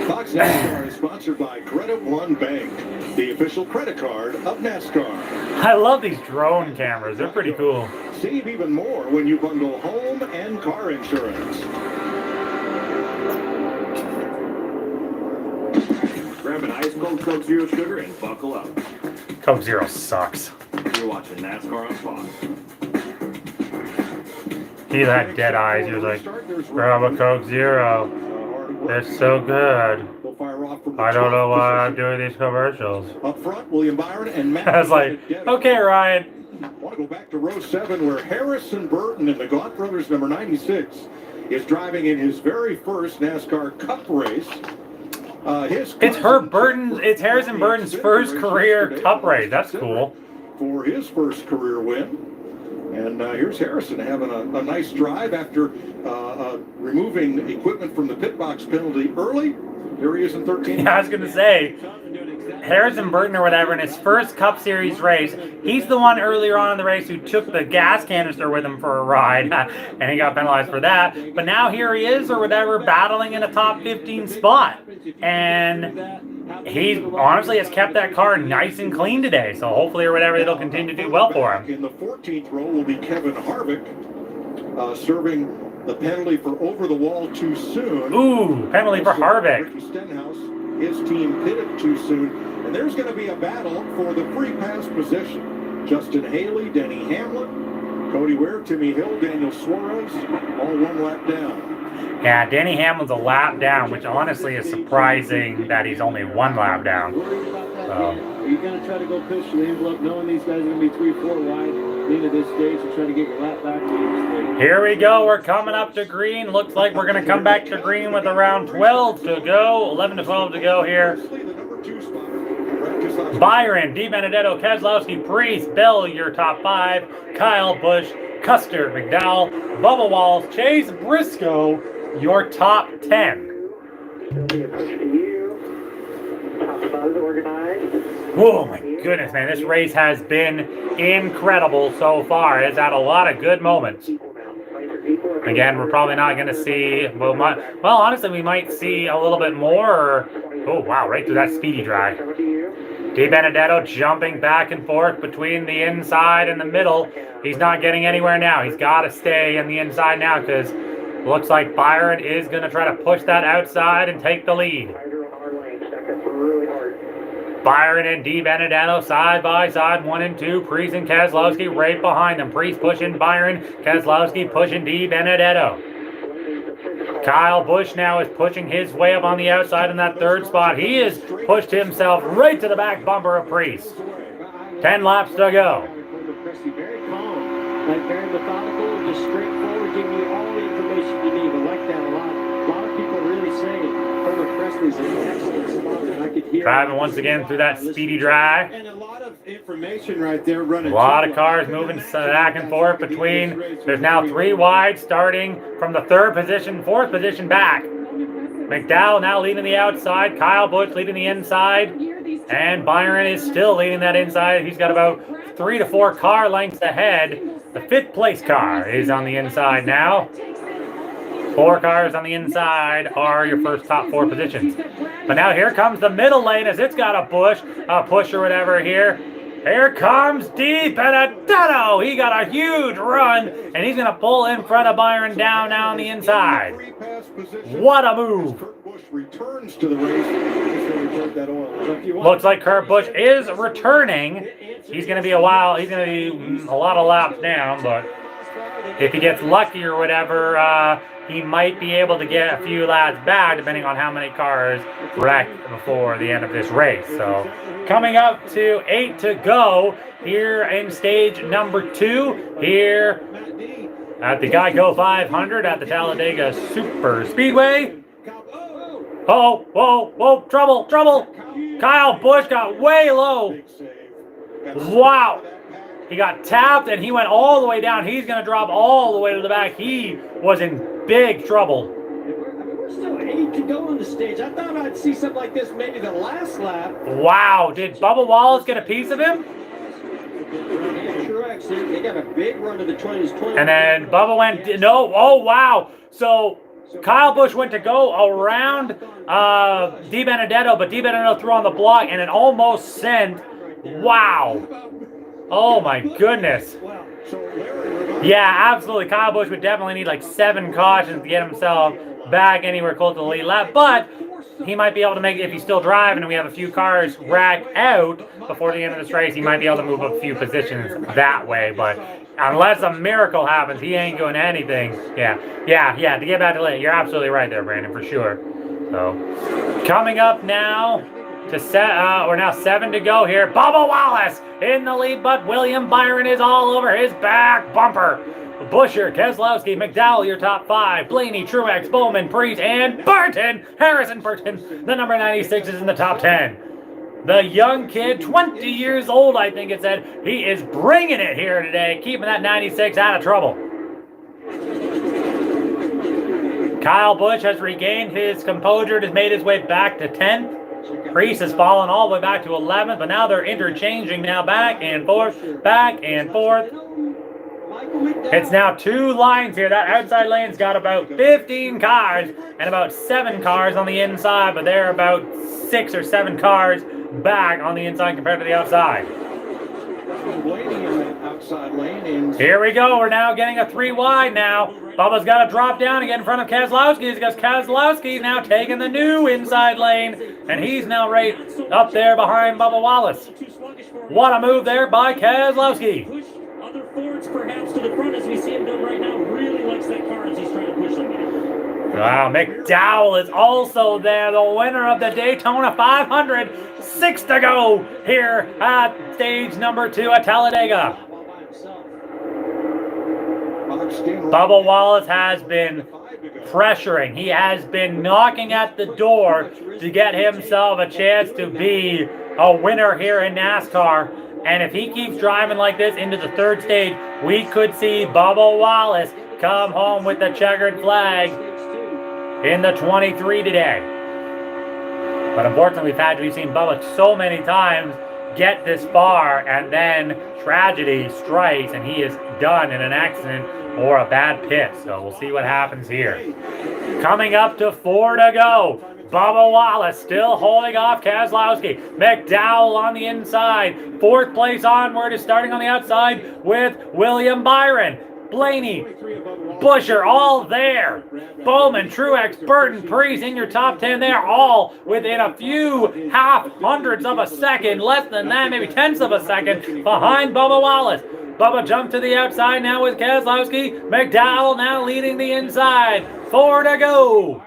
Fox NASCAR is sponsored by Credit One Bank, the official credit card of NASCAR. I love these drone cameras. They're pretty cool. Save even more when you bundle home and car insurance. Grab an ice cold Coke Zero Sugar and buckle up. Coke Zero sucks. You're watching NASCAR on Fox. He had dead eyes. He was like, grab a Coke Zero. It's so good. I don't know why I'm doing these commercials. Up front, William Byron and Matt. I was like, okay, Ryan. I want to go back to row 7 where Harrison Burton in the Gaunt Brothers number 96 is driving in his very first NASCAR Cup race. It's Harrison Burton's first career Cup race. That's cool. For his first career win. And here's Harrison having a nice drive after removing equipment from the pit box penalty early. Here he is in 13. Yeah, I was going to say, Harrison Burton or whatever in his first Cup Series race. He's the one earlier on in the race who took the gas canister with him for a ride, and he got penalized for that. But now here he is or whatever, battling in a top 15 spot. And he honestly has kept that car nice and clean today. So hopefully or whatever, it'll continue to do well for him. In the 14th row will be Kevin Harvick, serving the penalty for over the wall too soon. Ooh, penalty for Harvick. Ricky Stenhouse, his team pitted too soon. And there's going to be a battle for the free pass position. Justin Haley, Denny Hamlin, Cody Ware, Timmy Hill, Daniel Suarez, all one lap down. Yeah, Denny Hamlin's a lap down, which honestly is surprising that he's only one lap down. Are you going to try to go push the envelope knowing these guys are going to be 3-4 wide? Into this stage and try to get your lap back. Here we go. We're coming up to green. Looks like we're going to come back to green with around 12 to go. 11 to 12 to go here. Byron, DiBenedetto, Kaslowski, Priest, Bell, your top 5. Kyle Busch, Custer, McDowell, Bubba Wallace, Chase Briscoe, your top 10. Oh my goodness, man. This race has been incredible so far. It's had a lot of good moments. Again, we're probably not going to see, well, honestly, we might see a little bit more. Oh, wow, right through that speedy drive. DiBenedetto jumping back and forth between the inside and the middle. He's not getting anywhere now. He's got to stay in the inside now because looks like Byron is going to try to push that outside and take the lead. Byron and DiBenedetto side by side, 1 and 2. Priest and Kaslowski right behind them. Priest pushing Byron, Kaslowski pushing DiBenedetto. Kyle Busch now is pushing his way up on the outside in that third spot. He has pushed himself right to the back bumper of Priest. 10 laps to go. Very calm, like very methodical, just straightforward, giving you all the information you need. I like that a lot. A lot of people really say Homer Presley's an excellent spotter, and I could hear driving once again through that speedy drive. And a lot of information right there running. A lot of cars moving back and forth between. There's now 3 wide starting from the 3rd position, 4th position back. McDowell now leading the outside. Kyle Busch leading the inside. And Byron is still leading that inside. He's got about 3 to 4 car lengths ahead. The 5th place car is on the inside now. 4 cars on the inside are your first top 4 positions. But now here comes the middle lane as it's got a push or whatever here. Here comes DiBenedetto. He got a huge run, and he's going to pull in front of Byron down now on the inside. What a move. Returns to the race. Looks like Kurt Busch is returning. He's going to be a while. He's going to be a lot of laps down, but if he gets lucky or whatever, he might be able to get a few laps back, depending on how many cars wrecked before the end of this race. So, coming up to 8 to go here in stage number 2 here at the Geico 500 at the Talladega Super Speedway. Oh, whoa, whoa, trouble, trouble. Kyle Busch got way low. Wow. He got tapped and he went all the way down. He's going to drop all the way to the back. He was in big trouble. We're still 8 to go on the stage. I thought I'd see something like this maybe the last lap. Wow. Did Bubba Wallace get a piece of him? Truex, they got a big run to the 20s. And then Bubba went, no, oh, wow. So Kyle Busch went to go around DiBenedetto, but DiBenedetto threw on the block and it almost sent. Wow. Oh my goodness. Yeah, absolutely. Kyle Busch would definitely need like 7 cautions to get himself back anywhere close to the lead lap, but he might be able to make it if he's still driving and we have a few cars racked out before the end of this race. He might be able to move a few positions that way, but unless a miracle happens, he ain't doing anything. Yeah, to get back to late. You're absolutely right there, Brandon, for sure. So, coming up now to we're now 7 to go here. Bubba Wallace in the lead, but William Byron is all over his back bumper. Busher, Kaslowski, McDowell, your top 5. Blaney, Truex, Bowman, Priest, and Burton. Harrison Burton, the number 96, is in the top 10. The young kid, 20 years old, I think it said. He is bringing it here today, keeping that 96 out of trouble. Kyle Busch has regained his composure and has made his way back to 10th. Priest has fallen all the way back to 11th, but now they're interchanging now back and forth, back and forth. It's now 2 lines here. That outside lane's got about 15 cars and about 7 cars on the inside, but they're about 6 or 7 cars back on the inside compared to the outside. Here we go. We're now getting a 3 wide now. Bubba's got to drop down and get in front of Kaslowski because Kaslowski's now taking the new inside lane, and he's now right up there behind Bubba Wallace. What a move there by Kaslowski. Other Fords perhaps to the front as we see him done right now. Really likes that car as he's trying to push them. Wow, McDowell is also there, the winner of the Daytona 500. 6 to go here at stage number 2 at Talladega. Bubba Wallace has been pressuring. He has been knocking at the door to get himself a chance to be a winner here in NASCAR. And if he keeps driving like this into the 3rd stage, we could see Bubba Wallace come home with the checkered flag in the 23 today. But unfortunately, we've seen Bubba so many times get this far and then tragedy strikes and he is done in an accident or a bad pit. So we'll see what happens here. Coming up to 4 to go. Bubba Wallace still holding off Kaslowski. McDowell on the inside. 4th place onward is starting on the outside with William Byron. Blaney, Busher, all there. Bowman, Truex, Burton, Priest in your top 10 there, all within a few half-hundredths of a second, less than that, maybe tenths of a second, behind Bubba Wallace. Bubba jumped to the outside now with Kaslowski. McDowell now leading the inside. 4 to go.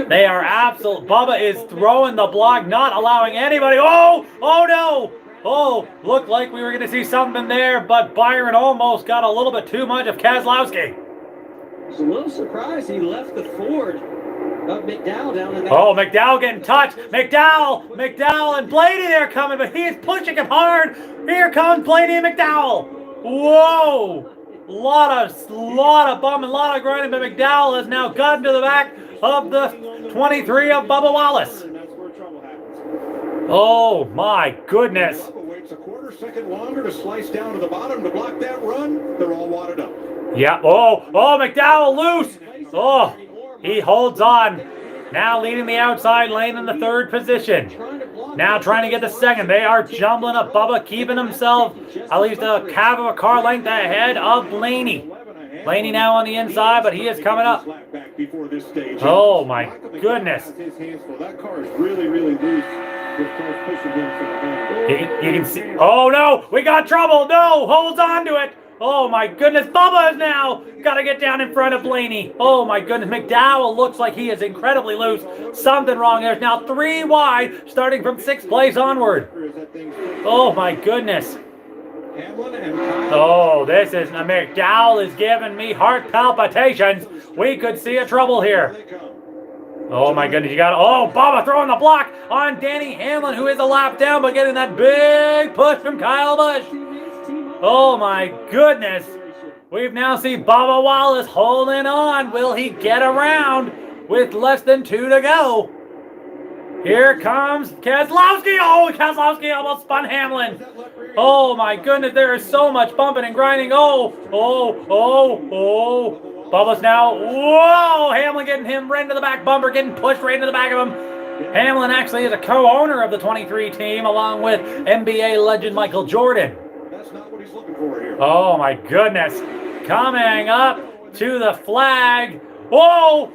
They are absolute. Bubba is throwing the block, not allowing anybody. Oh no. Oh, looked like we were going to see something there, but Byron almost got a little bit too much of Kaslowski. I was a little surprised he left the Ford of McDowell down in that. Oh, McDowell getting touched. McDowell and Blaney there coming, but he is pushing him hard. Here comes Blaney and McDowell. Whoa. Lot of bumming, lot of grinding, but McDowell has now gotten to the back of the 23 of Bubba Wallace. Oh my goodness. Bubba waits a quarter second longer to slice down to the bottom to block that run. They're all wadded up. Yeah. Oh, McDowell loose. Oh, he holds on. Now leading the outside lane in the 3rd position. Now trying to get the 2nd. They are jumbling up. Bubba keeping himself at least a half of a car length ahead of Blaney. Blaney now on the inside, but he is coming up. Oh my goodness. That car is really loose. You can see. Oh no, we got trouble. No, holds on to it. Oh my goodness, Bubba is now got to get down in front of Blaney. Oh my goodness, McDowell looks like he is incredibly loose. Something wrong. There's now 3 wide, starting from 6th place onward. Oh my goodness. Oh, this is McDowell is giving me heart palpitations. We could see a trouble here. Oh my goodness, you got Bubba throwing the block on Danny Hamlin, who is a lap down, but getting that big push from Kyle Busch. Oh my goodness. We've now seen Bubba Wallace holding on. Will he get around with less than 2 to go? Here comes Kaslowski. Oh, Kaslowski almost spun Hamlin. Oh my goodness, there is so much bumping and grinding. Oh. Bubba's now, whoa, Hamlin getting him right into the back bumper, getting pushed right into the back of him. Hamlin actually is a co-owner of the 23 team along with NBA legend Michael Jordan. That's not what he's looking for here. Oh my goodness. Coming up to the flag. Whoa,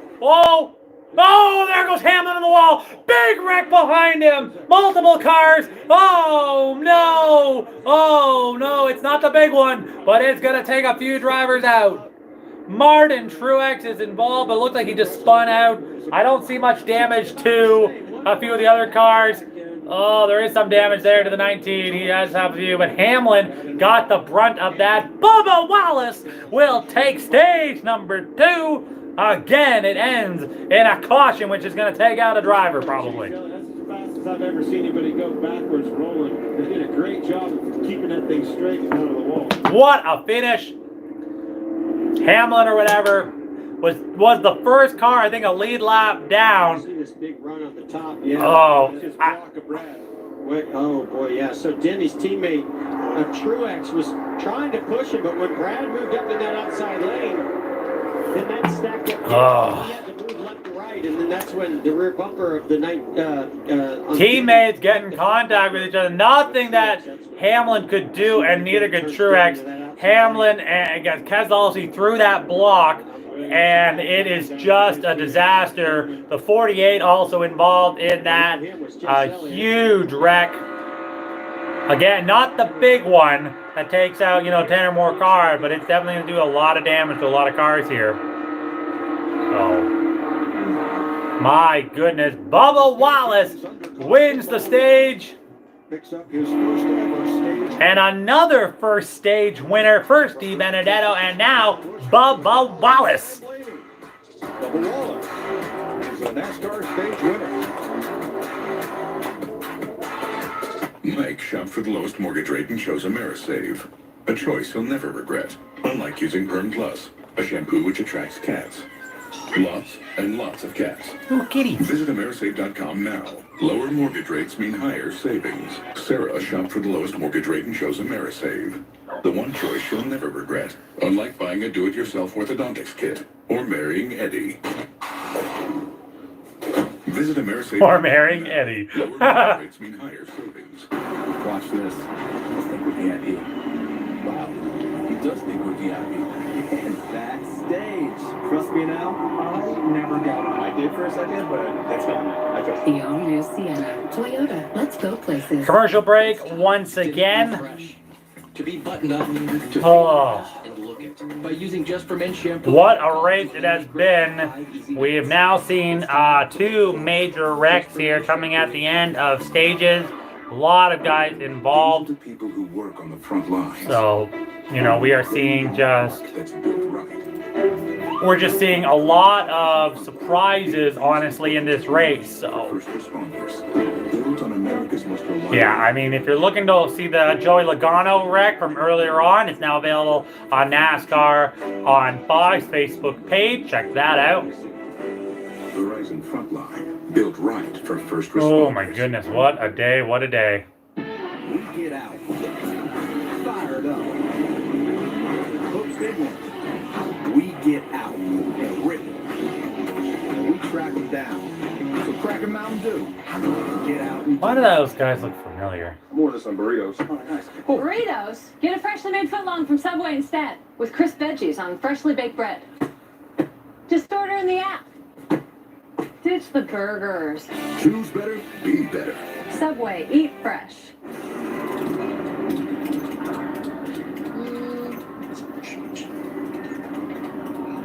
there goes Hamlin on the wall. Big wreck behind him. Multiple cars. Oh no, it's not the big one, but it's going to take a few drivers out. Martin Truex is involved, but it looks like he just spun out. I don't see much damage to a few of the other cars. Oh, there is some damage there to the 19. He has half a few, but Hamlin got the brunt of that. Bubba Wallace will take stage number 2. Again, it ends in a caution, which is going to take out a driver, probably. That's as fast as I've ever seen anybody go backwards rolling. They did a great job of keeping that thing straight and out of the wall. What a finish. Hamlin or whatever was the first car, I think, a lead lap down. this big run on the top. Yeah. Oh, Just block of Brad. Wait, oh boy, yeah. So Denny's teammate Truex was trying to push him, but when Brad moved up in that outside lane, then that stacked up. Oh. He had to move left to right, and then that's when the rear bumper of the night. Teammates get in contact with each other. Nothing that Hamlin could do, and neither could Truex. Hamlin and Kaslowski through that block, and it is just a disaster. The 48 also involved in that huge wreck. Again, not the big one that takes out, 10 or more cars, but it's definitely going to do a lot of damage to a lot of cars here. Oh, my goodness. Bubba Wallace wins the stage. Picks up his first ever stage. And another first stage winner, first DiBenedetto, and now Bubba Wallace. Bubba Wallace is a NASCAR stage winner. Mike shopped for the lowest mortgage rate and chose AmeriSave. A choice he'll never regret. Unlike using Perm Plus, a shampoo which attracts cats. Lots and lots of cats. Oh, kitty. Visit AmeriSave.com now. Lower mortgage rates mean higher savings. Sarah shopped for the lowest mortgage rate and chose AmeriSave. The one choice she'll never regret. Unlike buying a do-it-yourself orthodontics kit or marrying Eddie. Visit AmeriSave. Or marrying Eddie. Lower mortgage rates mean higher savings. Watch this. I think we're VIP. Wow. He does think we're VIP. And backstage. Trust me now, I never got it. I did for a second, but that's fine. I trust you. The all-new Sienna. Toyota. Let's go places. Commercial break once again. To be buttoned up, to Oh. and look it. By using Just for Men shampoo. What a race it has been. We have now seen two major wrecks here coming at the end of stages. A lot of guys involved. The people who work on the front lines. So, we are seeing That's built right. we're just seeing a lot of surprises, honestly, in this race. So, First responders. Built on America's most reliable. yeah, I mean, if you're looking to see the Joey Logano wreck from earlier on, it's now available on NASCAR on Fox Facebook page. Check that out. Verizon Frontline. Built right for first responders. Oh my goodness, what a day, what a day. We get out. Fired up. Hook big one. We get out and rip it. We track them down. So crack a Mountain Dew. Get out and Why do those guys look familiar? I'm ordering some burritos. Oh, nice. Burritos? Get a freshly made footlong from Subway instead, with crisp veggies on freshly baked bread. Just order in the app. Ditch the burgers. Choose better, be better. Subway, eat fresh.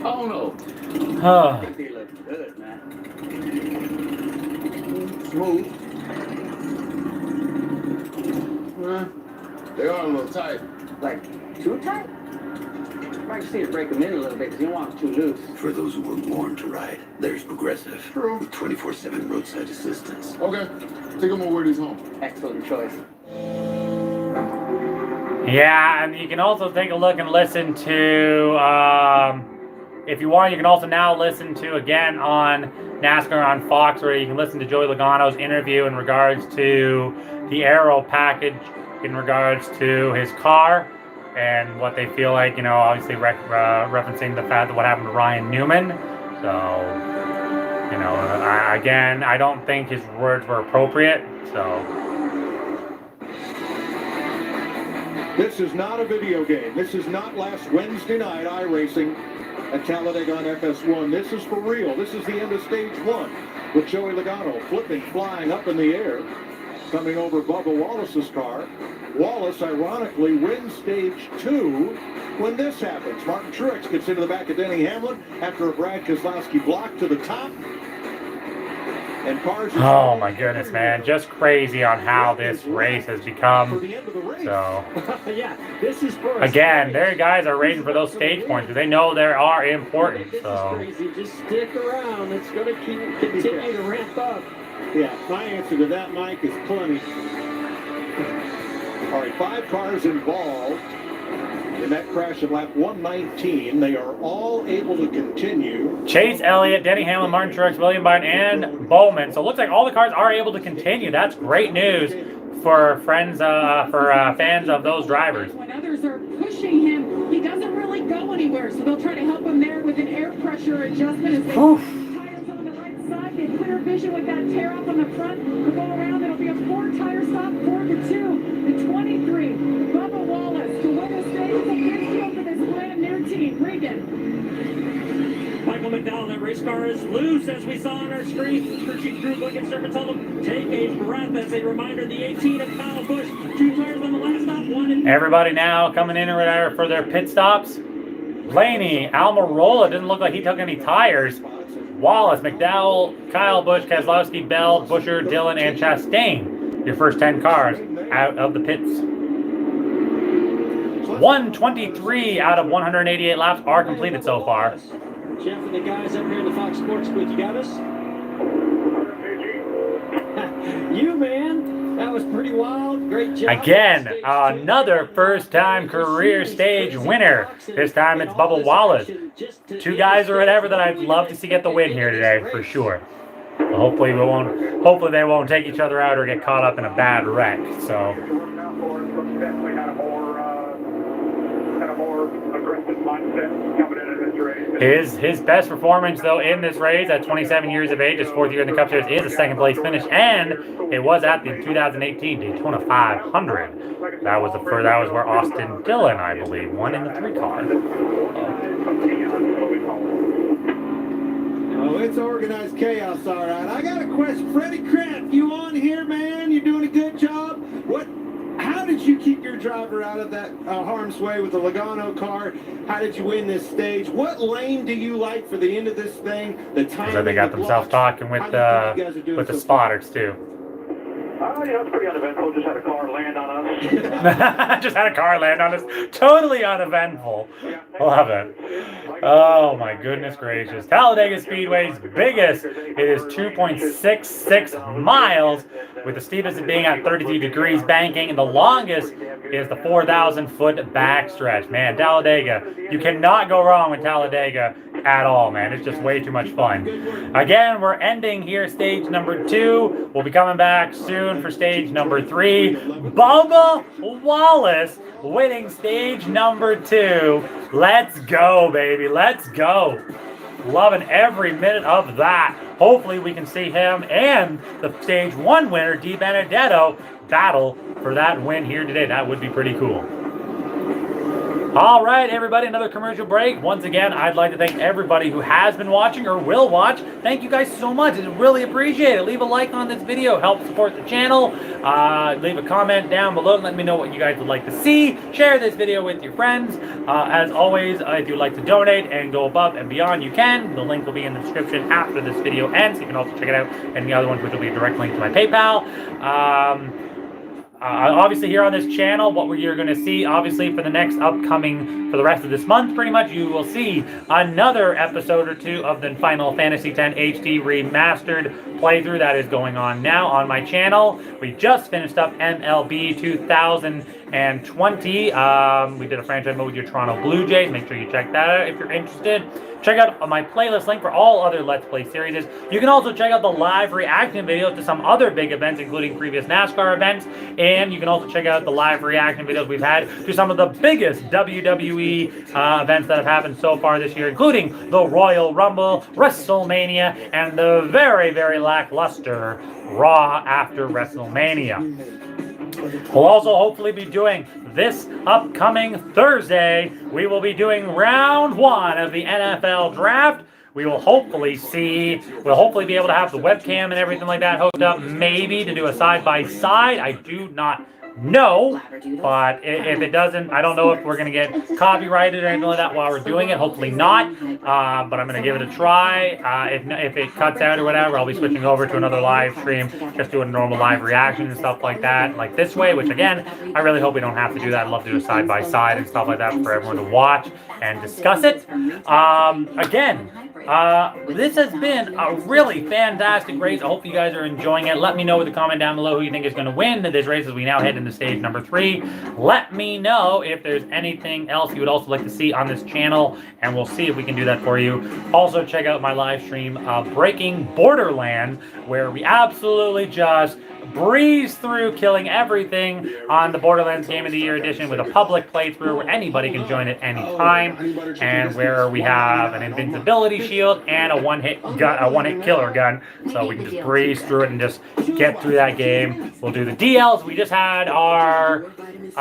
Oh no. Oh, They look good, man. smooth. They are a little tight. Like, too tight? Might just need to break them in a little bit because you don't want them too loose. For those who were born to ride, there's Progressive. True. With 24/7 roadside assistance. Okay. Take them over these home. Excellent choice. yeah, and you can also take a look and listen to, if you want, you can also now listen to, again, on NASCAR on Fox, where you can listen to Joey Logano's interview in regards to the aero package, in regards to his car, and what they feel like, obviously referencing the fact that what happened to Ryan Newman. So, again, I don't think his words were appropriate, so. This is not a video game. This is not last Wednesday night iRacing at Talladega on FS1. This is for real. This is the end of stage one with Joey Logano flipping, flying up in the air, coming over Bubba Wallace's car. Wallace, ironically, wins stage two when this happens. Martin Truex gets into the back of Denny Hamlin after a Brad Kaslowski block to the top. And cars Oh my goodness, man. Just crazy on how this race has become. So, Yeah, this is for again, their guys are racing for those stage points because they know they are important. This is So, crazy. Just stick around. It's going to continue to ramp up. Yeah, my answer to that, Mike, is plenty. All right, 5 cars involved in in that crash at lap 119. They are all able to continue. Chase Elliott, Denny Hamlin, Martin Truex, William Byron, and Bowman. So it looks like all the cars are able to continue. That's great news for fans of those drivers. When others are pushing him, he doesn't really go anywhere. So they'll try to help him there with an air pressure adjustment as they tires on the right side. They have clear vision with that tear off on the front. We'll go around. It'll be a 4-tire stop, 4-2. The 23, Bubba Wallace to win the stage. It's a big deal for this brand new team. Regan. Michael McDowell, that race car is loose, as we saw on our screen. Crew Chief Drew Blickensterman told him, take a breath. As a reminder, the 18 of Kyle Busch, 2 tires on the last stop, 1 and... Everybody now coming in or whatever for their pit stops. Blaney, Almirola, didn't look like he took any tires. Wallace, McDowell, Kyle Busch, Kaslowski, Bell, Busher, Dillon, and Chastain. Your first 10 cars out of the pits. 123 out of 188 laps are completed so far. Jeff and the guys up here in the Fox Sports booth, you got us? You, man. That was pretty wild. Great job. Again, another first-time career stage winner. This time it's Bubba Wallace. 2 guys or whatever that I'd love to see get the win here today, for sure. But hopefully they won't take each other out or get caught up in a bad wreck. So. His best performance, though, in this race at 27 years of age, his 4th year in the Cup Series, is a 2nd place finish, and it was at the 2018 Daytona 500. That was where Austin Dillon, I believe, won in the 3 car. Oh, it's organized chaos, all right. I got a question, Freddie Krant. You on here, man? You doing a good job? How did you keep your driver out of that harm's way with the Logano car? How did you win this stage? What lane do you like for the end of this thing? The time. So they got themselves talking with the spotters too. It's pretty uneventful. Just had a car land on us. Just had a car land on us. Totally uneventful. Love it. Oh my goodness gracious. Talladega Speedway's biggest. It is 2.66 miles, with the steepest being at 33 degrees banking, and the longest is the 4,000-foot backstretch. Man, Talladega. You cannot go wrong with Talladega at all, man. It's just way too much fun. Again, we're ending here stage number 2. We'll be coming back soon for stage number 3. Bubba Wallace winning stage number 2. Let's go, baby. Let's go. Loving every minute of that. Hopefully we can see him and the stage 1 winner, Di Benedetto, battle for that win here today. That would be pretty cool. All right, everybody, another commercial break. Once again, I'd like to thank everybody who has been watching or will watch. Thank you guys so much. I really appreciate it. Leave a like on this video. Help support the channel. Leave a comment down below and let me know what you guys would like to see. Share this video with your friends. As always, if you'd like to donate and go above and beyond, you can. The link will be in the description after this video ends. You can also check it out and the other ones, which will be a direct link to my PayPal. Obviously here on this channel, what you're going to see, obviously for the rest of this month, pretty much, you will see another episode or 2 of the Final Fantasy X HD Remastered playthrough that is going on now on my channel. We just finished up MLB 2020. We did a franchise mode with your Toronto Blue Jays. Make sure you check that out if you're interested. Check out my playlist link for all other Let's Play series. You can also check out the live reaction videos to some other big events, including previous NASCAR events. And you can also check out the live reaction videos we've had to some of the biggest WWE events that have happened so far this year, including the Royal Rumble, WrestleMania, and the very, very lackluster Raw after WrestleMania. We'll also hopefully be doing this upcoming Thursday. We will be doing round 1 of the NFL draft. We will hopefully be able to have the webcam and everything like that hooked up, maybe to do a side-by-side. I do not know, but if it doesn't, I don't know if we're going to get copyrighted or anything like that while we're doing it. Hopefully not, but I'm going to give it a try. If it cuts out or whatever, I'll be switching over to another live stream, just doing normal live reaction and stuff like that, like this way, which again, I really hope we don't have to do that. I'd love to do a side-by-side and stuff like that for everyone to watch and discuss it. This has been a really fantastic race. I hope you guys are enjoying it. Let me know with a comment down below who you think is going to win this race as we now head into into stage number 3. Let me know if there's anything else you would also like to see on this channel, and we'll see if we can do that for you. Also, check out my live stream, Breaking Borderland, where we absolutely just breeze through killing everything on the Borderlands Game of the Year edition with a public playthrough where anybody can join at any time, and where we have an invincibility shield and a one-hit killer gun, so we can just breeze through it and just get through that game. We'll do the DLs. We just had our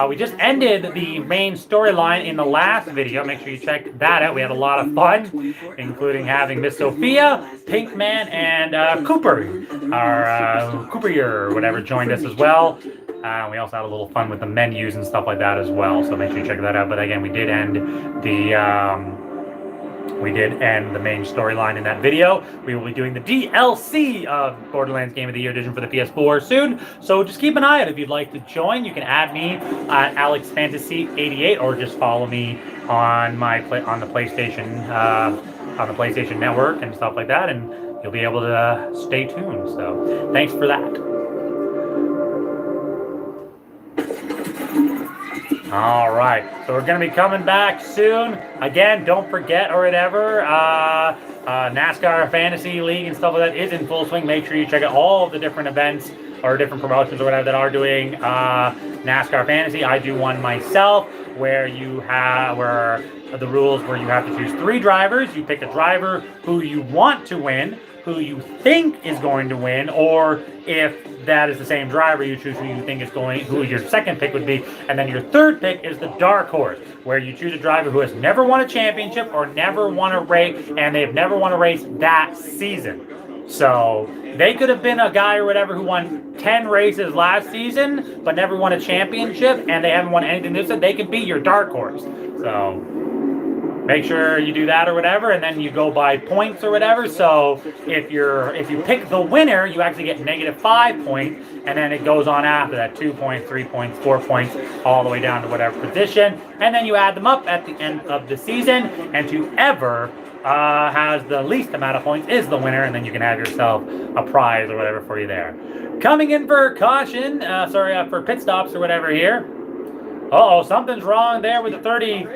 we just ended the main storyline in the last video. Make sure you check that out. We had a lot of fun, including having Miss Sophia, Pinkman, and Cooper, our Cooper, whatever, joined us as well. We also had a little fun with the menus and stuff like that as well, so make sure you check that out. But again, we did end the main storyline in that video. We will be doing the DLC of Borderlands Game of the Year edition for the PS4 soon, so just keep an eye out. If you'd like to join, you can add me at AlexFantasy88, or just follow me on the PlayStation Network and stuff like that, and you'll be able to stay tuned. So thanks for that. All right, so we're going to be coming back soon. Again, don't forget or whatever, NASCAR Fantasy League and stuff like that is in full swing. Make sure you check out all of the different events or different promotions or whatever that are doing NASCAR Fantasy. I do one myself where you have the rules where you have to choose 3 drivers. You pick a driver who you want to win, who you think is going to win, or if that is the same driver, you choose who you think is who your second pick would be, and then your third pick is the dark horse, where you choose a driver who has never won a championship or never won a race, and they've never won a race that season. So they could have been a guy or whatever who won 10 races last season, but never won a championship, and they haven't won anything this season. They could be your dark horse. So make sure you do that or whatever, and then you go by points or whatever. So if you pick the winner, you actually get -5 points, and then it goes on after that, 2 points, 3 points, 4 points, all the way down to whatever position, and then you add them up at the end of the season, and whoever has the least amount of points is the winner, and then you can have yourself a prize or whatever for you there. Coming in for caution, for pit stops or whatever here. Uh-oh, something's wrong there with the 30.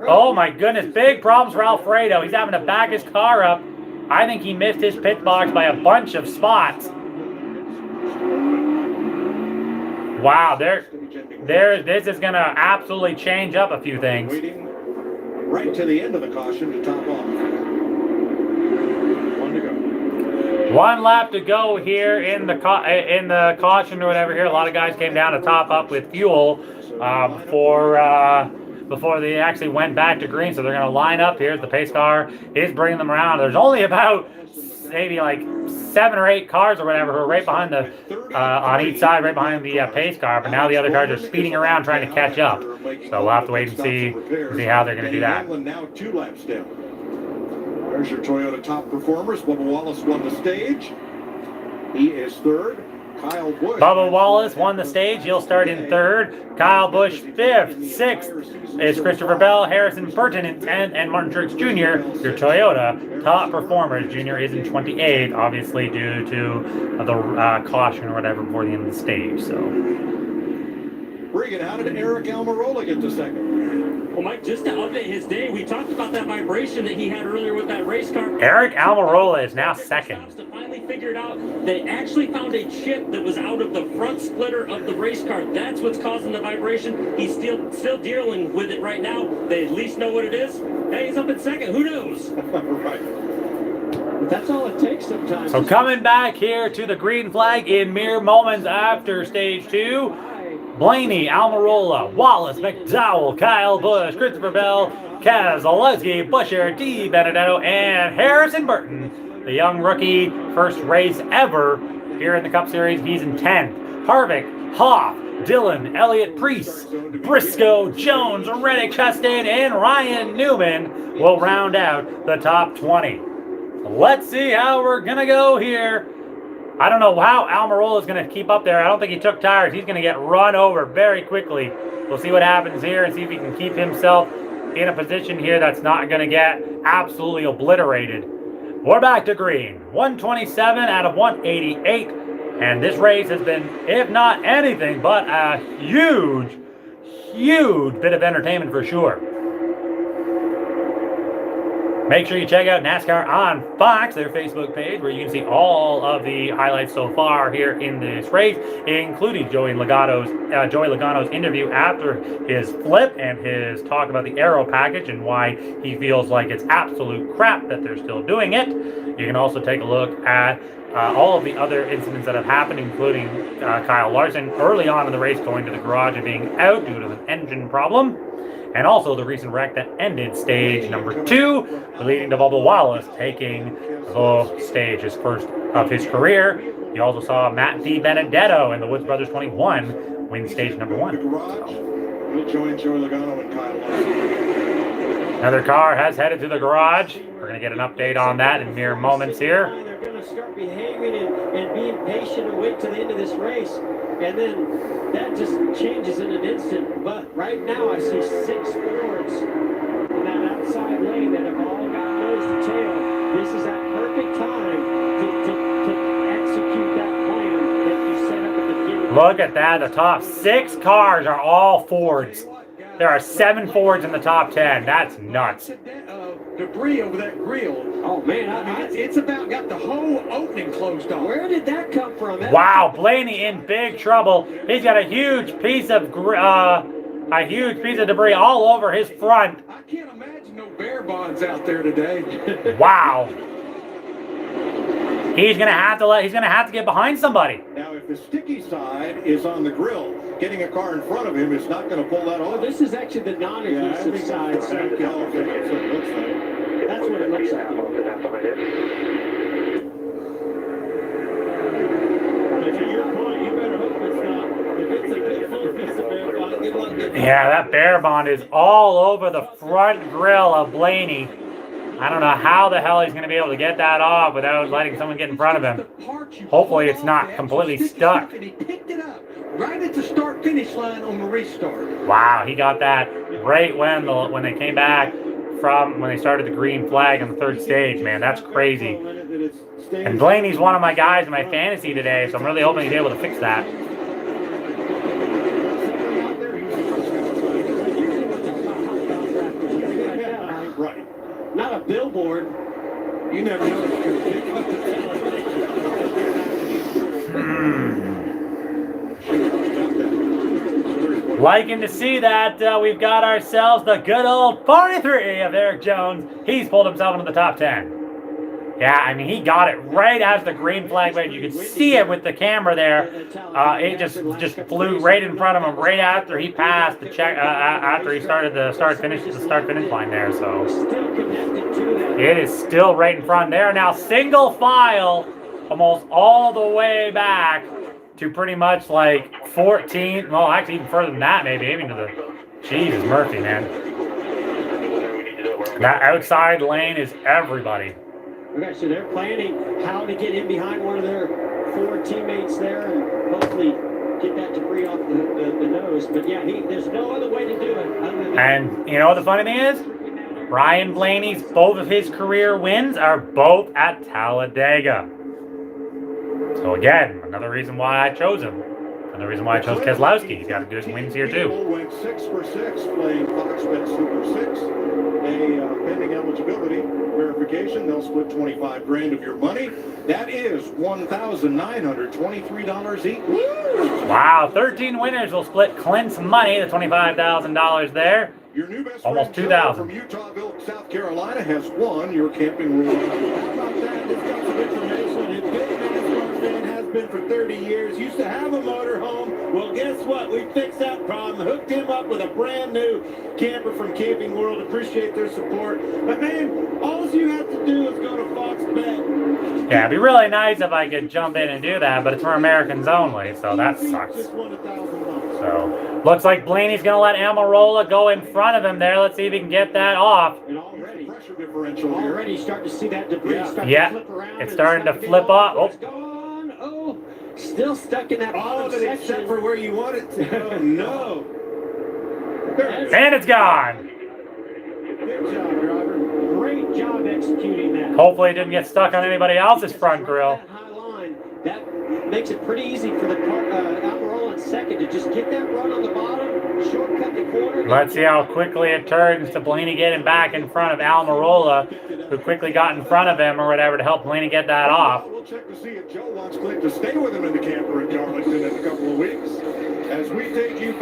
Oh my goodness, big problems for Alfredo. He's having to back his car up. I think he missed his pit box by a bunch of spots. Wow, this is going to absolutely change up a few things. Waiting right to the end of the caution to top off. 1 to go. 1 lap to go here in the caution or whatever here. A lot of guys came down to top up with fuel before they actually went back to green, so they're going to line up here. The pace car is bringing them around. There's only about maybe like 7 or 8 cars or whatever who are right behind the on each side, right behind the pace car, but now the other cars are speeding around trying to catch up. So we'll have to wait and see how they're going to do that. Now 2 laps down. There's your Toyota top performers. Bubba Wallace won the stage. He is 3rd. Kyle Busch. Bubba Wallace won the stage. He'll start in 3rd. Kyle Busch 5th. 6th is Christopher Bell, Harrison Burton in 10th, and Martin Truex Jr., your Toyota top performer. Jr. is in 28th, obviously due to the caution or whatever before the end of the stage. So, Regan, how did Eric Almirola get to 2nd? Well, Mike, just to update his day, we talked about that vibration that he had earlier with that race car. Eric Almirola is now 2nd. To finally figure it out, they actually found a chip that was out of the front splitter of the race car. That's what's causing the vibration. He's still dealing with it right now. They at least know what it is. Hey, he's up in 2nd. Who knows? Right. But that's all it takes sometimes. So coming back here to the green flag in mere moments after stage 2. Blaney, Almirola, Wallace, McDowell, Kyle Busch, Christopher Bell, Kaslowski, Buescher, D. Benedetto, and Harrison Burton, the young rookie, first race ever here in the Cup Series. He's in 10th. Harvick, Hoff, Dillon, Elliott Priest, Briscoe, Jones, Reddick, Chastain, and Ryan Newman will round out the top 20. Let's see how we're going to go here. I don't know how Almirola is going to keep up there. I don't think he took tires. He's going to get run over very quickly. We'll see what happens here and see if he can keep himself in a position here that's not going to get absolutely obliterated. We're back to green. 127 out of 188. And this race has been, if not anything, but a huge bit of entertainment for sure. Make sure you check out NASCAR on Fox, their Facebook page, where you can see all of the highlights so far here in this race, including Joey Logano's interview after his flip and his talk about the aero package and why he feels like it's absolute crap that they're still doing it. You can also take a look at all of the other incidents that have happened, including Kyle Larson early on in the race going to the garage and being out due to an engine problem. And also the recent wreck that ended stage number 2, leading to Bubba Wallace taking the stage, his first of his career. You also saw Matt DiBenedetto in the Woods Brothers 21 win stage number 1. We'll join Joey Logano and Kyle Larson. Another car has headed to the garage. We're going to get an update on that in mere moments here. They're going to start behaving and being patient and wait till the end of this race. And then that just changes in an instant. But right now I see 6 Fords in that outside lane that have all got nose to tail. This is that perfect time to execute that plan that you set up at the beginning. Look at that. The top 6 cars are all Fords. There are 7 Fords in the top 10. That's nuts. Debris over that grill. Oh man, it's about got the whole opening closed off. Where did that come from? Wow, Blaney in big trouble. He's got a huge piece of debris all over his front. I can't imagine no bear bonds out there today. Wow. He's gonna have to get behind somebody. Now, if the sticky side is on the grill, getting a car in front of him is not going to pull that off. Oh, this is actually the non-adhesive side. So that's what it looks like. But to your point, you better hope it's not. If it's a big full piece of bear bond, good luck. Yeah, that bear bond is all over the front grill of Blaney. I don't know how the hell he's going to be able to get that off without letting someone get in front of him. Hopefully it's not completely stuck. And he picked it up right at the start-finish line on the restart. Wow, he got that right when they came back when they started the green flag on the 3rd stage, man. That's crazy. And Blaney's one of my guys in my fantasy today, so I'm really hoping he's able to fix that. Right. Not a billboard. You never know it's going to pick up the Liking to see that we've got ourselves the good old 43 of Eric Jones. He's pulled himself into the top 10. Yeah, I mean, he got it right as the green flag went. You could see it with the camera there. It just flew right in front of him right after he passed the check. After he started the start finish line there. So it is still right in front there. Now single file, almost all the way back to pretty much like 14. Well, actually even further than that, maybe even to the Jesus Murphy, man. That outside lane is everybody. Okay, so they're planning how to get in behind one of their 4 teammates there and hopefully get that debris off the nose. But yeah, there's no other way to do it other than that. And you know what the funny thing is? Ryan Blaney's, both of his career wins are both at Talladega. So again, another reason why I chose him. Another reason why I chose Kaslowski. He's got good wins here too. Went 6 for 6, playing Fox Bet Super 6. Pending eligibility verification, they'll split 25 grand of your money. That is $1,923 each. Wow, 13 winners will split Clint's money, the $25,000 there. Your new best almost friend $2,000 from Utahville, South Carolina, has won your camping rule. How about that? This got some information. His big NASCAR fan has been for 30 years. Used to have a motorhome. Well, guess what? We fixed that problem. Hooked him up with a brand new camper from Camping World. Appreciate their support. But man, all you have to do is go to Fox Bet. Yeah, it'd be really nice if I could jump in and do that, but it's for Americans only, so that sucks. Just won $1,000. So, looks like Blaney's going to let Almirola go in front of him there. Let's see if he can get that off. And already, pressure differential here. already starting to see that debris start Yeah, to flip around. it's starting to flip off. Oh. Oh, still stuck in that All of bottom it except for where you want it to go. No. And it's gone. Good job, driver. Great job executing that. Hopefully it didn't get stuck on anybody else's front grill. That high line, that makes it pretty easy for the Almirola in second to just get that run on the bottom, shortcut the corner. Let's see how quickly it turns to Blaney getting back in front of Almirola, who quickly got in front of him or whatever to help Blaney get that off. We'll check to see if Joe wants Clint to stay with him in the camper at Darlington in a couple of weeks. As we take you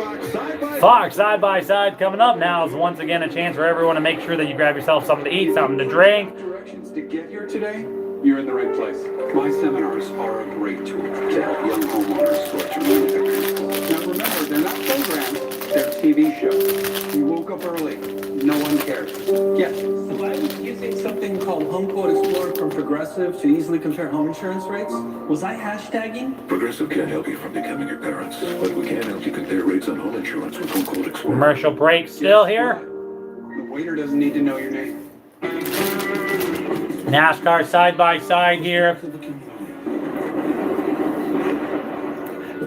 Fox side by side coming up now is once again a chance for everyone to make sure that you grab yourself something to eat, something to drink. Directions to get here today, you're in the right place. My seminars are a great tool to help young homeowners sort through manufacturing. Now remember, they're not programs, they're TV shows. You woke up early, no one cares. Yes. So I was using something called Home Quote Explorer from Progressive to easily compare home insurance rates. Was I hashtagging? Progressive can't help you from becoming your parents, but we can help you compare rates on home insurance with Home Quote Explorer. Commercial break still here. The waiter doesn't need to know your name. NASCAR side by side here.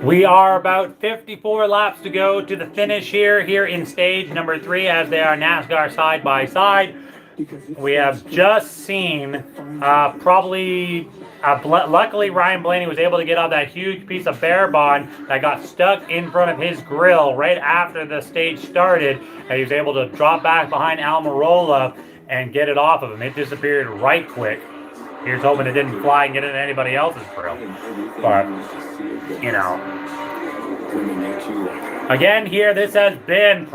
We are about 54 laps to go to the finish here in stage number 3 as they are NASCAR side by side. We have just seen luckily Ryan Blaney was able to get off that huge piece of bear bond that got stuck in front of his grill right after the stage started, and he was able to drop back behind Almirola and get it off of him. It disappeared right quick. Here's hoping it didn't fly and get into anybody else's grill. But, you know. Again here, this has been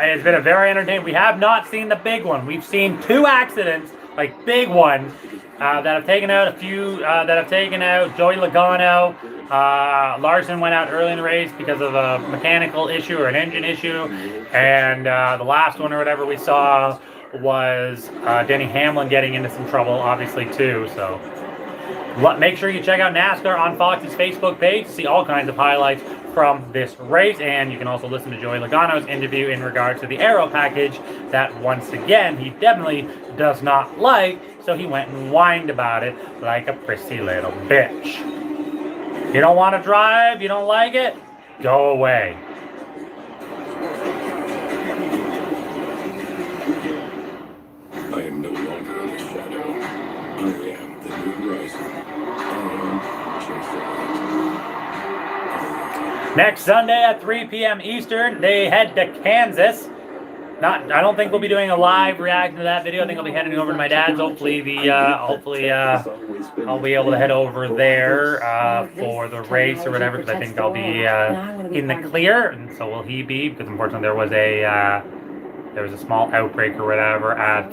it's been a very entertaining. We have not seen the big one. We've seen 2 accidents, like big ones, that have taken out Joey Logano. Larson went out early in the race because of a mechanical issue or an engine issue. And the last one or whatever we saw was Denny Hamlin getting into some trouble, obviously, too. So make sure you check out NASCAR on Fox's Facebook page to see all kinds of highlights from this race. And you can also listen to Joey Logano's interview in regards to the aero package that, once again, he definitely does not like. So he went and whined about it like a prissy little bitch. You don't want to drive? You don't like it? Go away. I am no longer in the shadow. I am the new rising. Next Sunday at 3 p.m. Eastern, they head to Kansas. I don't think we'll be doing a live reaction to that video. I think I'll be heading over to my dad's. Hopefully I'll be able to head over there for the race or whatever, because I think I'll be in the clear. And so will he be, because unfortunately there was a small outbreak or whatever at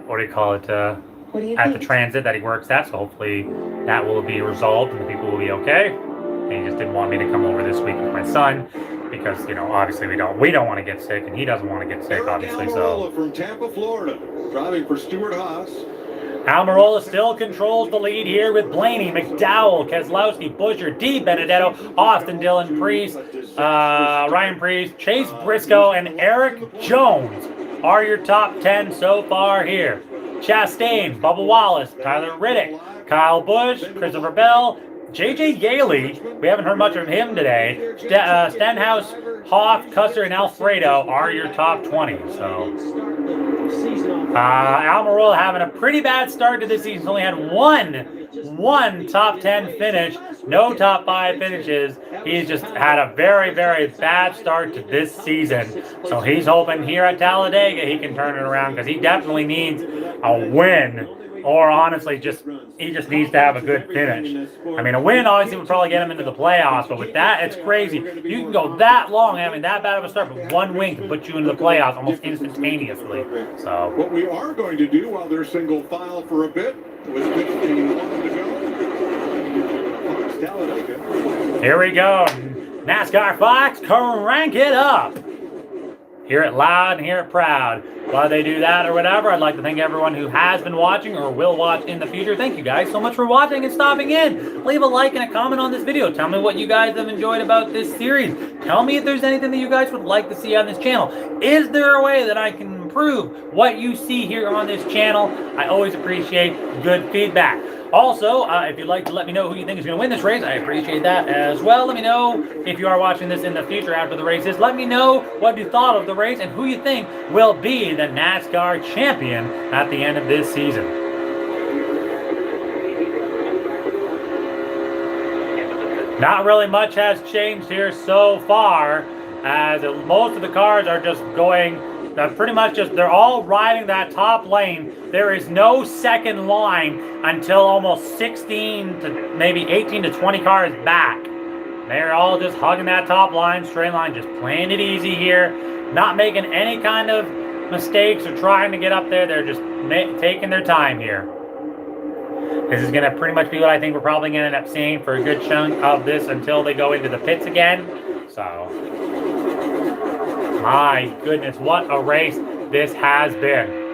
what do you call it? At the transit that he works at. So hopefully that will be resolved and the people will be okay. And he just didn't want me to come over this week with my son, because, you know, obviously we don't want to get sick, and he doesn't want to get sick, obviously. So from Tampa, Florida, driving for Stuart Haas. Almirola still controls the lead here with Blaney, McDowell, Kaslowski, Buscher, D. Benedetto, Austin Dillon, Priest, Ryan Priest, Chase Briscoe, and Eric Jones are your top 10 so far here. Chastain, Bubba Wallace, Tyler Riddick, Kyle Busch, Christopher Bell, J.J. Yaley, we haven't heard much of him today. Stenhouse, Hoff, Custer, and Alfredo are your top 20. So, Almirola having a pretty bad start to this season. He's only had one top 10 finish, no top 5 finishes. He's just had a very, very bad start to this season. So he's hoping here at Talladega he can turn it around, because he definitely needs a win. Or honestly, he just needs to have a good finish. I mean, a win obviously would probably get him into the playoffs, but with that, it's crazy. You can go that long having that bad of a start, but one win can put you into the playoffs almost instantaneously. So what we are going to do while they're single file for a bit was 15 to go. Here we go. NASCAR Fox, crank it up. Hear it loud and hear it proud. While they do that or whatever, I'd like to thank everyone who has been watching or will watch in the future. Thank you guys so much for watching and stopping in. Leave a like and a comment on this video. Tell me what you guys have enjoyed about this series. Tell me if there's anything that you guys would like to see on this channel. Is there a way that I can improve what you see here on this channel? I always appreciate good feedback. Also, if you'd like to let me know who you think is going to win this race, I appreciate that as well. Let me know if you are watching this in the future after the races. Let me know what you thought of the race and who you think will be the NASCAR champion at the end of this season. Not really much has changed here so far, as most of the cars are just going, pretty much just, they're all riding that top lane. There is no second line until almost 16 to maybe 18 to 20 cars back. They're all just hugging that top line, straight line, just playing it easy here, not making any kind of mistakes or trying to get up there. They're just taking their time here. This is going to pretty much be what I think we're probably going to end up seeing for a good chunk of this until they go into the pits again. So, my goodness, what a race this has been.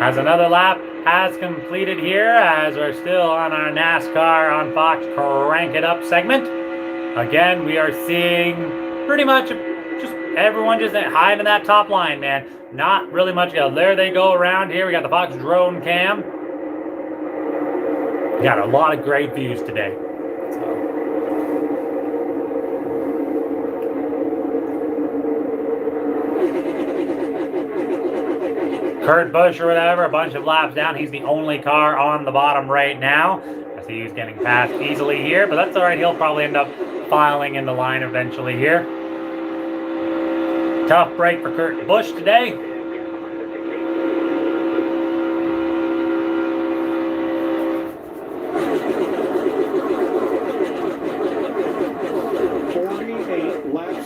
As another lap has completed here, as we're still on our NASCAR on Fox Crank It Up segment. Again, we are seeing pretty much just everyone just hiding that top line, man. Not really much. There they go around here. We got the Fox drone cam. We got a lot of great views today. Kurt Busch or whatever, a bunch of laps down. He's the only car on the bottom right now. I see he's getting passed easily here, but that's all right. He'll probably end up filing in the line eventually here. Tough break for Kurt Busch today.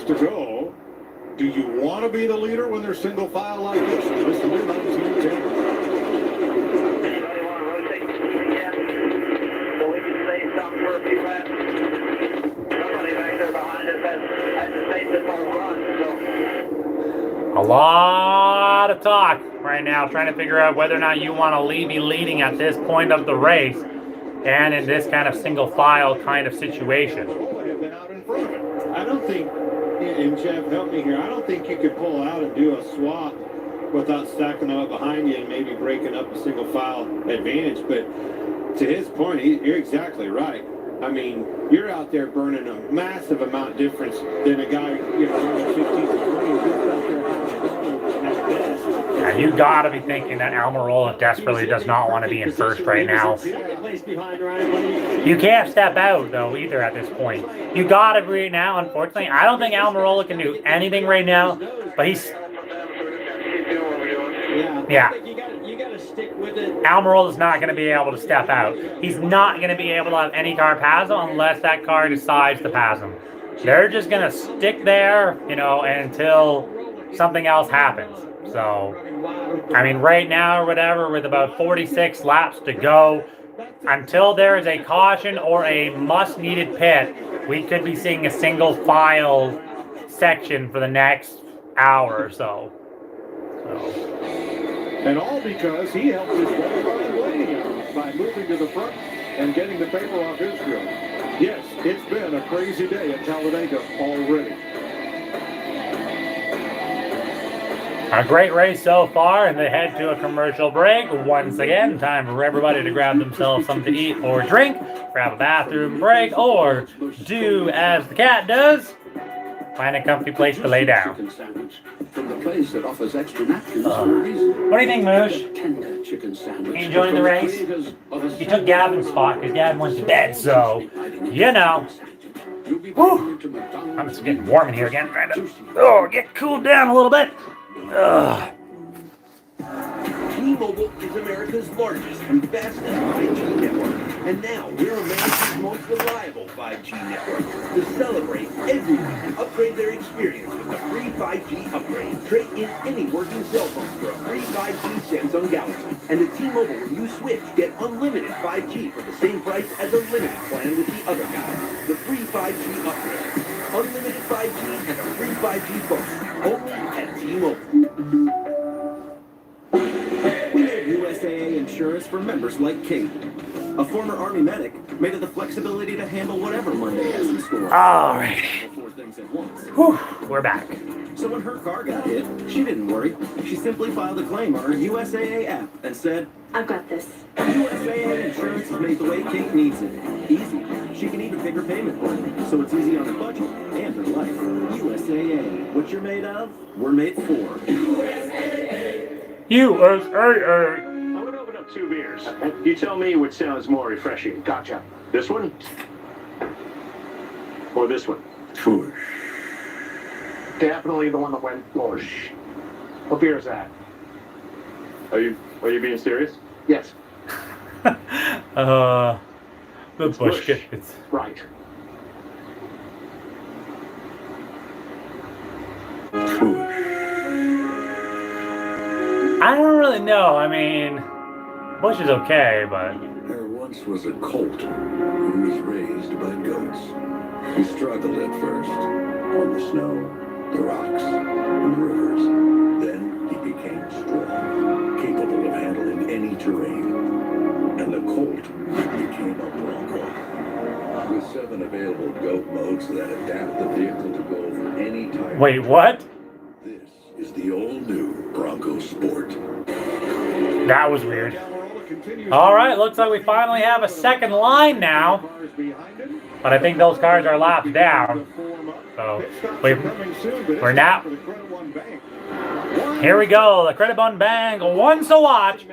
To go. Do you want to be the leader when they're single file like this? Listen to 1910. A lot of talk right now, trying to figure out whether or not you want to be leading at this point of the race and in this kind of single file kind of situation. I don't think, and Jeff, help me here, I don't think you could pull out and do a swap without stacking them up behind you and maybe breaking up a single file advantage. But to his point, you're exactly right. I mean, you're out there burning a massive amount difference than a guy, you know, running 15 to 20 at best. Yeah, you gotta be thinking that Almirola desperately does not want to be in first right now. You can't step out though either at this point. You gotta be now. Unfortunately, I don't think Almirola can do anything right now. But he's You gotta stick with it. Almirola's not going to be able to step out. He's not going to be able to have any car pass him unless that car decides to pass him. They're just going to stick there, you know, until something else happens. So, I mean, right now or whatever, with about 46 laps to go, until there is a caution or a must-needed pit, we could be seeing a single file section for the next hour or so. And all because he helped his boy Ryan Blaney out by moving to the front and getting the paper off his grill. Yes, it's been a crazy day at Talladega already. A great race so far, and they head to a commercial break. Once again, time for everybody to grab themselves something to eat or drink, grab a bathroom break, or do as the cat does, find a comfy place to lay down. From the place that offers extra napkins What do you think, Moosh? You enjoying the race? You took Gavin's spot because Gavin went to bed, so, you know. Whew. I'm just getting warm in here again, trying to get cooled down a little bit. T-Mobile is America's largest and fastest 5G network. And now we're America's most reliable 5G network. To celebrate, everyone can upgrade their experience with the free 5G upgrade. Trade in any working cell phone for a free 5G Samsung Galaxy. And at T-Mobile, when you switch, get unlimited 5G for the same price as a limited plan with the other guy. The free 5G upgrade. Unlimited 5G and a free 5G phone. Only at T-Mobile. We made USAA insurance for members like Kate. A former Army medic made it the flexibility to handle whatever Monday has in store. All right. Four things at once. Whew, we're back. So when her car got hit, she didn't worry. She simply filed a claim on her USAA app and said, I've got this. USAA insurance is made the way Kate needs it. Easy. She can even pick her payment plan, so it's easy on her budget and her life. USAA. What you're made of, we're made for. USAA. USA. I'm gonna open up 2 beers. You tell me which sounds more refreshing. Gotcha. This one? Or this one? Push. Definitely the one that went push. What beer is that? Are you being serious? Yes. The Bush. It's Right. I don't really know. I mean, Bush is okay, but There once was a colt who was raised by goats. He struggled at first on the snow, the rocks, and the rivers. Then he became strong, capable of handling any terrain. And the colt became a bronco. With 7 available goat modes that adapt the vehicle to go over any type. wait, what? This is the all-new Bronco Sport. That was weird. All right, looks like we finally have a second line now. But I think those cars are lapped down. So we're now. Here we go. The Credit Bun Bang. One's to watch.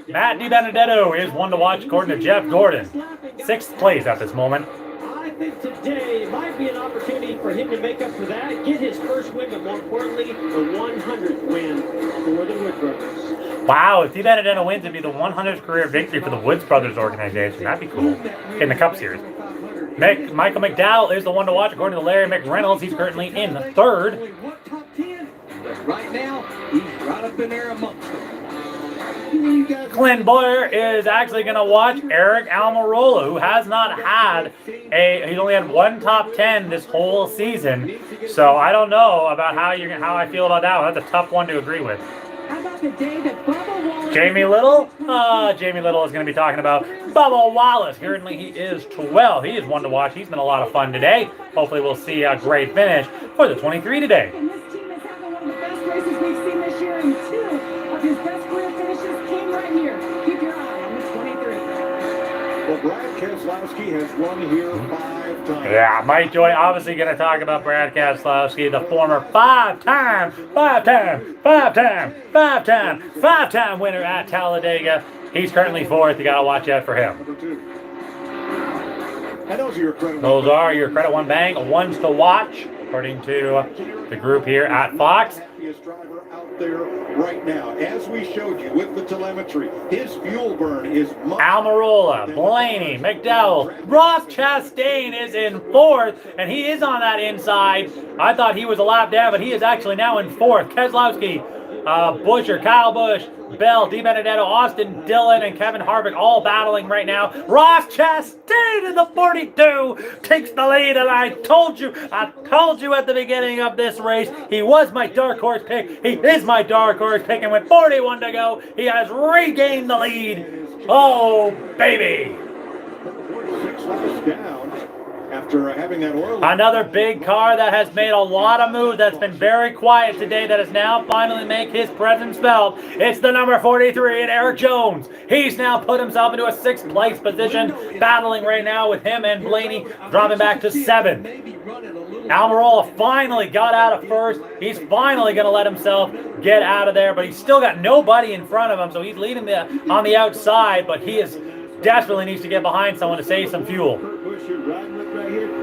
Matt DiBenedetto is one to watch according to Jeff Gordon. 6th place at this moment. I think today might be an opportunity for him to make up for that, get his first win, but more importantly, the 100th win for the Wood Brothers. Wow, if DiBenedetto wins, it'd be the 100th career victory for the Woods Brothers organization. That'd be cool. In the Cup Series. Michael McDowell is the one to watch according to Larry McReynolds. He's currently in 3rd. Right now, he's right up in there amongst them. Clint Boyer is actually going to watch Eric Almirola, who has not had he's only had 1 top 10 this whole season. So I don't know about how I feel about that one. That's a tough one to agree with. How about the day that Bubba Wallace... Jamie Little? Jamie Little is going to be talking about Bubba Wallace. Currently, he is 12. He is one to watch. He's been a lot of fun today. Hopefully, we'll see a great finish for the 23 today. And this team is having one of the best races we've seen this year, and 2 of his best career finishes came right here. Keep your eye on the 23. Well, Brad Kaslowski has won here 5 times. Yeah, Mike Joy obviously going to talk about Brad Kaslowski, the former 5-time winner at Talladega. He's currently 4th. You got to watch out for him. Those are your Credit One Bang. One's to watch, according to the group here at Fox. Driver out there right now, as we showed you with the telemetry, his fuel burn is Almirola, Blaney, McDowell, Ross Chastain is in 4th, and he is on that inside. I thought he was a lap down, but he is actually now in 4th. Keselowski, Busher, Kyle Busch, Bell, DiBenedetto, Austin, Dillon, and Kevin Harvick all battling right now. Ross Chastain in the 42 takes the lead, and I told you at the beginning of this race, he was my dark horse pick. He is my dark horse pick, and with 41 to go, he has regained the lead. Oh, baby. 6 laps down. After having that oil. Another big car that has made a lot of moves, that's been very quiet today, that is now finally make his presence felt. It's the number 43 and Eric Jones. He's now put himself into a 6th place position, battling right now with him and Blaney, dropping back to 7th. Almirola finally got out of 1st. He's finally going to let himself get out of there, but he's still got nobody in front of him, so he's leading on the outside, but he desperately needs to get behind someone to save some fuel.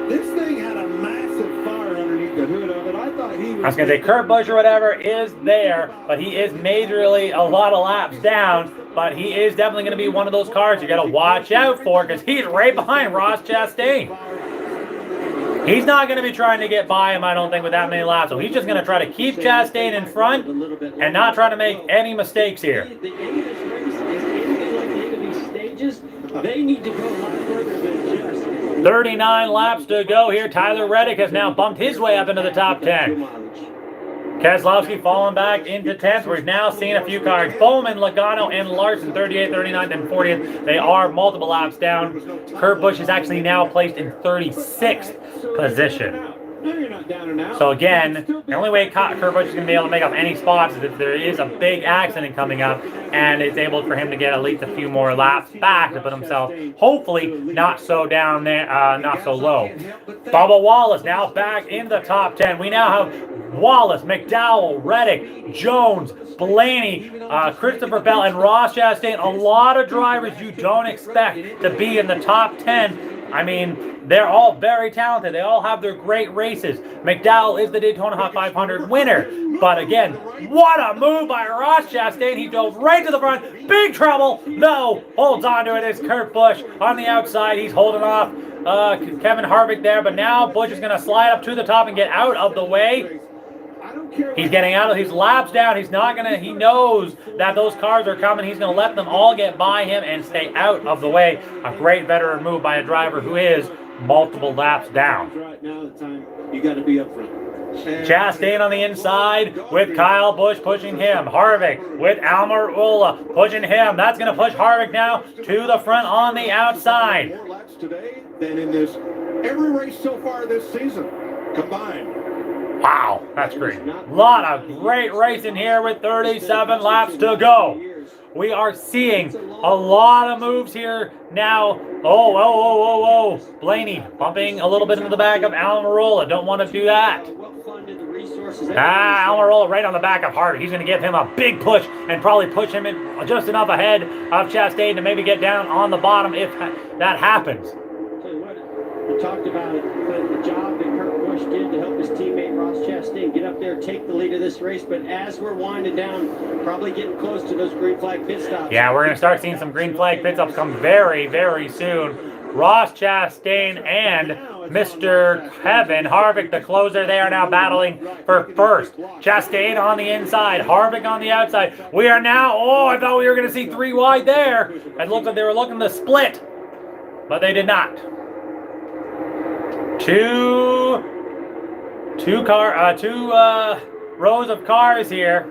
This thing had a massive fire underneath the hood of it. I thought he was... I was going to say Kurt Busch or whatever is there, but he is majorly a lot of laps down, but he is definitely going to be one of those cars you got to watch out for, because he's right behind Ross Chastain. He's not going to be trying to get by him, I don't think, with that many laps. So he's just going to try to keep Chastain in front and not try to make any mistakes here. The end of this race is anything like the end of these stages. They need to go a lot further than just 39 laps to go here. Tyler Reddick has now bumped his way up into the top 10. Kaslowski falling back into 10th. We're now seeing a few cars. Bowman, Logano, and Larson, 38th, 39th, and 40th. They are multiple laps down. Kurt Busch is actually now placed in 36th position. So again, the only way Kurt Busch is going to be able to make up any spots is if there is a big accident coming up, and it's able for him to get at least a few more laps back to put himself, hopefully, not so down there, not so low. Bubba Wallace now back in the top 10. We now have Wallace, McDowell, Reddick, Jones, Blaney, Christopher Bell, and Ross Chastain. A lot of drivers you don't expect to be in the top 10. I mean, they're all very talented. They all have their great races. McDowell is the Daytona Hot 500 winner. But again, what a move by Ross Chastain. He drove right to the front. Big trouble. No. Holds on to it. It's Kurt Busch on the outside. He's holding off Kevin Harvick there. But now Busch is going to slide up to the top and get out of the way. He's getting out. He's laps down. He's not going to. He knows that those cars are coming. He's going to let them all get by him and stay out of the way. A great veteran move by a driver who is multiple laps down. Right now, the time you got to be up front. Chastain on the inside with Kyle Busch pushing him. Harvick with Almirola pushing him. That's going to push Harvick now to the front on the outside. More laps today than in this every race so far this season combined. Wow, that's great. A lot of great racing here with 37 laps to go. We are seeing a lot of moves here now. Oh. Blaney bumping a little bit into the back of Almirola. Don't want to do that. Almirola right on the back of Harvick. He's going to give him a big push and probably push him in just enough ahead of Chastain to maybe get down on the bottom if that happens. We talked about the job that Kurt Busch did to help his teammate Ross Chastain get up there, take the lead of this race. But as we're winding down, probably getting close to those green flag pit stops. Yeah, we're going to start seeing some green flag pit stops come very, very soon. Ross Chastain and Mr. Kevin Harvick, the closer, they are now battling for first. Chastain on the inside, Harvick on the outside. We are now, I thought we were going to see 3 wide there. It looked like they were looking to split, but they did not. Two rows of cars here.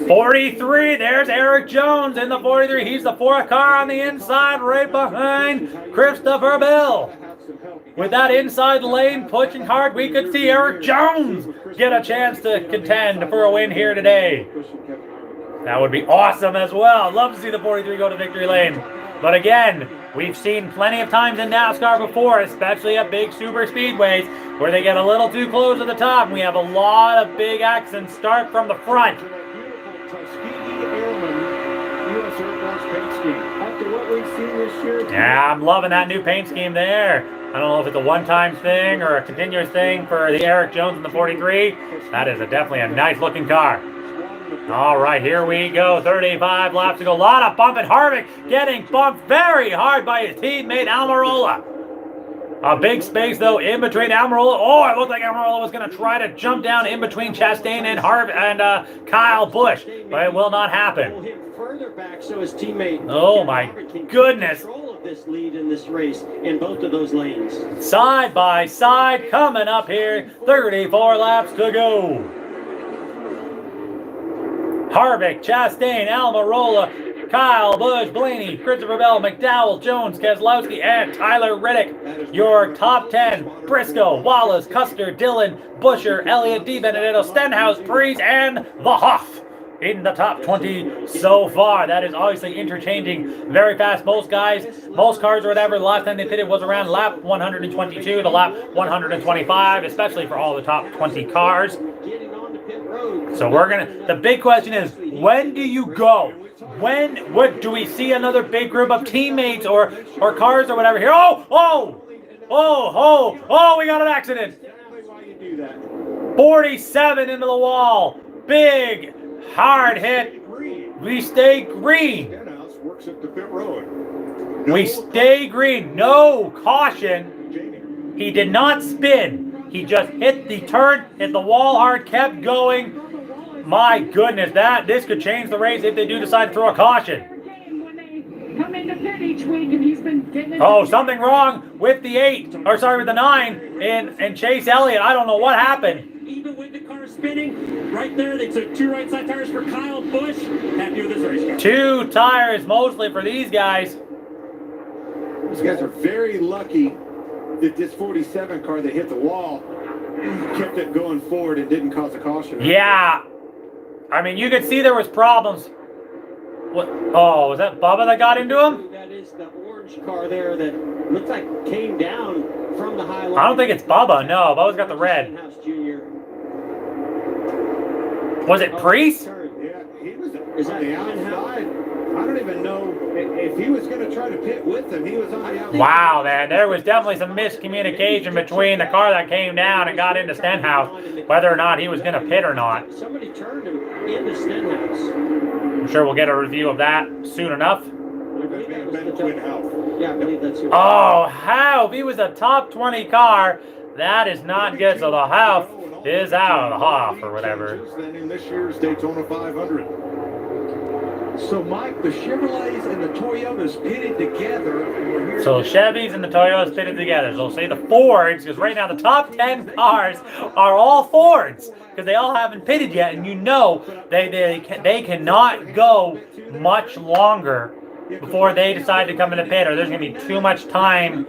43, there's Eric Jones in the 43. He's the 4th car on the inside, right behind Christopher Bell. With that inside lane pushing hard, we could see Eric Jones get a chance to contend for a win here today. That would be awesome as well. Love to see the 43 go to victory lane. But again, we've seen plenty of times in NASCAR before, especially at big super speedways, where they get a little too close to the top. And we have a lot of big accidents start from the front. Yeah, I'm loving that new paint scheme there. I don't know if it's a one-time thing or a continuous thing for the Eric Jones in the 43. That is definitely a nice looking car. All right, here we go. 35 laps to go. A lot of bumping. Harvick getting bumped very hard by his teammate Almirola. A big space, though, in between Almirola. It looked like Almirola was going to try to jump down in between Chastain and Kyle Busch, but it will not happen. Further back, so his teammate. Oh my goodness! Control of this lead in this race in both of those lanes. Side by side, coming up here. 34 laps to go. Harvick, Chastain, Almirola, Kyle Busch, Blaney, Christopher Bell, McDowell, Jones, Kaslowski, and Tyler Reddick. Your top 10, Briscoe, Wallace, Custer, Dillon, Busher, Elliott, DiBenedetto, Stenhouse, Preece, and the Huff in the top 20 so far. That is obviously interchanging very fast. Most cars or whatever, the last time they pitted was around lap 122 to lap 125, especially for all the top 20 cars. So the big question is, when do you go? What do we see another big group of teammates or cars or whatever here? We got an accident. 47 into the wall. Big, hard hit. We stay green. We stay green. No caution. He did not spin. He just hit the turn, hit the wall hard, kept going. My goodness, this could change the race if they do decide to throw a caution. Something wrong with the 9 and Chase Elliott. I don't know what happened. Even with the car spinning, right there, they took 2 right side tires for Kyle Busch. Happy with this race car. 2 tires mostly for these guys. These guys are very lucky that this 47 car that hit the wall kept it going forward and didn't cause a caution. Yeah. I mean, you could see there was problems. What? Oh, was that Bubba that got into him? That is the orange car there that looks like came down from the high line. I don't think it's Bubba. No, Bubba's got the red. Was it Priest? Yeah, he was on the outside. I don't even know if he was going to try to pit with him. He was on the outside. Wow, man, there was definitely some miscommunication between the car that came down and got into Stenhouse, whether or not he was going to pit or not. Somebody turned him into Stenhouse. I'm sure we'll get a review of that soon enough. Yeah, I believe that's who. Oh, Half! He was a top 20 car. That is not good. So the Half is out of the half or whatever. Then in this year's Daytona 500. So, Mike, the Chevrolets and the Toyotas pitted together. And we're here So Chevys and the Toyotas pitted together. So say the Fords, because right now the top 10 cars are all Fords, because they all haven't pitted yet, and you know they cannot go much longer before they decide to come in the pit, or there's going to be too much time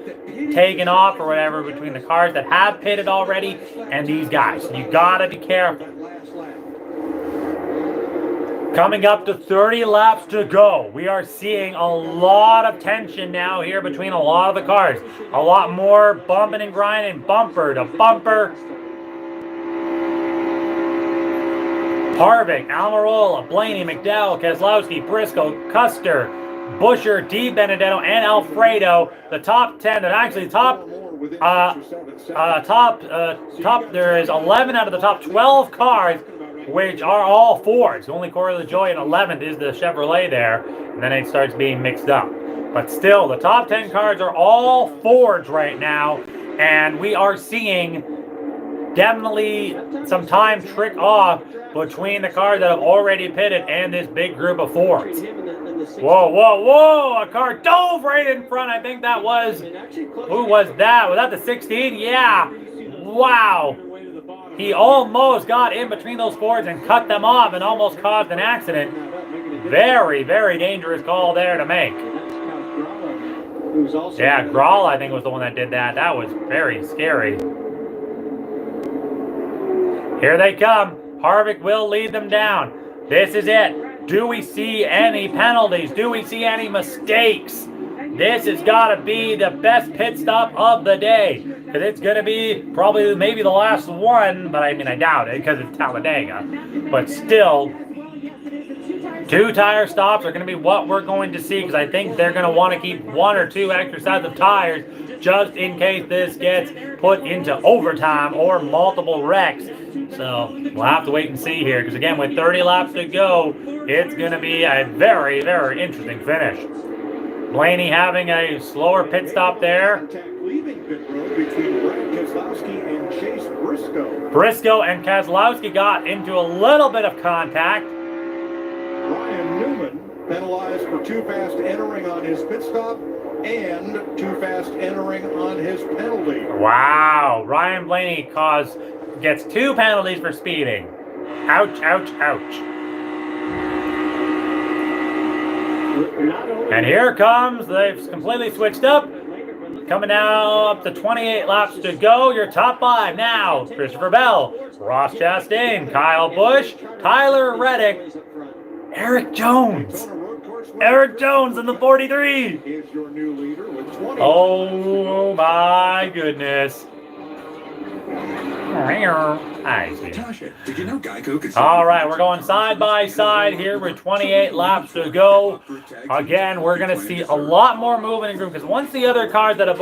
taken off or whatever between the cars that have pitted already and these guys. So you got to be careful. Coming up to 30 laps to go. We are seeing a lot of tension now here between a lot of the cars. A lot more bumping and grinding, bumper to bumper. Harvick, Almirola, Blaney, McDowell, Kaslowski, Briscoe, Custer, Busher, Di Benedetto, and Alfredo. The top 10, they're actually there is 11 out of the top 12 cars which are all Fords. Only Corey LaJoie in 11th is the Chevrolet there, and then it starts being mixed up. But still, the top 10 cars are all Fords right now, and we are seeing definitely some time trick off between the cars that have already pitted and this big group of Fords. Whoa, whoa, whoa! A car dove right in front. I think that was... Who was that? Was that the 16? Yeah! Wow! He almost got in between those Fords and cut them off and almost caused an accident. Very, very dangerous call there to make. Yeah, Grawl, I think, was the one that did that. That was very scary. Here they come. Harvick will lead them down. This is it. Do we see any penalties? Do we see any mistakes? This has got to be the best pit stop of the day. Because it's going to be probably maybe the last one. But I mean, I doubt it because it's Talladega. But still, 2 tire stops are going to be what we're going to see. Because I think they're going to want to keep 1 or 2 extra sets of tires just in case this gets put into overtime or multiple wrecks. So we'll have to wait and see here. Because again, with 30 laps to go, it's going to be a very, very interesting finish. Blaney having a slower pit stop there. Leaving pit road between Kaslowski and Chase Briscoe. Briscoe and Kaslowski got into a little bit of contact. Ryan Newman penalized for too fast entering on his pit stop and too fast entering on his penalty. Wow. Ryan Blaney gets 2 penalties for speeding. Ouch, ouch, ouch. And here comes, they've completely switched up. Coming now up to 28 laps to go. Your top 5 now. Christopher Bell, Ross Chastain, Kyle Busch, Tyler Reddick, Eric Jones. Eric Jones in the 43. Oh my goodness. Tasha, did you know Geico could... All right, we're going side by side here with 28 laps to go. Again, we're going to see a lot more movement in group because once the other cars that have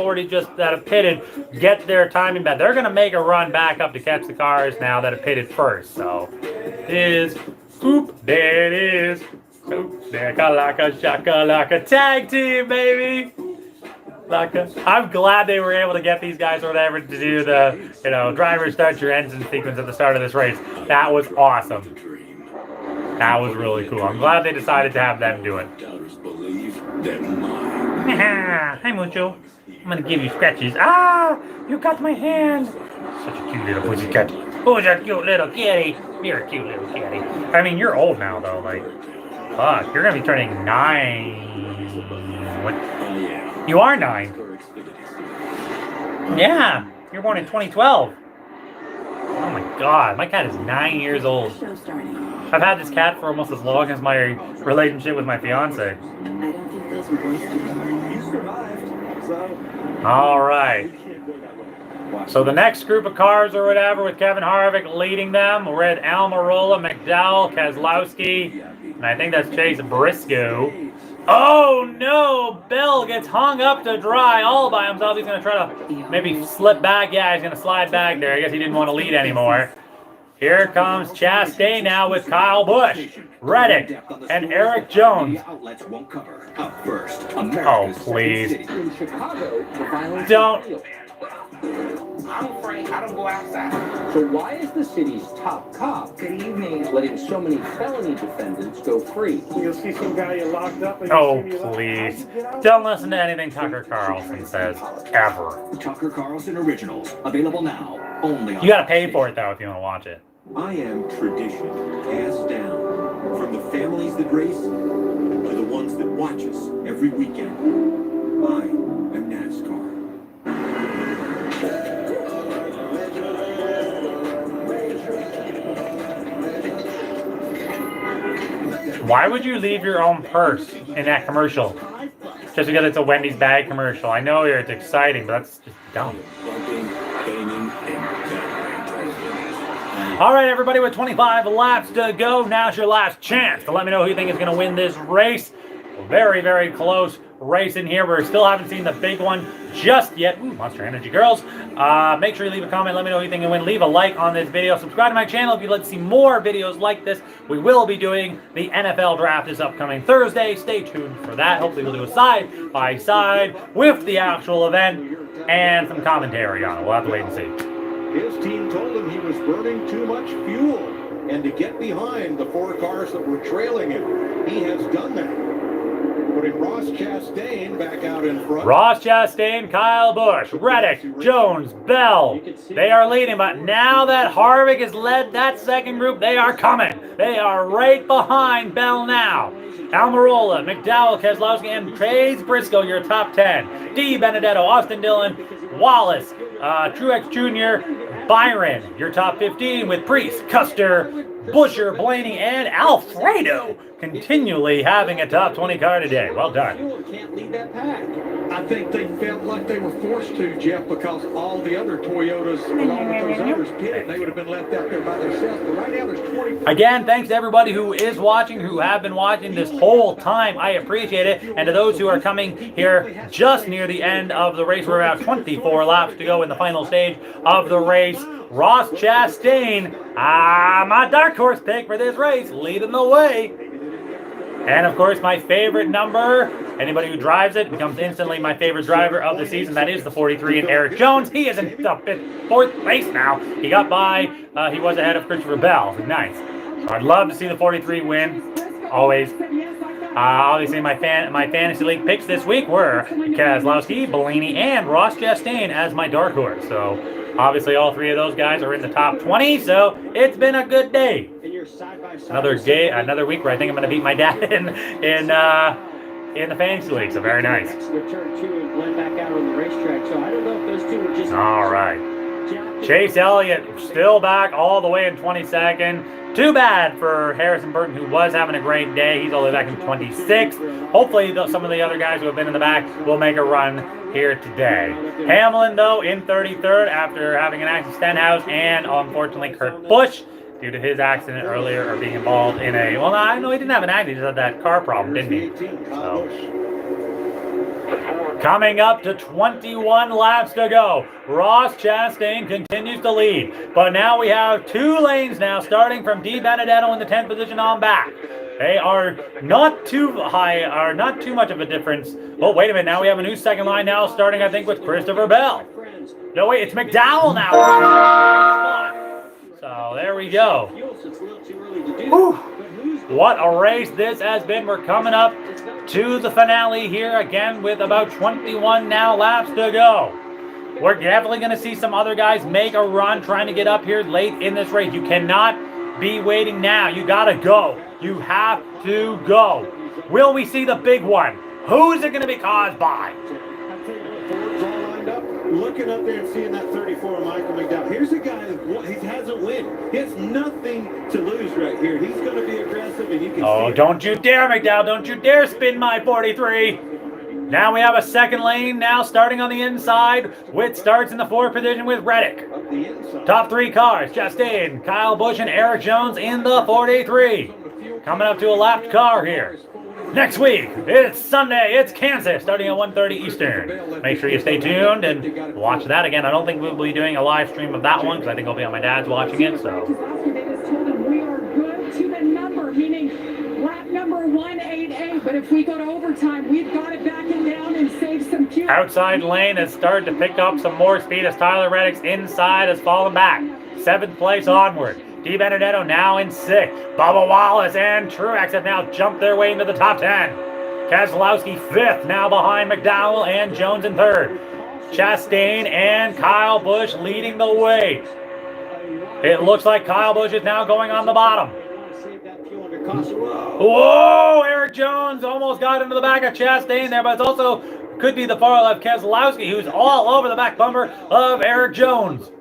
pitted get their timing back, they're going to make a run back up to catch the cars now that have pitted first. So, there it is. Oop, there, kalaka, shakalaka, tag team, baby. I'm glad they were able to get these guys or whatever to do the, driver start your engine sequence at the start of this race. That was awesome. That was really cool. I'm glad they decided to have them do it. Hi, Mucho. I'm going to give you scratches. Ah, you got my hand. Such a cute little pussycat. Who's a cute little kitty? You're a cute little kitty. I mean, you're old now, though. Like, fuck, you're going to be turning 9. What? You are 9. Yeah, you're born in 2012. Oh my god, my cat is 9 years old. I've had this cat for almost as long as my relationship with my fiance. All right. So the next group of cars or whatever with Kevin Harvick leading them, we're at Almirola, McDowell, Kaslowski, and I think that's Chase Briscoe. Oh no! Bell gets hung up to dry all by himself. He's going to try to maybe slip back. Yeah, he's going to slide back there. I guess he didn't want to lead anymore. Here comes Chastain now with Kyle Busch, Reddick, and Eric Jones. Oh, please. Don't. I'm afraid I don't go outside. So why is the city's top cop letting so many felony defendants go free? You'll see some guy you locked up. Oh, please. Don't listen to anything Tucker Carlson says, ever. Tucker Carlson Originals, available now, only on... You gotta pay for it, though, if you want to watch it. I am tradition, passed down from the families that race to the ones that watch us every weekend. I am NASCAR. Why would you leave your own purse in that commercial? Just because it's a Wendy's bag commercial. I know it's exciting, but that's just dumb. All right, everybody, with 25 laps to go, now's your last chance to let me know who you think is going to win this race. Very, very close race in here. We still haven't seen the big one just yet. Ooh, Monster Energy Girls. Make sure you leave a comment. Let me know who you think you win. Leave a like on this video. Subscribe to my channel if you'd like to see more videos like this. We will be doing the NFL draft this upcoming Thursday. Stay tuned for that. Hopefully we'll do a side-by-side with the actual event and some commentary on it. We'll have to wait and see. His team told him he was burning too much fuel, and to get behind the 4 cars that were trailing him, he has done that. Putting Ross Chastain back out in front. Ross Chastain, Kyle Busch, Reddick, Jones, Bell. They are leading, but now that Harvick has led that second group, they are coming. They are right behind Bell now. Almirola, McDowell, Kaslowski, and Chase Briscoe, your top 10. D. Benedetto, Austin Dillon, Wallace, Truex Jr., Byron, your top 15 with Priest, Custer, Busher, Blaney, and Alfredo continually having a top 20 car today. Well done. Can't lead that pack. I think they felt like they were forced to, Jeff, because all the other Toyotas, along with those others, pitted. They would have been left out there by themselves. But right now, there's 20. Again, thanks to everybody who is watching, who have been watching this whole time. I appreciate it. And to those who are coming here just near the end of the race, we're about 24 laps to go in the final stage of the race. Ross Chastain, my dark horse pick for this race, leading the way. And of course, my favorite number, anybody who drives it becomes instantly my favorite driver of the season. That is the 43 in Eric Jones. He is in the 4th place now. He got by, he was ahead of Christopher Bell. Nice. So I'd love to see the 43 win, always. Obviously, my fantasy league picks this week were Kaslowski, Bellini, and Ross Chastain as my dark horse. So obviously, all 3 of those guys are in the top 20. So it's been a good day. Another week where I think I'm going to beat my dad in the fantasy league. So very nice. Return 2 and blend back out on the racetrack. So I don't know if those 2 were just. All right. Chase Elliott still back all the way in 22nd. Too bad for Harrison Burton, who was having a great day. He's all the way back in 26th. Hopefully, some of the other guys who have been in the back will make a run here today. Hamlin, though, in 33rd after having an accident, Stenhouse, and unfortunately Kurt Busch, due to his accident earlier or being involved in a... Well, I know he didn't have an accident. He just had that car problem, didn't he? So, coming up to 21 laps to go. Ross Chastain continues to lead. But now we have 2 lanes now, starting from D. Benedetto in the 10th position on back. They are not too high, are not too much of a difference. Oh, wait a minute. Now we have a new second line now, starting, I think, with Christopher Bell. No, wait, it's McDowell now. So there we go. Whew. What a race this has been. We're coming up to the finale here again with about 21 now laps to go. We're definitely going to see some other guys make a run trying to get up here late in this race. You cannot be waiting now. You got to go. You have to go. Will we see the big one? Who is it going to be caused by? Looking up there and seeing that 34 Michael McDowell. Here's a guy that he hasn't won. He has nothing to lose right here. He's going to be aggressive, and you can see don't you dare, McDowell. Don't you dare spin my 43. Now we have a second lane now starting on the inside. Witt starts in the 4th position with Reddick. Top 3 cars, Chastain, Kyle Busch, and Eric Jones in the 43. Coming up to a lapped car here. Next week, it's Sunday, it's Kansas, starting at 1:30 Eastern. Make sure you stay tuned and watch that again. I don't think we'll be doing a live stream of that one because I think I'll be on my dad's watching it. So. They just told him we are good to the number, meaning lap number 188. But if we go to overtime, we've got it backing down and save some fuel. Outside lane has started to pick up some more speed as Tyler Reddick's inside has fallen back. 7th place onward. Di Benedetto now in 6th. Bubba Wallace and Truex have now jumped their way into the top 10. Kaslowski 5th, now behind McDowell and Jones in 3rd. Chastain and Kyle Busch leading the way. It looks like Kyle Busch is now going on the bottom. Whoa! Eric Jones almost got into the back of Chastain there, but it's also could be the far left Kaslowski, who's all over the back bumper of Eric Jones.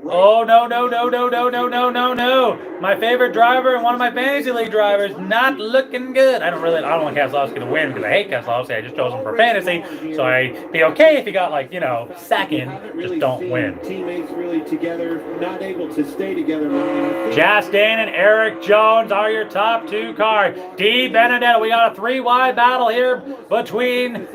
Oh, no, no, no, no, no, no, no, no, no. My favorite driver and one of my fantasy league drivers not looking good. I don't want Kaslowski to win because I hate Kaslowski. I just chose him for fantasy. So I'd be okay if he got, like, you know, second. Just don't win. Teammates really together, not able to stay together. Chastain and Eric Jones are your top 2 cars. Di Benedetto, we got a 3-wide battle here between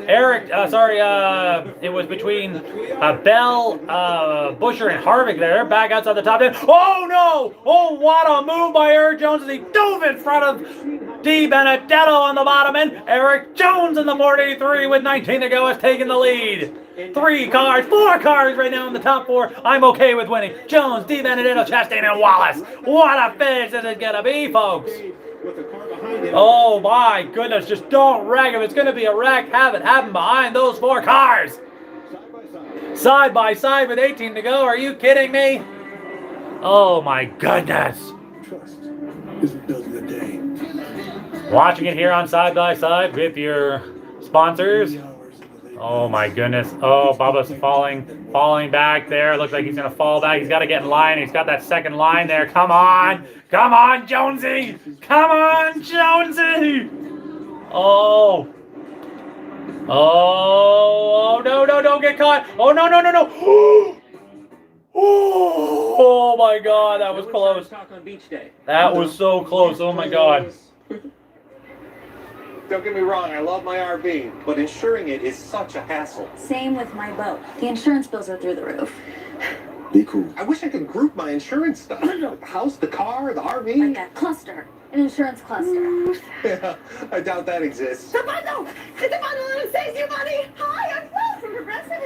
it was between Bell, Buscher, and Harvick there. Back outside the top 10. Oh, no! Oh, what a move by Eric Jones as he dove in front of Di Benedetto on the bottom end. Eric Jones in the 43 with 19 to go has taken the lead. 4 cars right now in the top 4. I'm okay with winning. Jones, Di Benedetto, Chastain, and Wallace. What a finish this is going to be, folks. Oh, my goodness. Just don't wreck. If it's going to be a wreck, have it happen behind those 4 cars. Side by side with 18 to go. Are you kidding me? Oh, my goodness. Trust isn't built in a day. Watching it here on Side by Side with your sponsors. Oh, my goodness. Oh, Bubba's falling back there. Looks like he's going to fall back. He's got to get in line. He's got that second line there. Come on. Come on, Jonesy. Come on, Jonesy. Oh. Oh, no, no, don't get caught. Oh, no, no, no, no. Oh, my God, that was close. That was so close. Oh, my God. Don't get me wrong, I love my RV, but insuring it is such a hassle. Same with my boat. The insurance bills are through the roof. Be cool. I wish I could group my insurance stuff. The house, the car, the RV. Like a cluster. An insurance cluster. Yeah, I doubt that exists. The bundle! It's a bundle and it saves you money! Hi, I'm Flo from Progressive.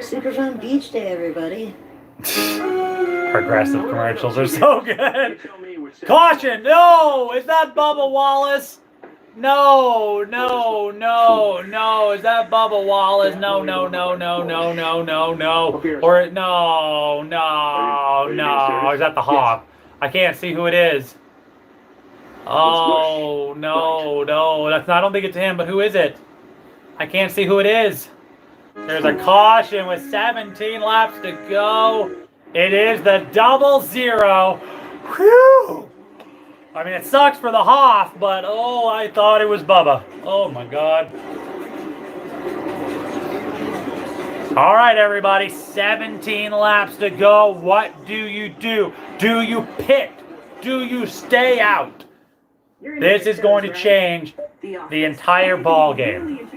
Superfun Beach Day, everybody. Progressive commercials are so good. Caution! No! Is that Bubba Wallace? No, no, no, no. Is that Bubba Wallace? No, no, no, no, no, no, no, no. Or no, no, no. Is that the Hawk? I can't see who it is. Oh, no, no. That's not, I don't think it's him, but who is it? I can't see who it is. There's a caution with 17 laps to go. It is the 00. Whew. I mean, it sucks for the Hoff, but oh, I thought it was Bubba. Oh, my God. All right, everybody, 17 laps to go. What do you do? Do you pit? Do you stay out? This is going to change the entire ball game.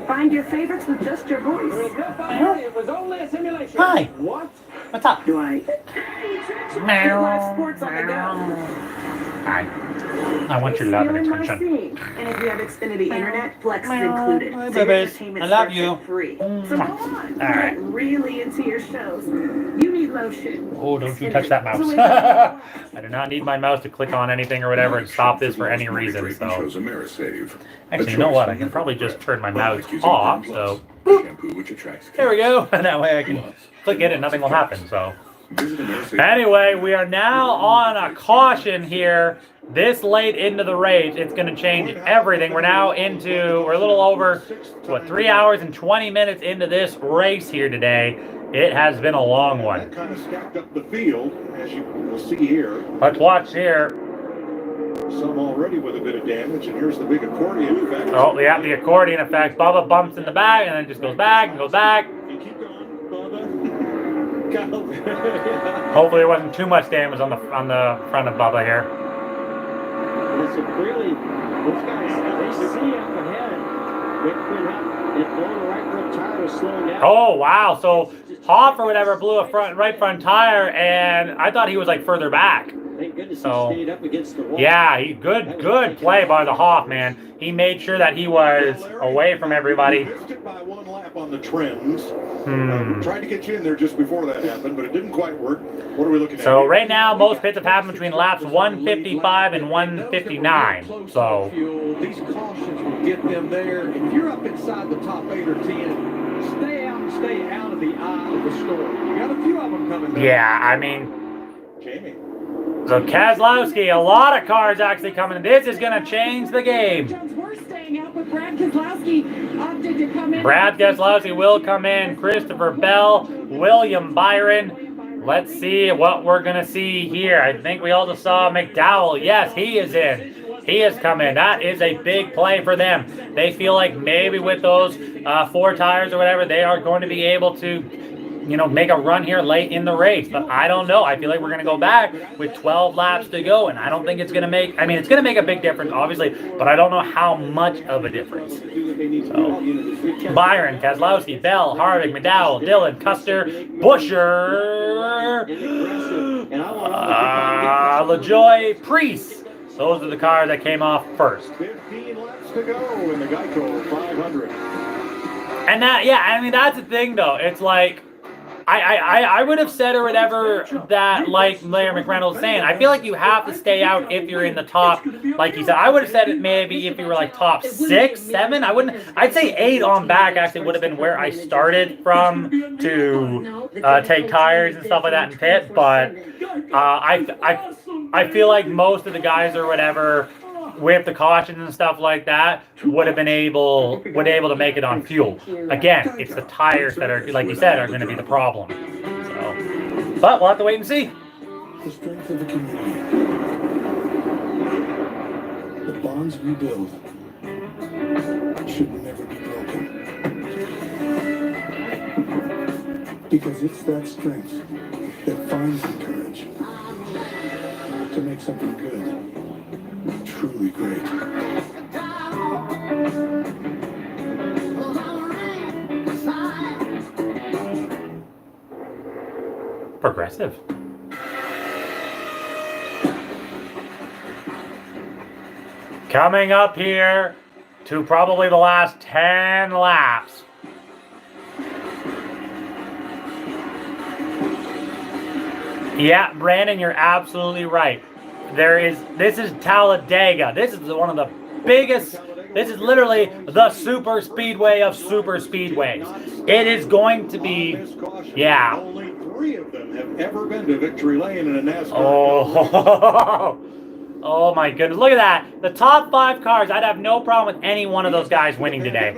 Find your favorites with just your voice. It was only a simulation. Hi. What? What's up? Do I? Live sports on the go. Hi. I want your love and attention. And if you have Xfinity Internet, Flex is included. Hi, So your babies. entertainment I love starts you. at free. So go on. All right. Get really into your shows. You need lotion. Oh, don't you touch that mouse. I do not need my mouse to click on anything or whatever and stop this for any reason. So, actually, you know what? I can probably just turn my mouse off. So, there we go. And that way I can click it and nothing will happen. So, anyway, we are now on a caution here. This late into the race, it's going to change everything. We're now we're a little over, 3 hours and 20 minutes into this race here today. It has been a long one. That kind of stacked up the field, as you will see here. Let's watch here. Some already with a bit of damage, and here's the big accordion effect. Oh, yeah, the accordion effect. Bubba bumps in the back and then just goes back and goes back. Keep going, Bubba. Go. Hopefully there wasn't too much damage on the front of Bubba here. Listen, really, those guys, they see up ahead. They clean up. They blow the right front tire is slowing down. Oh, wow. So Hoff or whatever blew a right front tire, and I thought he was like further back. Thank goodness So, he stayed up against the wall. yeah, good play by the Hoff, man. He made sure that he was away from everybody. Missed it by 1 lap on the trims. Hmm. Tried to get you in there just before that happened, but it didn't quite work. What are we looking at? So right now, most pits have happened between laps 155 and 159. So These cautions will get them there. If you're up inside the top 8 or 10, stay out and stay out of the eye of the storm. You got a few of them coming down. yeah, I mean, Jamie. so Kaslowski, a lot of cars actually coming. This is going to change the game. We're staying out, but Brad Kaslowski opted to come in. Brad Kaslowski will come in. Christopher Bell, William Byron. Let's see what we're going to see here. I think we also saw McDowell. Yes, he is in. He has come in. That is a big play for them. They feel like maybe with those 4 tires or whatever, they are going to be able to, you know, make a run here late in the race. But I don't know. I feel like we're going to go back with 12 laps to go, and I don't think it's going to make, I mean, it's going to make a big difference, obviously, but I don't know how much of a difference. So, Byron, Kaslowski, Bell, Harvick, McDowell, Dillon, Custer, Busher, LaJoy, Priest. Those are the cars that came off first. 15 laps to go in the Geico 500. And that, yeah, I mean, that's the thing, though. It's like, I would have said or whatever that, like Larry McReynolds was saying, I feel like you have to stay out if you're in the top, like he said. I would have said it maybe if you were like top 6, 7. I'd say 8 on back actually would have been where I started from to take tires and stuff like that in pit. But I feel like most of the guys or whatever with the cautions and stuff like that would have been able to make it on fuel. Again, it's the tires that are, like you said, are going to be the problem. So, but we'll have to wait and see. The strength of the community. The bonds we build should never be broken. Because it's that strength that finds the courage to make something good. Truly great. Progressive. Coming up here to probably the last 10 laps. Yeah, Brandon, you're absolutely right. This is Talladega. This is one of the biggest, this is literally the super speedway of super speedways. It is going to be, yeah. Only 3 of them have ever been to victory lane in a NASCAR. Oh my goodness. Look at that. The top 5 cars, I'd have no problem with any one of those guys winning today.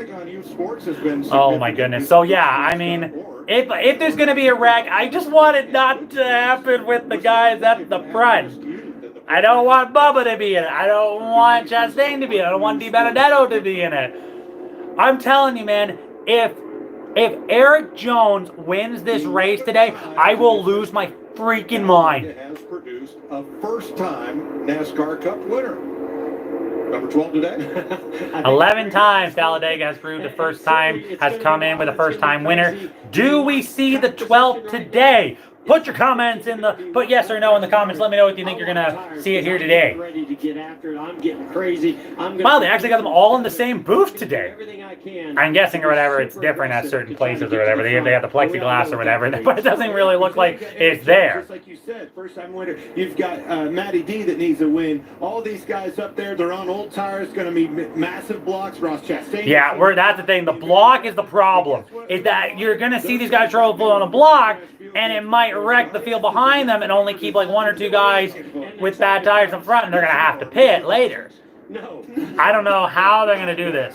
Oh my goodness. So yeah, I mean, if there's going to be a wreck, I just want it not to happen with the guys at the front. I don't want Bubba to be in it. I don't want Chastain to be in it. I don't want Di Benedetto to be in it. I'm telling you, man, if Eric Jones wins this race today, I will lose my freaking mind. It has produced a first-time NASCAR Cup winner. Number 12 today. 11 times Talladega has proved the first time, has come in with a first-time winner. Do we see the 12th today? Put your comments put yes or no in the comments. Let me know if you think you're going to see it here today. Ready to get after it. I'm getting crazy. Wow, they actually got them all in the same booth today. Everything I can. I'm guessing or whatever, it's different at certain places or whatever. They have the plexiglass or whatever, but it doesn't really look like it's there. Just like you said, first time winner. You've got Matty D that needs a win. All these guys up there, they're on old tires, going to be massive blocks. Ross Chastain. Yeah, that's the thing. The block is the problem. Is that you're going to see these guys trouble on a block, and it might wreck the field behind them and only keep like 1 or 2 guys with bad tires in front, and they're going to have to pit later. No. I don't know how they're going to do this.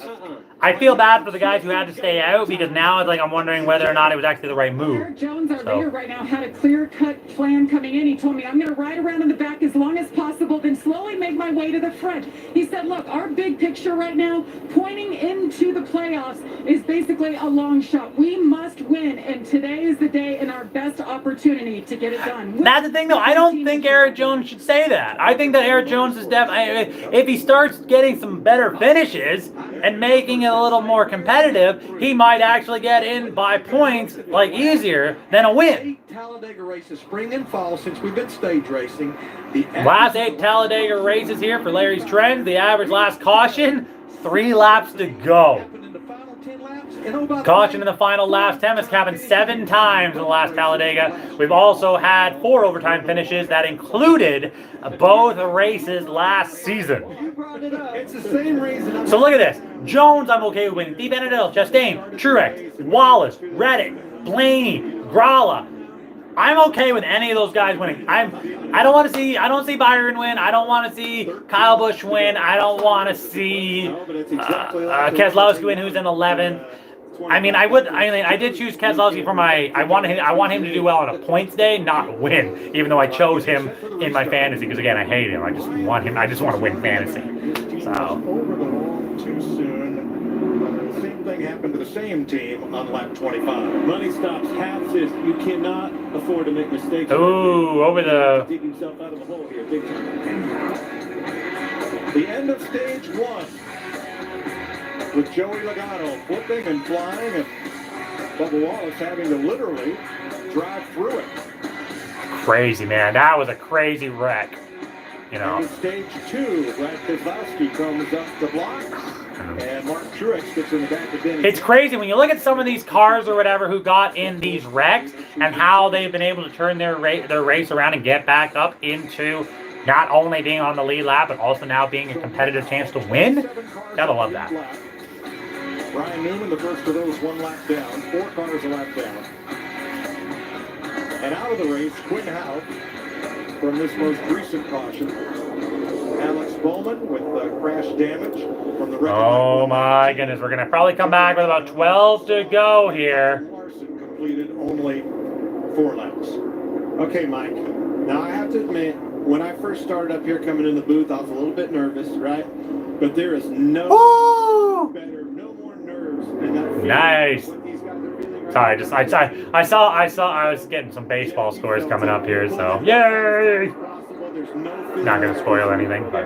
I feel bad for the guys who had to stay out because now it's like I'm wondering whether or not it was actually the right move. Eric Jones, our leader right now, had a clear-cut plan coming in. He told me, I'm going to ride around in the back as long as possible, then slowly make my way to the front. He said, look, our big picture right now, pointing into the playoffs, is basically a long shot. We must win, and today is the day and our best opportunity to get it done. That's the thing, though. I don't think Eric Jones should say that. I think that Eric Jones is definitely, if he starts getting some better finishes and making it a little more competitive, he might actually get in by points like easier than a win. 8 Talladega races, spring and fall, since we've been stage racing. Last 8 Talladega races here for Larry's Trends. The average last caution, 3 laps to go. Caution in the final last 10 has happened 7 times in the last Talladega. We've also had 4 overtime finishes that included both races last season. It's the same reason. So look at this. Jones, I'm okay with winning. DiBenedetto, Chastain, Truex, Wallace, Reddick, Blaney, Gralla. I'm okay with any of those guys winning. I don't see Byron win. I don't want to see Kyle Busch win. I don't want to see Kaslowski win, who's in 11th. I did choose Kaslowski for my. I want him to do well on a points day, not win. Even though I chose him in my fantasy, because again, I hate him. I just want to win fantasy. So. Too soon. Same thing happened to the same team on lap 25. Money stops half this. You cannot afford to make mistakes. Ooh, over the. Dig himself out of the hole here, big time. The end of stage 1 with Joey Logano flipping and flying, and Bubba Wallace having to literally drive through it. Crazy, man. That was a crazy wreck. You know. In stage 2, Brad Kaslowski comes up the block, and Mark Truex gets in the back of Denny. It's crazy when you look at some of these cars or whatever who got in these wrecks and how they've been able to turn their race around and get back up into not only being on the lead lap, but also now being a competitive chance to win. Gotta love that. Ryan Newman, the first of those, 1 lap down, 4 cars a lap down. And out of the race, Quinn Houck from this most recent caution. Alex Bowman with crash damage from the wreck. Oh my goodness, we're gonna probably come back with about 12 to go here. Larson completed only 4 laps. Okay, Mike. Now I have to admit, when I first started up here coming in the booth, I was a little bit nervous, right? But there is no better, no more nerves than that feeling. Nice. What these guys are feeling right Sorry, now. I was getting some baseball scores coming up here, so yay! Not gonna spoil anything, but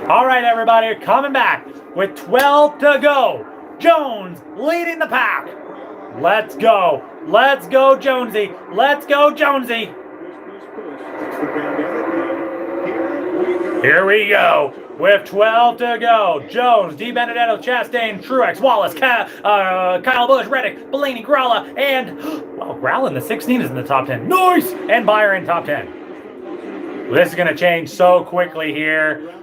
all right, everybody, coming back with 12 to go. Jones leading the pack. Let's go, Jonesy. Let's go, Jonesy. Here we go. With 12 to go, Jones, DiBenedetto, Chastain, Truex, Wallace, Kyle Busch, Reddick, Blaney, Gralla, and Gralla in the 16 is in the top 10. Nice! And Byron top 10. This is going to change so quickly here.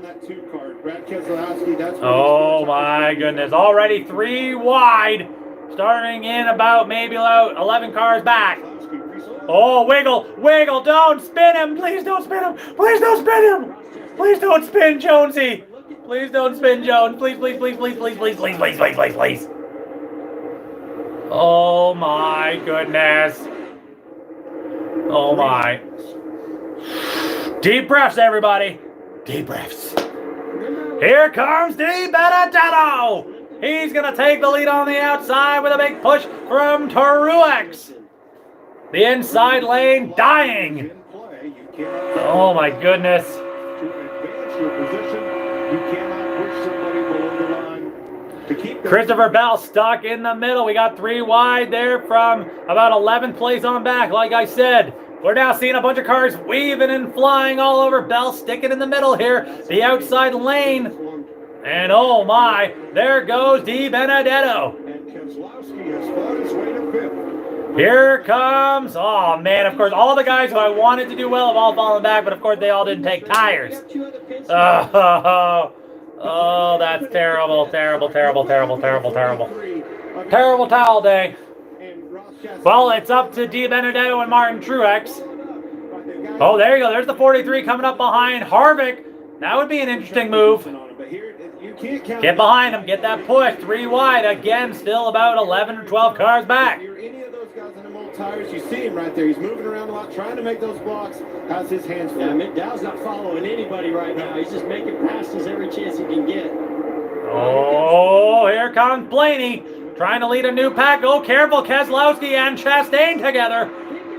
Oh my goodness. Already 3 wide. Starting in about maybe 11 cars back. Oh, wiggle. Don't spin him. Please don't spin him. Please don't spin him. Please don't spin, Jonesy. Please don't spin, Jones. Please. Oh my goodness. Oh my. Deep breaths, everybody. Deep breaths. Here comes DiBenedetto. He's going to take the lead on the outside with a big push from Truex. The inside lane dying. Oh my goodness. Christopher Bell stuck in the middle. We got 3 wide there from about 11th place on back. Like I said, we're now seeing a bunch of cars weaving and flying all over. Bell sticking in the middle here. The outside lane. And oh my, there goes DiBenedetto. And Kaslowski has fought his way to 5th. Here comes, oh man, of course, all the guys who I wanted to do well have all fallen back, but of course they all didn't take tires. Oh, that's terrible. Terrible towel day. Well, it's up to DiBenedetto and Martin Truex. Oh, there you go. There's the 43 coming up behind Harvick. That would be an interesting move. But here, you can't count. Get behind him. Get that push. 3 wide. Again, still about 11 or 12 cars back. If you're any of those guys in the old tires, you see him right there. He's moving around a lot, trying to make those blocks. How's his hands full? Yeah, McDowell's not following anybody right now. He's just making passes every chance he can get. Oh, here comes Blaney. Trying to lead a new pack. Oh, careful. Kaslowski and Chastain together.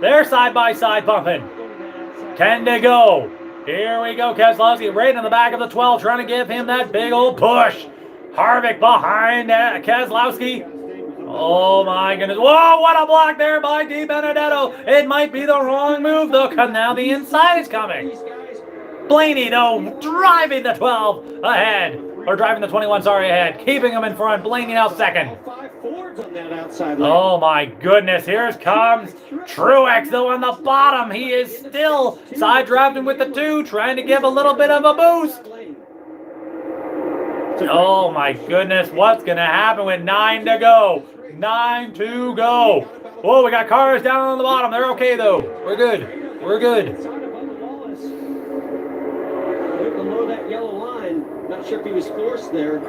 They're side-by-side bumping. 10 to go. Here we go. Kaslowski right in the back of the 12, trying to give him that big old push. Harvick behind Kaslowski. Oh, my goodness. Whoa, what a block there by Di Benedetto. It might be the wrong move, though, because now the inside is coming. Blaney, though, driving the 12 ahead. Or driving the 21, sorry, ahead. Keeping him in front. Blaney now second. Oh, my goodness. Here comes Truex, though, on the bottom. He is still side drafting with the 2, trying to give a little bit of a boost. Oh, my goodness. What's going to happen with 9 to go? 9 to go. Oh, we got cars down on the bottom. They're okay, though. We're good. We're good. Below that yellow line. Not sure if he was forced there.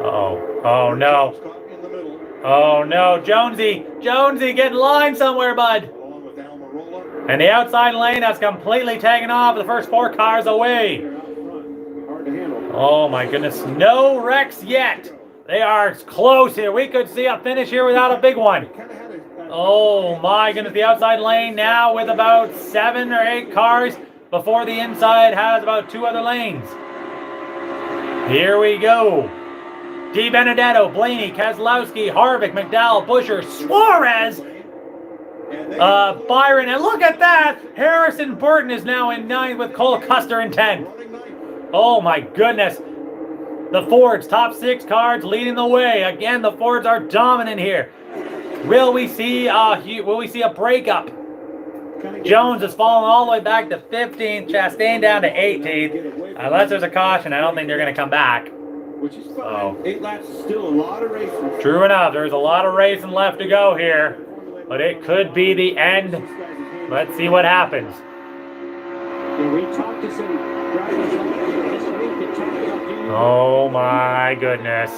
Oh. Oh, no. Oh, no. Jonesy. Jonesy, get in line somewhere, bud. And the outside lane has completely taken off. The first 4 cars away. Oh, my goodness. No wrecks yet. They are close here. We could see a finish here without a big one. Oh, my goodness. The outside lane now with about 7 or 8 cars before the inside has about 2 other lanes. Here we go. Di Benedetto, Blaney, Kaslowski, Harvick, McDowell, Buscher, Suarez, Byron, and look at that! Harrison Burton is now in 9th with Cole Custer in 10th. Oh my goodness. The Fords, top 6 cars leading the way. Again, the Fords are dominant here. Will we see a breakup? Jones is falling all the way back to 15th. Chastain down to 18th. Unless there's a caution, I don't think they're going to come back. Which is fine. 8 laps is still a lot of racing. True enough, there's a lot of racing left to go here. But it could be the end. Let's see what happens. We talked to some drivers this week that talked about oh my goodness.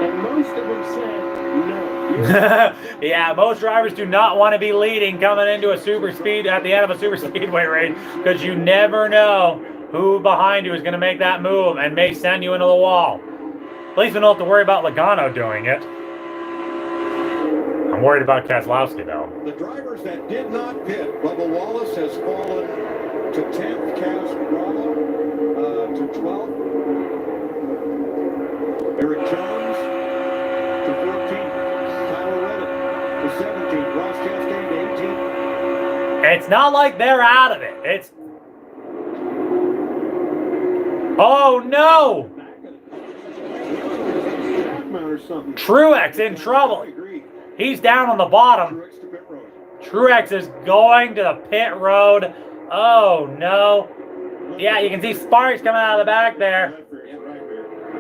And most of them said no. Yeah, most drivers do not want to be leading coming into a super speed at the end of a super speedway race because you never know who behind you is going to make that move and may send you into the wall. At least we don't have to worry about Logano doing it. I'm worried about Kaslowski, though. The drivers that did not pit, Bubba Wallace has fallen to 10th, Kaz Bravo to 12th, Eric Jones to 14th, Tyler Reddick to 17th, Ross Chastain to 18th. It's not like they're out of it. It's... Oh, no! Truex in trouble. He's down on the bottom. Truex is going to the pit road. Oh, no. Yeah, you can see sparks coming out of the back there.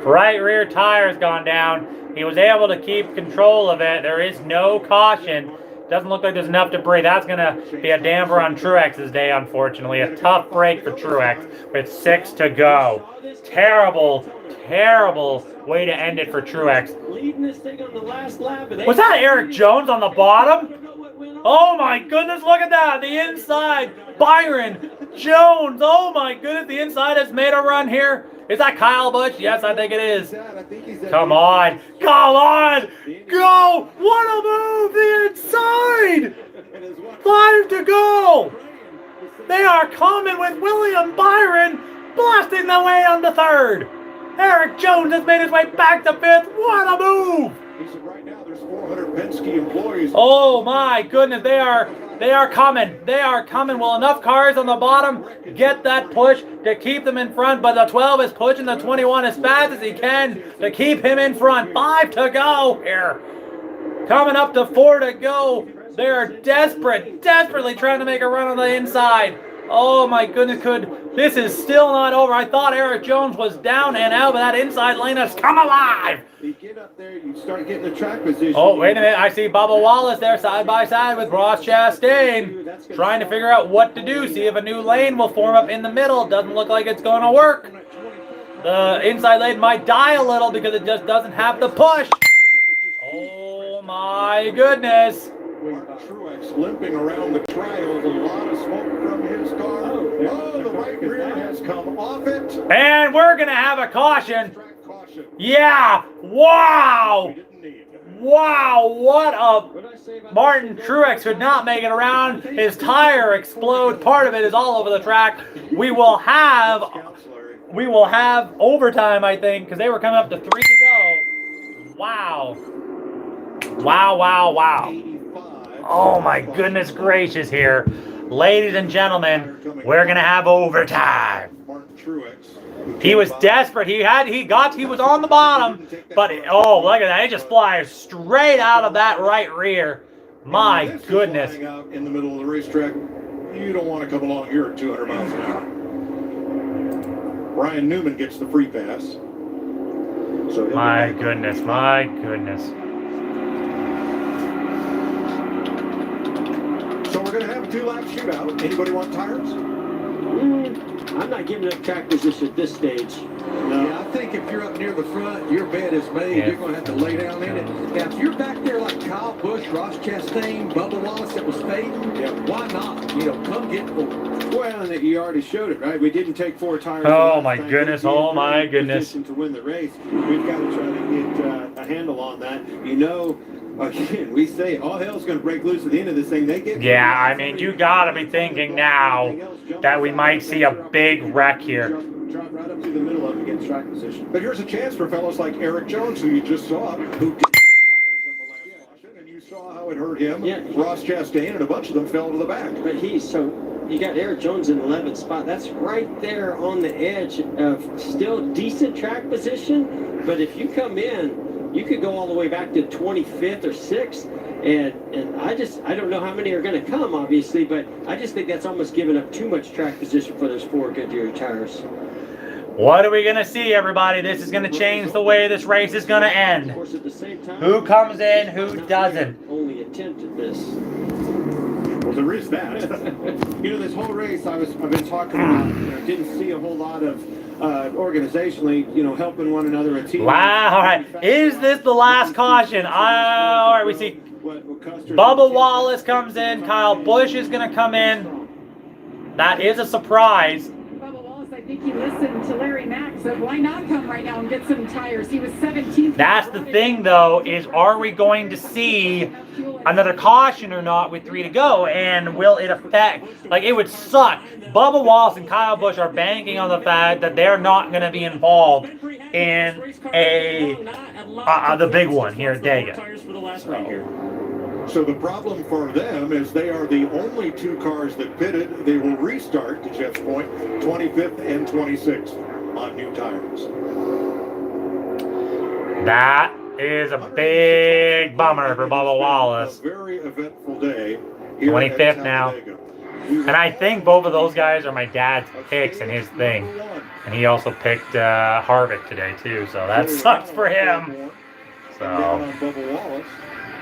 Right rear tire's gone down. He was able to keep control of it. There is no caution. Doesn't look like there's enough debris. That's going to be a damper on Truex's day, unfortunately. A tough break for Truex with 6 to go. Terrible, terrible way to end it for Truex. Was that Eric Jones on the bottom? Oh my goodness, look at that. The inside. Byron, Jones. Oh my goodness, the inside has made a run here. Is that Kyle Busch? Yes, I think it is. Come on. Come on. Go. What a move. The inside. 5 to go. They are coming with William Byron blasting the way on the 3rd. Eric Jones has made his way back to 5th. What a move. He said right now there's 400 Penske employees. Oh my goodness. They are coming. They are coming. Will enough cars on the bottom get that push to keep them in front? But the 12 is pushing the 21 as fast as he can to keep him in front. 5 to go here. Coming up to 4 to go. They are desperately trying to make a run on the inside. Oh my goodness, this is still not over. I thought Eric Jones was down and out, but that inside lane has come alive. You get up there, you start getting the track position. Oh, wait a minute. I see Bubba Wallace there side by side with Ross Chastain, trying to figure out what to do. See if a new lane will form up in the middle. Doesn't look like it's going to work. The inside lane might die a little because it just doesn't have the push. Oh my goodness. Truex limping around the trial with a lot of smoke from his car. Oh, the right rear has come off it. And we're going to have a caution. Yeah. Wow. Wow. What a... Martin Truex could not make it around. His tire explodes. Part of it is all over the track. We will have overtime, I think, because they were coming up to 3 to go. Wow. Wow, wow, wow. Oh my goodness gracious here. Ladies and gentlemen, we're going to have overtime. He was desperate. He was on the bottom, but oh, look at that. It just flies straight out of that right rear. My goodness. In the middle of the racetrack, you don't want to come along here at 200 miles an hour. Ryan Newman gets the free pass. So my goodness, my goodness. So we're going to have a 2-lap shootout. Anybody want tires? I'm not giving up track position at this stage. No. Yeah, I think if you're up near the front, your bed is made. You're going to have to lay down in it. Now, if you're back there like Kyle Busch, Ross Chastain, Bubba Wallace that was fading, why not? You know, come get 4. Well, and you already showed it, right? We didn't take 4 tires. Oh my goodness! Oh my goodness! To win the race, we've got to try to get a handle on that. You know. Again, we say all hell's going to break loose at the end of this thing. Yeah, I mean, you got to be thinking now that we might see a big wreck here. Drop right up to the middle of it against track position. But here's a chance for fellows like Eric Jones, who you just saw, who did get tires on the last caution, and you saw how it hurt him. Yeah, Ross Chastain, and a bunch of them fell to the back. But you got Eric Jones in the 11th spot. That's right there on the edge of still decent track position. But if you come in, you could go all the way back to 25th or 6th, and I don't know how many are going to come, obviously, but I just think that's almost giving up too much track position for those 4 Goodyear tires. What are we going to see, everybody? This is going to change the way this race is going to end. Of course, at the same time, who comes in, who doesn't? Only attempted this. Well, there is that. You know, this whole race I've been talking about, didn't see a whole lot of organizationally, helping one another. A team. Wow, all right. Is this the last caution? All right, we see Bubba Wallace comes in. Kyle Busch is going to come in. That is a surprise. Bubba Wallace, I think he listened to Larry Mack, so why not come right now and get some tires? He was 17th. That's the thing, though, is are we going to see another caution or not with 3 to go? And will it affect, like, it would suck. Bubba Wallace and Kyle Busch are banking on the fact that they're not going to be involved in the big one here at Dega. So the problem for them is they are the only 2 cars that pitted. They will restart, to Jeff's point, 25th and 26th on new tires. That is a big bummer for Bubba Wallace. A very eventful day. 25th now. And I think both of those guys are my dad's picks in his thing. And he also picked Harvick today, too. So that sucks for him. So.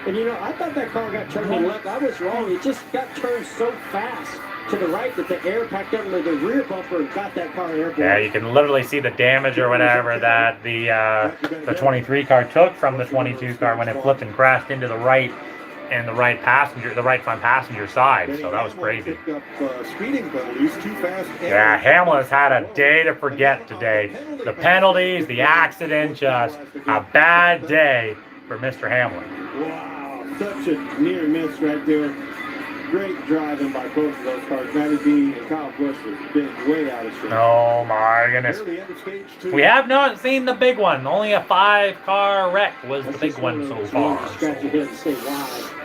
And I thought that car got turned to the left. I was wrong. It just got turned so fast to the right that the air packed up under the rear bumper and got that car airborne. Yeah, you can literally see the damage or whatever that the 23 car took from the 22 car when it flipped and crashed into the right and the right front passenger side. So that was crazy. Yeah, Hamlin's had a day to forget today. The penalties, the accident, just a bad day for Mr. Hamlin. Wow, such a near miss right there. Great driving by both of those cars. Matty and Kyle Busch has been way out of shape. Oh my goodness. We have not seen the big one. Only a 5-car wreck was the big one so far.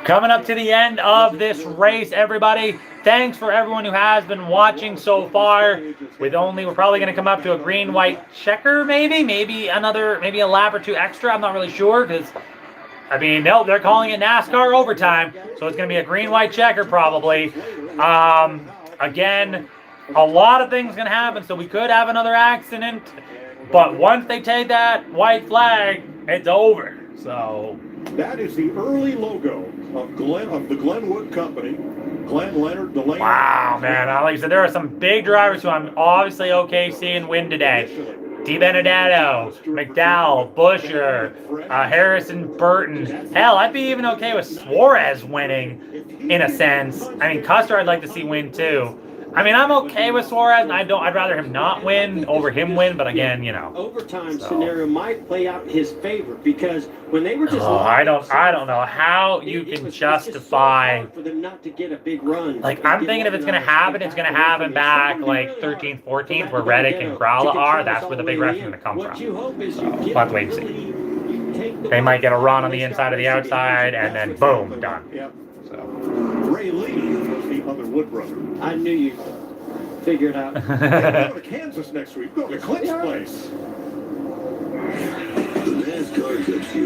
Coming up to the end of this race, everybody. Thanks for everyone who has been watching so far. We're probably going to come up to a green-white checker, maybe a lap or 2 extra. I'm not really sure because. I mean, no, they're calling it NASCAR overtime, so it's going to be a green-white checker probably. Again, a lot of things going to happen, so we could have another accident. But once they take that white flag, it's over. So that is the early logo of the Glenwood Company. Glenn Leonard, Delaney. Wow, man. Like I said, there are some big drivers who I'm obviously okay seeing win today. DiBenedetto, McDowell, Busher, Harrison, Burton. Hell, I'd be even okay with Suarez winning, in a sense. I mean, Custer I'd like to see win too. I mean, I'm okay with Suarez. I'd rather him not win over him win, but again, you know. Overtime scenario might play out in his favor because when they were just I don't know how you can justify for them not to get a big run. Like, I'm thinking if it's going to happen back like 13th, 14th, where Reddick and Growler are. That's where the big rush is going to come from. So, we'll have to wait and see. They might get a run on the inside or the outside, and then boom, done. Yep. So, Ray Lee was the other Wood brother. I knew you figured out. Hey, we're going to Kansas next week. Go to Clint's place.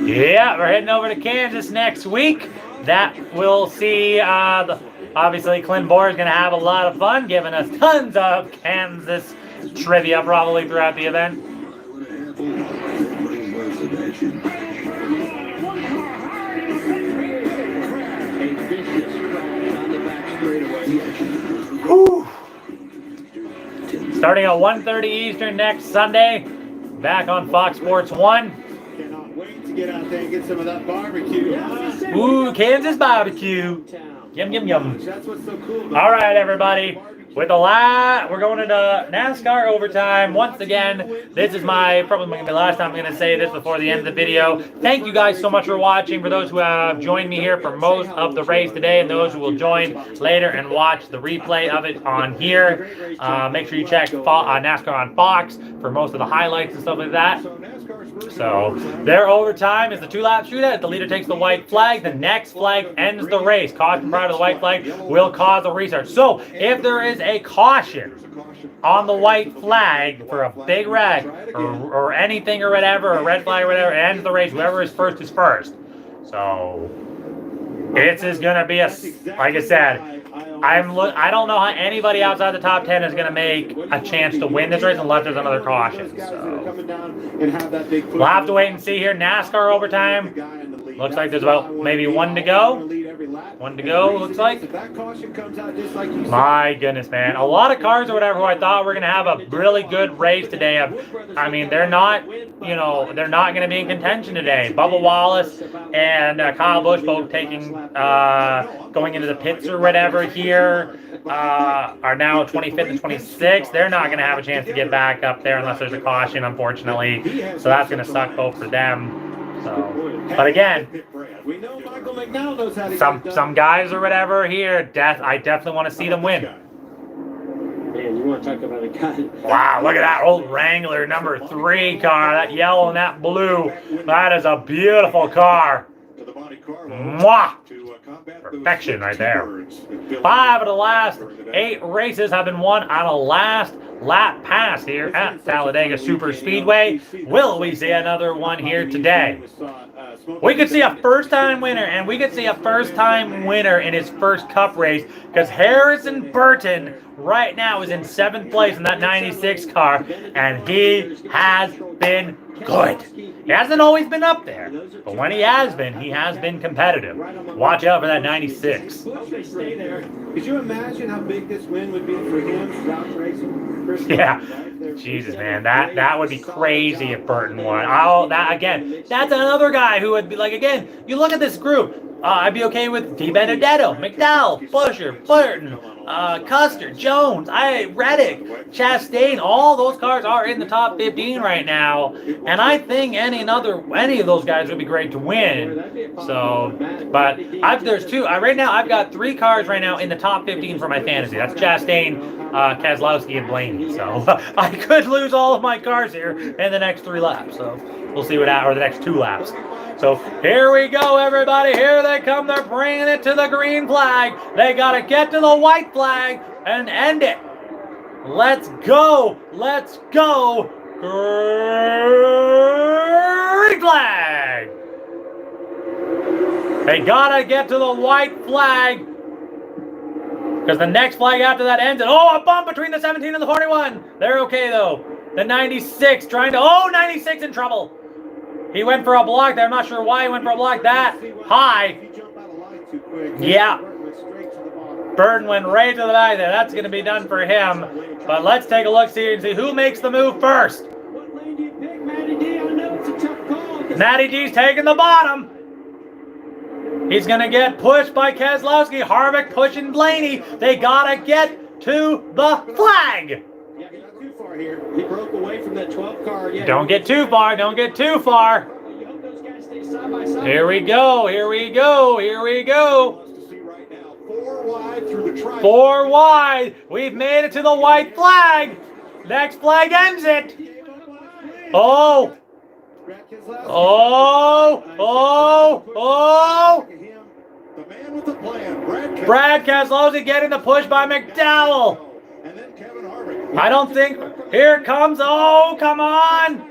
Yeah, we're heading over to Kansas next week. That we'll see. Obviously, Clint Bohr is going to have a lot of fun, giving us tons of Kansas trivia probably throughout the event. Whew. Starting at 1:30 Eastern next Sunday, back on Fox Sports 1. Cannot wait to get out there and get some of that barbecue. Ooh, Kansas barbecue. Yum, yum, yum. That's what's so cool. All right, everybody. With a lot, we're going into NASCAR overtime once again. This is probably going to be the last time I'm going to say this before the end of the video. Thank you guys so much for watching. For those who have joined me here for most of the race today, and those who will join later and watch the replay of it on here, make sure you check NASCAR on Fox for most of the highlights and stuff like that. So their overtime is the 2-lap shootout. If the leader takes the white flag, the next flag ends the race. Caution prior to the white flag will cause a restart. So if there is a caution on the white flag for a big wreck or anything or whatever, a red flag or whatever, it ends the race. Whoever is first is first. So this is going to be like I said, I don't know how anybody outside the top 10 is going to make a chance to win this race unless there's another caution. So we'll have to wait and see here. NASCAR overtime. Looks like there's about maybe one to go. One to go, looks like. My goodness, man. A lot of cars or whatever who I thought were going to have a really good race today. I mean, they're not, they're not going to be in contention today. Bubba Wallace and Kyle Busch both going into the pits or whatever here are now 25th and 26th. They're not going to have a chance to get back up there unless there's a caution, unfortunately. So that's going to suck both for them. So, but again, some guys or whatever here, I definitely want to see them win. Man, you want to talk about a guy. Wow, look at that old Wrangler number 3 car, that yellow and that blue. That is a beautiful car. Mwah! Perfection right there. 5 of the last 8 races have been won on a last lap pass here at Talladega Super Speedway. Will we see another one here today? We could see a first-time winner, and we could see a first-time winner in his first Cup race, because Harrison Burton right now is in 7th place in that 96 car, and he has been good. He hasn't always been up there, but when he has been competitive. Watch out for that 96. Could you imagine how big this win would be for him, Roush Racing? Yeah. Jesus, man, that would be crazy if Burton won. That's another guy who would be like, again, you look at this group. I'd be okay with DiBenedetto, McDowell, Busher, Burton, Custer, Jones, Reddick, Chastain. All those cars are in the top 15 right now, and I think any of those guys would be great to win. So, but there's 2. Right now, I've got 3 cars right now in the top 15 for my fantasy. That's Chastain, Kaslowski, and Blaney. So I could lose all of my cars here in the next 3 laps. So we'll see or the next 2 laps. So here we go, everybody. Here they come. They're bringing it to the green flag. They got to get to the white flag and end it. Let's go. Let's go. Green flag. They got to get to the white flag, because the next flag after that ends it. Oh, a bump between the 17 and the 41. They're okay, though. The 96 96 in trouble. He went for a block there. I'm not sure why he went for a block that high. Yeah. Burton went right to the back there. That's going to be done for him. But let's take a look, see who makes the move first. Matty D's taking the bottom. He's going to get pushed by Kaslowski. Harvick pushing Blaney. They got to get to the flag. Yeah, he's not too far here. He broke away from that 12 car. Yeah, don't get too far. Don't get too far. You hope those guys stay side by side. Here we go. Here we go. Here we go. 4 wide through the tri. 4 wide. We've made it to the white flag. Next flag ends it. Oh. Oh. Oh. Oh. The man with the plan, Brad Kaslowski getting the push by McDowell. And then Kevin Harvick. I don't think. Here it comes. Oh, come on.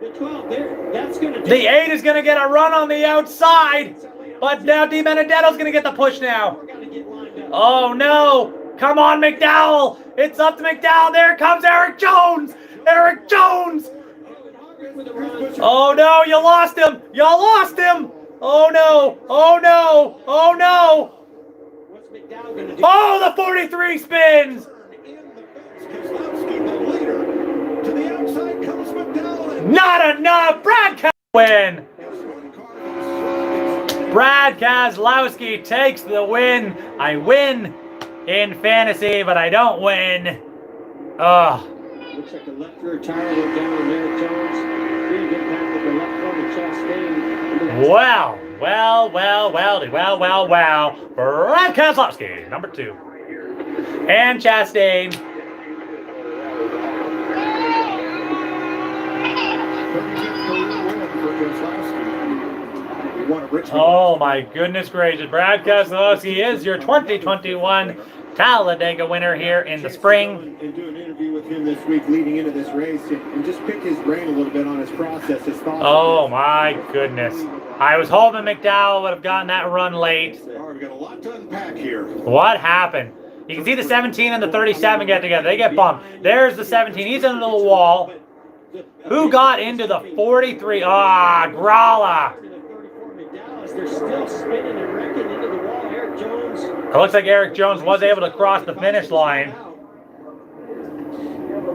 The 12 there. That's going to. The 8 is going to get a run on the outside. But now DiBenedetto's going to get the push now. Oh, no. Come on, McDowell. It's up to McDowell. There comes Eric Jones. Eric Jones. Oh, no. You lost him. You lost him. Oh, no. Oh, no. Oh, no. What's McDowell going to do? Oh, the 43 spins. To the outside comes McDowell. Not enough. Brad Kaslowski win. Brad Kaslowski takes the win. I win in fantasy, but I don't win. Ugh. Looks like the left rear tire went down on Eric Jones. Didn't get back with the left front of Chastain. Wow. Well. Brad Kaslowski, number 2. And Chastain. Oh my goodness gracious. Brad Kaslowski is your 2021 Talladega winner here in the spring. And do an interview with him this week leading into this race and just pick his brain a little bit on his process, his thoughts. Oh my goodness. I was hoping McDowell would have gotten that run late. We've got a lot to unpack here. What happened? You can see the 17 and the 37 get together. They get bumped. There's the 17. He's into the wall. Who got into the 43? Ah, Gralla. They're still spinning and wrecking into the wall. Eric Jones. It looks like Eric Jones was able to cross the finish line.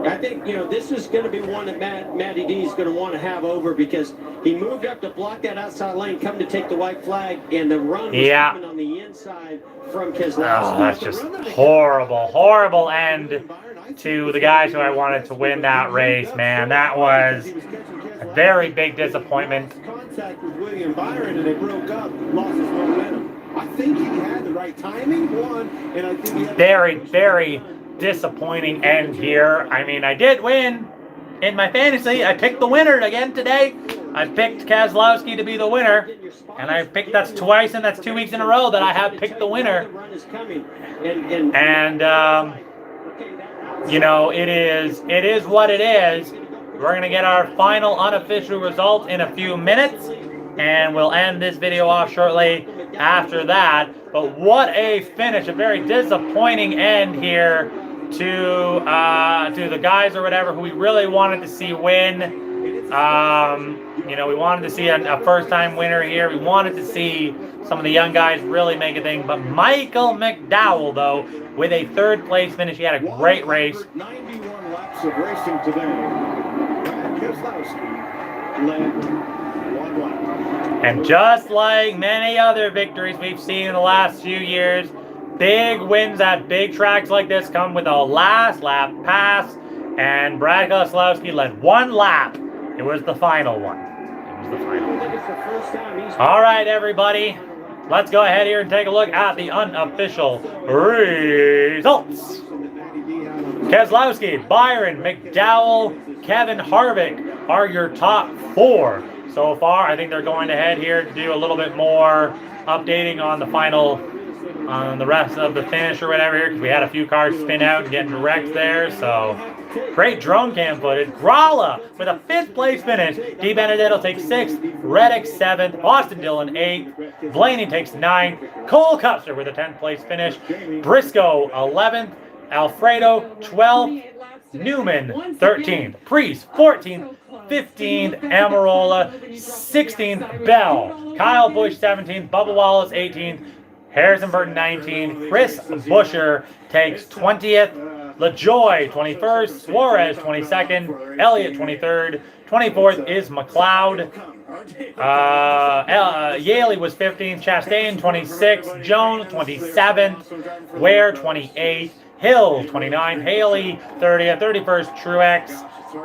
I think, this is going to be one that Matty D is going to want to have over because he moved up to block that outside lane, come to take the white flag, and the run was coming on the inside from Kaslowski. Oh, that's just horrible end to the guys who I wanted to win that race, man. That was a very big disappointment. Contact with William Byron and they broke up, lost his momentum. I think he had the right timing, and I think he had very disappointing end here. I mean, I did win in my fantasy. I picked the winner again today. I picked Kaslowski to be the winner, and I picked that's twice, and that's 2 weeks in a row that I have picked the winner. And it is what it is. We're gonna get our final unofficial result in a few minutes, and we'll end this video off shortly after that. But what a finish! A very disappointing end here to the guys or whatever who we really wanted to see win. We wanted to see a first-time winner here. We wanted to see some of the young guys really make a thing. But Michael McDowell, though, with a third-place finish, he had a great race. 91 laps of racing today. Kaslowski led 1 lap. And just like many other victories we've seen in the last few years, big wins at big tracks like this come with a last lap pass, and Brad Kaslowski led 1 lap. It was the final one. All right, everybody. Let's go ahead here and take a look at the unofficial results. Kaslowski, Byron, McDowell, Kevin Harvick are your top 4 so far. I think they're going ahead here to do a little bit more updating on the final, on the rest of the finish or whatever here, because we had a few cars spin out and getting wrecked there. So great drone cam footage. Gralla with a 5th place finish. DiBenedetto takes 6th. Reddick 7th. Austin Dillon 8th. Blaney takes 9th. Cole Custer with a 10th place finish. Briscoe 11th. Alfredo 12th. Newman 13th. Priest 14th. 15th. Amarola 16th. Bell. Kyle Busch 17th. Bubba Wallace 18th. Harrison Burton 19th. Chris Buescher takes 20th. LaJoy 21st. Suarez 22nd. Elliott 23rd. 24th is McLeod. Yaley was 15th, Chastain 26th, Jones 27th, Ware 28th, Hill 29th, Haley 30th, 31st Truex,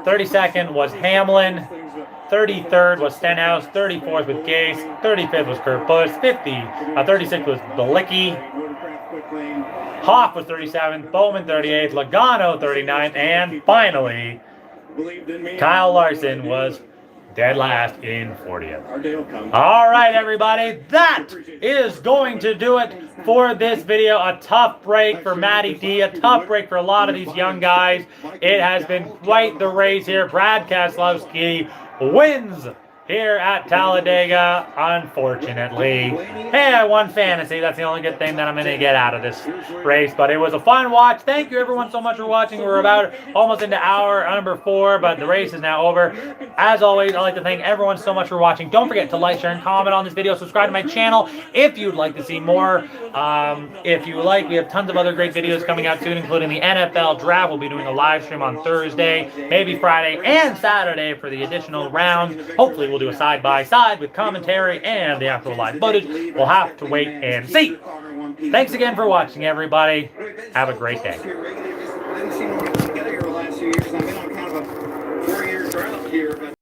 32nd was Hamlin, 33rd was Stenhouse, 34th with Gase, 35th was Kurt Busch, 36th was Bilicki, Hoff was 37th, Bowman 38th, Logano 39th, and finally, Kyle Larson was dead last in 40th. All right, everybody, that is going to do it for this video. A tough break for Matty D, a tough break for a lot of these young guys. It has been quite the race here. Brad Kaslowski wins here at Talladega, unfortunately. Hey, I won fantasy. That's the only good thing that I'm going to get out of this race. But it was a fun watch. Thank you, everyone, so much for watching. We're about almost into hour number 4, but the race is now over. As always, I'd like to thank everyone so much for watching. Don't forget to like, share, and comment on this video. Subscribe to my channel if you'd like to see more. If you like, we have tons of other great videos coming out soon, including the NFL Draft. We'll be doing a live stream on Thursday, maybe Friday, and Saturday for the additional rounds. Hopefully, we'll do a side-by-side with commentary and the actual live footage. We'll have to wait and see. Thanks again for watching, everybody. Have a great day.